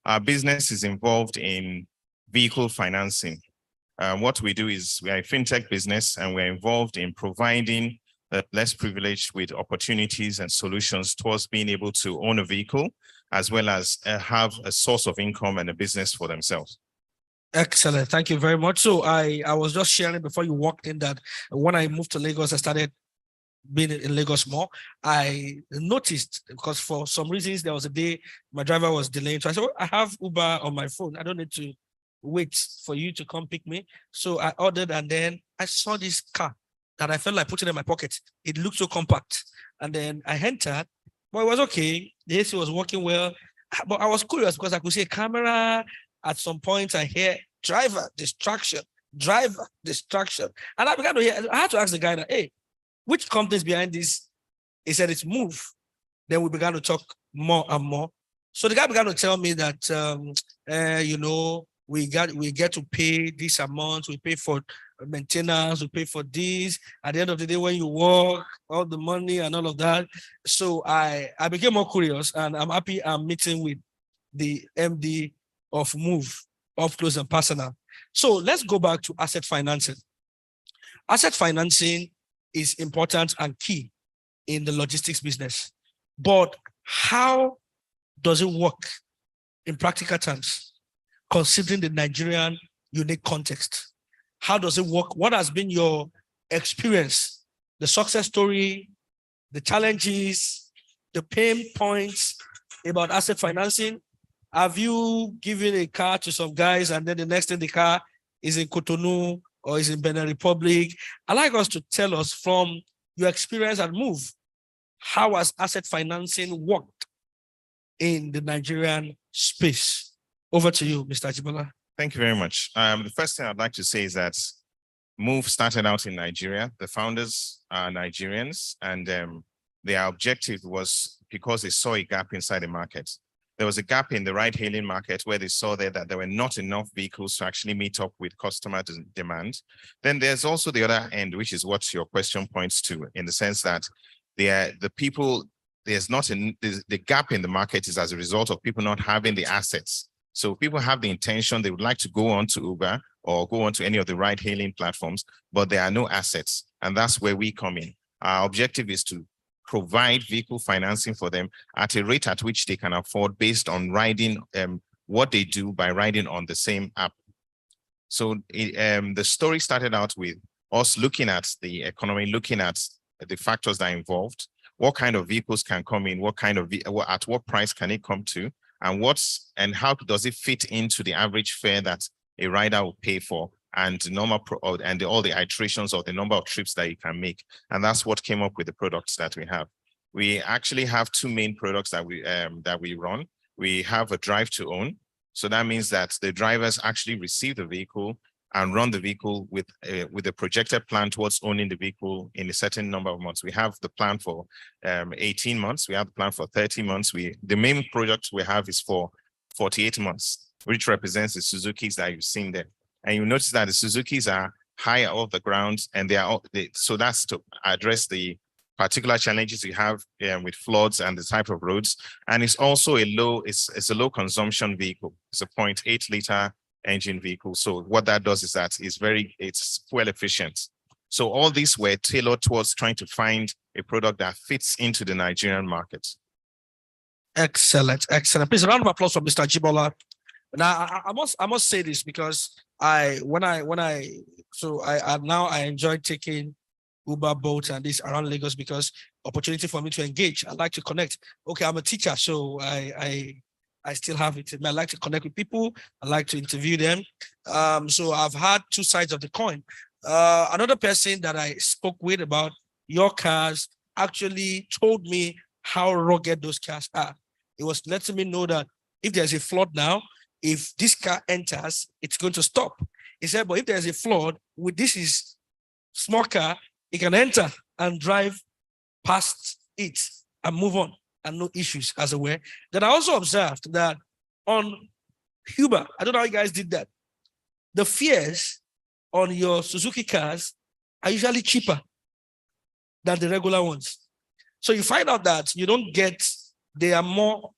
Our business is involved in vehicle financing. What we do is we are a fintech business and we're involved in providing the less privileged with opportunities and solutions towards being able to own a vehicle, as well as have a source of income and a business for themselves. Excellent. Thank you very much. So I was just sharing before you walked in that when I moved to Lagos, I started being in Lagos more. I noticed because for some reasons, there was a day my driver was delaying. So I said, I have Uber on my phone. I don't need to wait for you to come pick me. So I ordered and then I saw this car that I felt like putting in my pocket. It looked so compact. And then I entered, but it was okay. The AC was working well. But I was curious because I could see a camera. At some point, I hear driver distraction. And I began to hear, I had to ask the guy, hey, which company is behind this? He said it's Move. Then we began to talk more and more. So the guy began to tell me that, we get to pay this amount. We pay for maintenance. We pay for this. At the end of the day, when you work, all the money and all of that. So I became more curious, and I'm happy I'm meeting with the MD of Move, up close and personal. So let's go back to asset financing. Asset financing is important and key in the logistics business. But how does it work in practical terms, considering the Nigerian unique context? How does it work? What has been your experience, the success story, the challenges, the pain points about asset financing? Have you given a car to some guys and then the next thing the car is in Cotonou or is in Benin Republic? I'd like us to tell us from your experience at Move, how has asset financing worked in the Nigerian space? Over to you, Mr. Ajibola. Thank you very much. The first thing I'd like to say is that Move started out in Nigeria. The founders are Nigerians, and their objective was because they saw a gap inside the market. There was a gap in the ride-hailing market where they saw there that there were not enough vehicles to actually meet up with customer demand. Then there's also the other end, which is what your question points to, in the sense that the gap in the market is as a result of people not having the assets. So people have the intention, they would like to go on to Uber or go on to any of the ride-hailing platforms, but there are no assets. And that's where we come in. Our objective is to provide vehicle financing for them at a rate at which they can afford based on riding, what they do by riding on the same app. So the story started out with us looking at the economy, looking at the factors that are involved, what kind of vehicles can come in, at what price can it come to, and how does it fit into the average fare that a rider will pay for and the normal and all the iterations of the number of trips that you can make. And that's what came up with the products that we have. We actually have two main products that we run. We have a drive to own. So that means that the drivers actually receive the vehicle and run the vehicle with a projected plan towards owning the vehicle in a certain number of months. We have the plan for 18 months. We have the plan for 30 months. The main project we have is for 48 months, which represents the Suzukis that you've seen there. And you notice that the Suzukis are higher off the ground, and so that's to address the particular challenges you have with floods and the type of roads. And it's also a low consumption vehicle. It's a 0.8 liter engine vehicle. So what that does is that it's fuel efficient. So all these were tailored towards trying to find a product that fits into the Nigerian market. Excellent, excellent. Please, a round of applause for Mr. Jibola. Now, I must say this because I enjoy taking Uber, Bolt, and this around Lagos because opportunity for me to engage. I like to connect. Okay, I'm a teacher, so I still have it. I like to connect with people. I like to interview them. So I've had two sides of the coin. Another person that I spoke with about your cars actually told me how rugged those cars are. It was letting me know that if there's a flood now, if this car enters, it's going to stop. He said, but if there's a flood, with this is small car, it can enter and drive past it and move on and no issues as it were. Then I also observed that on Uber, I don't know how you guys did that. The fares on your Suzuki cars are usually cheaper than the regular ones. So you find out that you don't get, they are more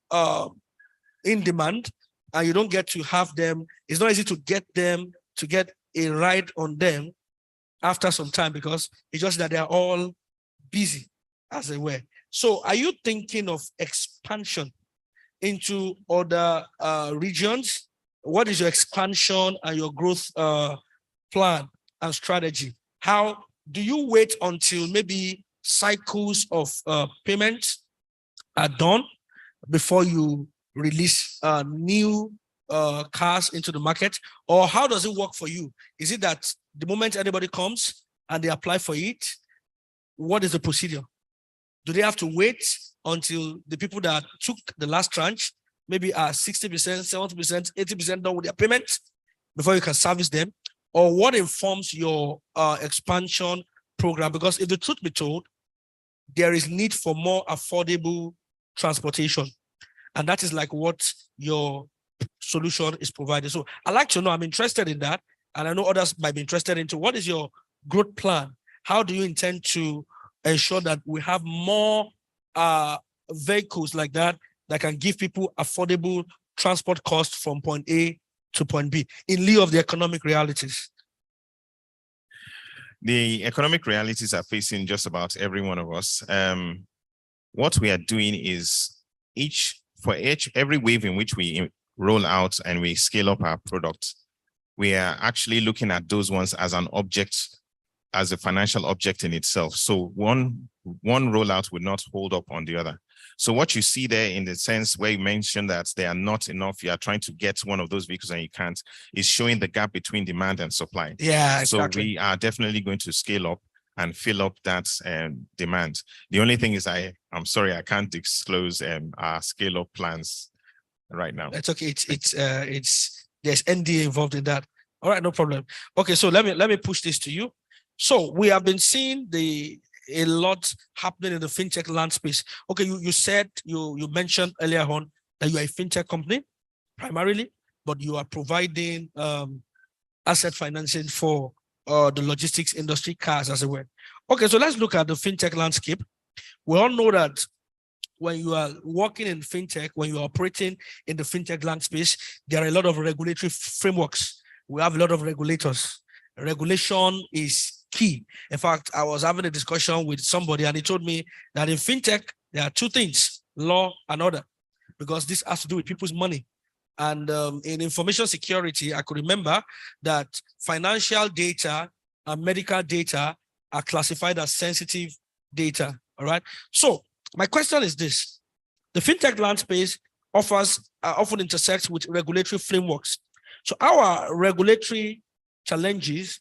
in demand, and you don't get to have them. It's not easy to get them, to get a ride on them after some time because it's just that they're all busy as they were. So are you thinking of expansion into other regions? What is your expansion and your growth plan and strategy? How do you wait until maybe cycles of payment are done before you release new cars into the market? Or how does it work for you? Is it that the moment anybody comes and they apply for it, what is the procedure? Do they have to wait until the people that took the last tranche maybe are 60%, 70%, 80% done with their payments before you can service them? Or what informs your expansion program? Because if the truth be told, there is need for more affordable transportation. And that is like what your solution is providing. So I'd like to know, I'm interested in that. And I know others might be interested into what is your growth plan? How do you intend to ensure that we have more vehicles like that that can give people affordable transport costs from point A to point B in lieu of the economic realities? The economic realities are facing just about every one of us. What we are doing is every wave in which we roll out and we scale up our product, we are actually looking at those ones as an object, as a financial object in itself. So one rollout would not hold up on the other. So what you see there in the sense where you mentioned that they are not enough, you are trying to get one of those vehicles and you can't, is showing the gap between demand and supply. Yeah, exactly. So we are definitely going to scale up and fill up that demand. The only thing is I'm sorry, I can't disclose our scale up plans right now. That's okay. There's NDA involved in that. All right, no problem. Okay, so let me push this to you. So we have been seeing a lot happening in the fintech land space. Okay, you said you mentioned earlier on that you are a fintech company primarily, but you are providing asset financing for the logistics industry, cars as it were. Okay, so let's look at the fintech landscape. We all know that when you are working in fintech, when you are operating in the fintech land space, there are a lot of regulatory frameworks. We have a lot of regulators. Regulation is key. In fact, I was having a discussion with somebody and he told me that in fintech, there are two things, law and order, because this has to do with people's money. And in information security, I could remember that financial data and medical data are classified as sensitive data, all right? So my question is this: the fintech land space often intersects with regulatory frameworks. So our regulatory challenges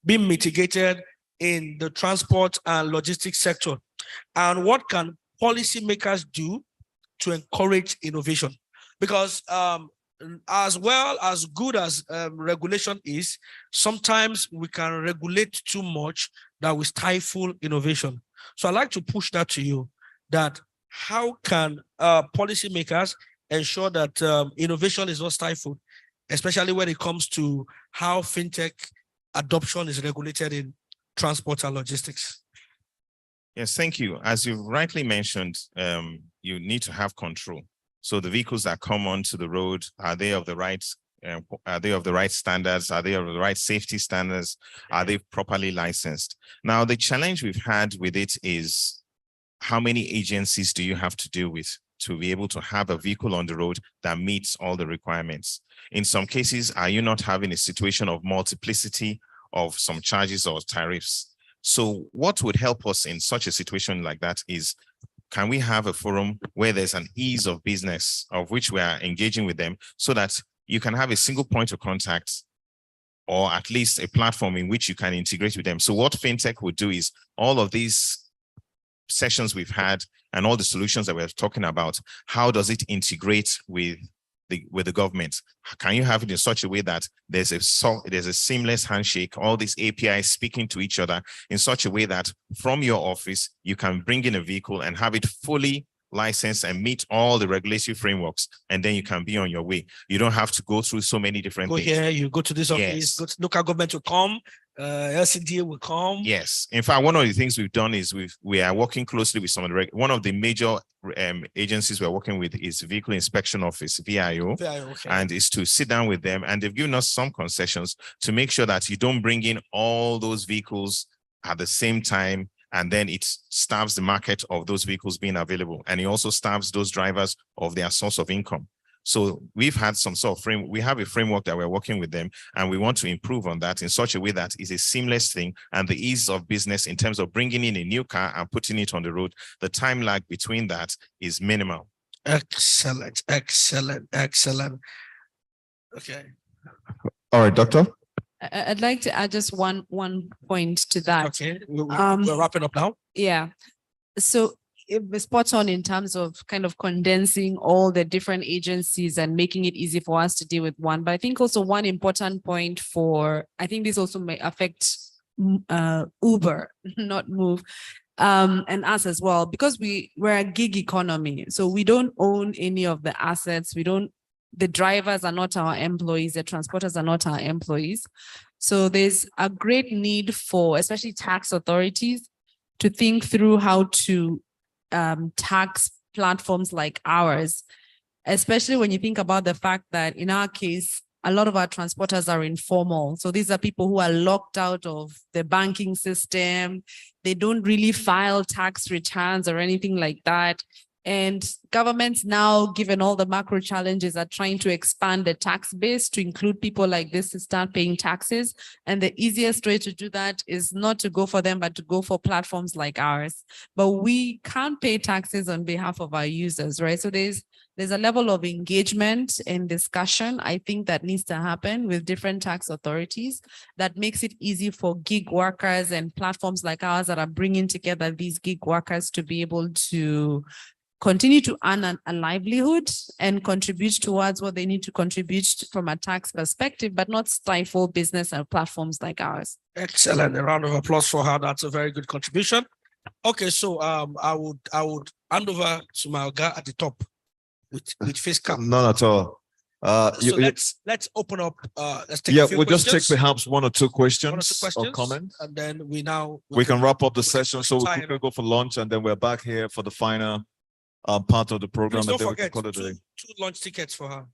being mitigated in the transport and logistics sector? And what can policymakers do to encourage innovation? Because as well as good as regulation is, sometimes we can regulate too much that we stifle innovation. So I'd like to push that to you, that how can policymakers ensure that innovation is not stifled, especially when it comes to how fintech adoption is regulated in transport and logistics? Yes, thank you. As you rightly mentioned, you need to have control. So the vehicles that come onto the road, are they of the right standards? Are they of the right safety standards? Are they properly licensed? Now, the challenge we've had with it is how many agencies do you have to deal with to be able to have a vehicle on the road that meets all the requirements? In some cases, are you not having a situation of multiplicity of some charges or tariffs? So what would help us in such a situation like that is, can we have a forum where there's an ease of business of which we are engaging with them, so that you can have a single point of contact, or at least a platform in which you can integrate with them? So what fintech would do is, all of these sessions we've had and all the solutions that we're talking about, how does it integrate with the government? Can you have it in such a way that there's a seamless handshake, all these APIs speaking to each other in such a way that from your office, you can bring in a vehicle and have it fully licensed and meet all the regulatory frameworks, and then you can be on your way. You don't have to go through so many different things. Here, you go to this office, Yes. go to local government will come, LCDA will come. Yes. In fact, one of the things we've done is we are working closely with some of the one of the major agencies we're working with is Vehicle Inspection Office, VIO, okay. and is to sit down with them, and they've given us some concessions to make sure that you don't bring in all those vehicles at the same time, and then it starves the market of those vehicles being available, and it also starves those drivers of their source of income. So we've had some sort of we have a framework that we're working with them, and we want to improve on that in such a way that is a seamless thing, and the ease of business in terms of bringing in a new car and putting it on the road, the time lag between that is minimal. Excellent, excellent, excellent. Okay. All right, Doctor. I'd like to add just one point to that. Okay, we're wrapping up now. Yeah. So it was spot on in terms of kind of condensing all the different agencies and making it easy for us to deal with one. But I think also one important point I think this also may affect Uber, not Move, and us as well, because we're a gig economy. So we don't own any of the assets. The drivers are not our employees. The transporters are not our employees. So there's a great need for, especially tax authorities, to think through how to tax platforms like ours, especially when you think about the fact that in our case, a lot of our transporters are informal. So these are people who are locked out of the banking system. They don't really file tax returns or anything like that. And governments now, given all the macro challenges, are trying to expand the tax base to include people like this to start paying taxes. And the easiest way to do that is not to go for them, but to go for platforms like ours. But we can't pay taxes on behalf of our users, right? So there's a level of engagement and discussion, I think, that needs to happen with different tax authorities that makes it easy for gig workers and platforms like ours that are bringing together these gig workers to be able to continue to earn a livelihood and contribute towards what they need to contribute from a tax perspective, but not stifle business and platforms like ours. Excellent. A round of applause for her. That's a very good contribution. Okay, so I would hand over to my guy at the top with face cap. None at all. So let's open up. Let's take a few we'll questions. just take perhaps one or two questions, questions or comments, and then we can wrap up the session. So we can go for lunch, and then we're back here for the final part of the program. Please don't and then we can forget call it a day. two lunch tickets for her.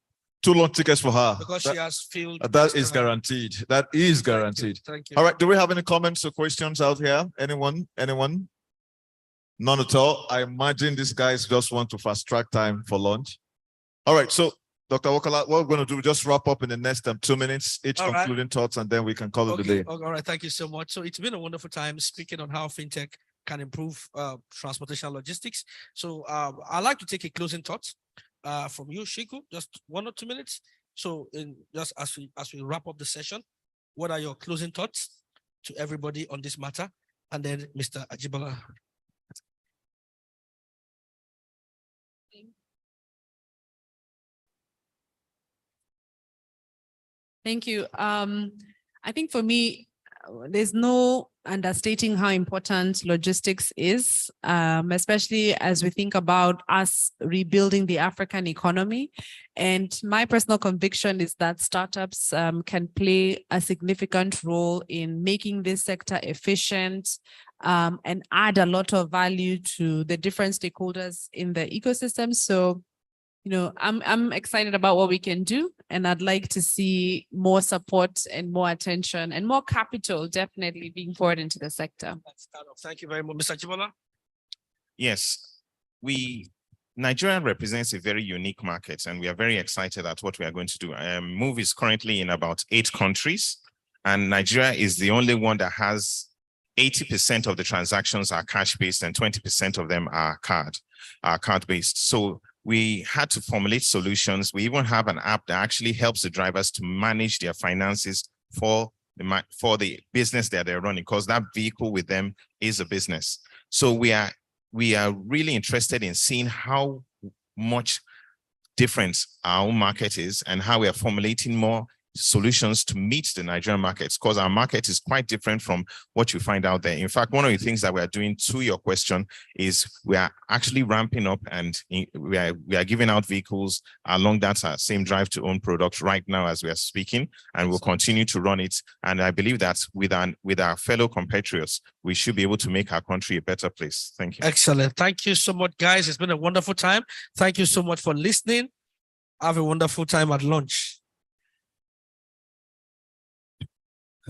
2 lunch tickets for her. Because she has filled. That is guaranteed. That is guaranteed. Thank you. All right. Do we have any comments or questions out here? Anyone? Anyone? None at all. I imagine these guys just want to fast track time for lunch. All right. So, Dr. Wakala, what we're going to do, just wrap up in the next 2 minutes, each All concluding right. thoughts, and then we can call it a day. All right. Thank you so much. So it's been a wonderful time speaking on how fintech can improve transportation logistics. So I'd like to take a closing thought from you, Shiku, just 1 or 2 minutes. So just as we wrap up the session, what are your closing thoughts to everybody on this matter? And then Mr. Ajibola. Thank you. I think for me, there's no understating how important logistics is, especially as we think about us rebuilding the African economy. And my personal conviction is that startups can play a significant role in making this sector efficient and add a lot of value to the different stakeholders in the ecosystem. So, you know, I'm excited about what we can do, and I'd like to see more support and more attention and more capital definitely being poured into the sector. Thank you very much, Mr. Ajibola. Yes, Nigeria represents a very unique market, and we are very excited at what we are going to do. Move is currently in about 8 countries, and Nigeria is the only one that has 80% of the transactions are cash-based and 20% of them are card-based. So we had to formulate solutions. We even have an app that actually helps the drivers to manage their finances for the business that they're running, because that vehicle with them is a business. So we are really interested in seeing how much different our own market is and how we are formulating more solutions to meet the Nigerian markets, because our market is quite different from what you find out there. In fact, one of the things that we are doing, to your question, is we are actually ramping up, and we are giving out vehicles along that same drive to own product right now as we are speaking, and we'll continue to run it. And I believe that with our fellow compatriots, we should be able to make our country a better place. Thank you. Excellent. Thank you so much, guys. It's been a wonderful time. Thank you so much for listening. Have a wonderful time at lunch.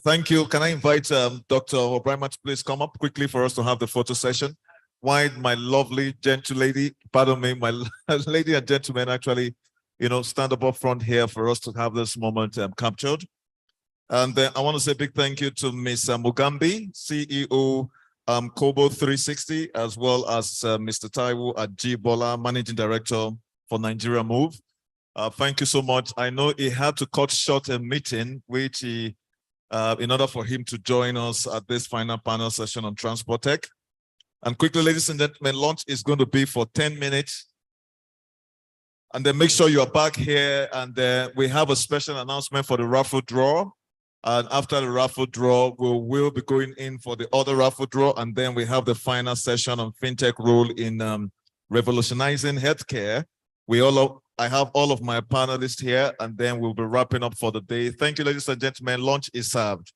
Thank you. Can I invite Dr. O'Brien to please come up quickly for us to have the photo session? Why my lovely gentle lady, pardon me, my lady and gentlemen actually, stand up front here for us to have this moment captured. And then I want to say a big thank you to Ms. Mugambi, CEO Kobo 360, as well as Mr. Taiwo Ajibola, Managing Director for Nigeria Move. Thank you so much. I know he had to cut short a meeting, which he in order for him to join us at this final panel session on transport tech. And quickly, ladies and gentlemen, lunch is going to be for 10 minutes. And then make sure you are back here. And we have a special announcement for the raffle draw. And after the raffle draw, we will be going in for the other raffle draw. And then we have the final session on FinTech role in revolutionizing healthcare. I have all of my panelists here, and then we'll be wrapping up for the day. Thank you, ladies and gentlemen. Lunch is served.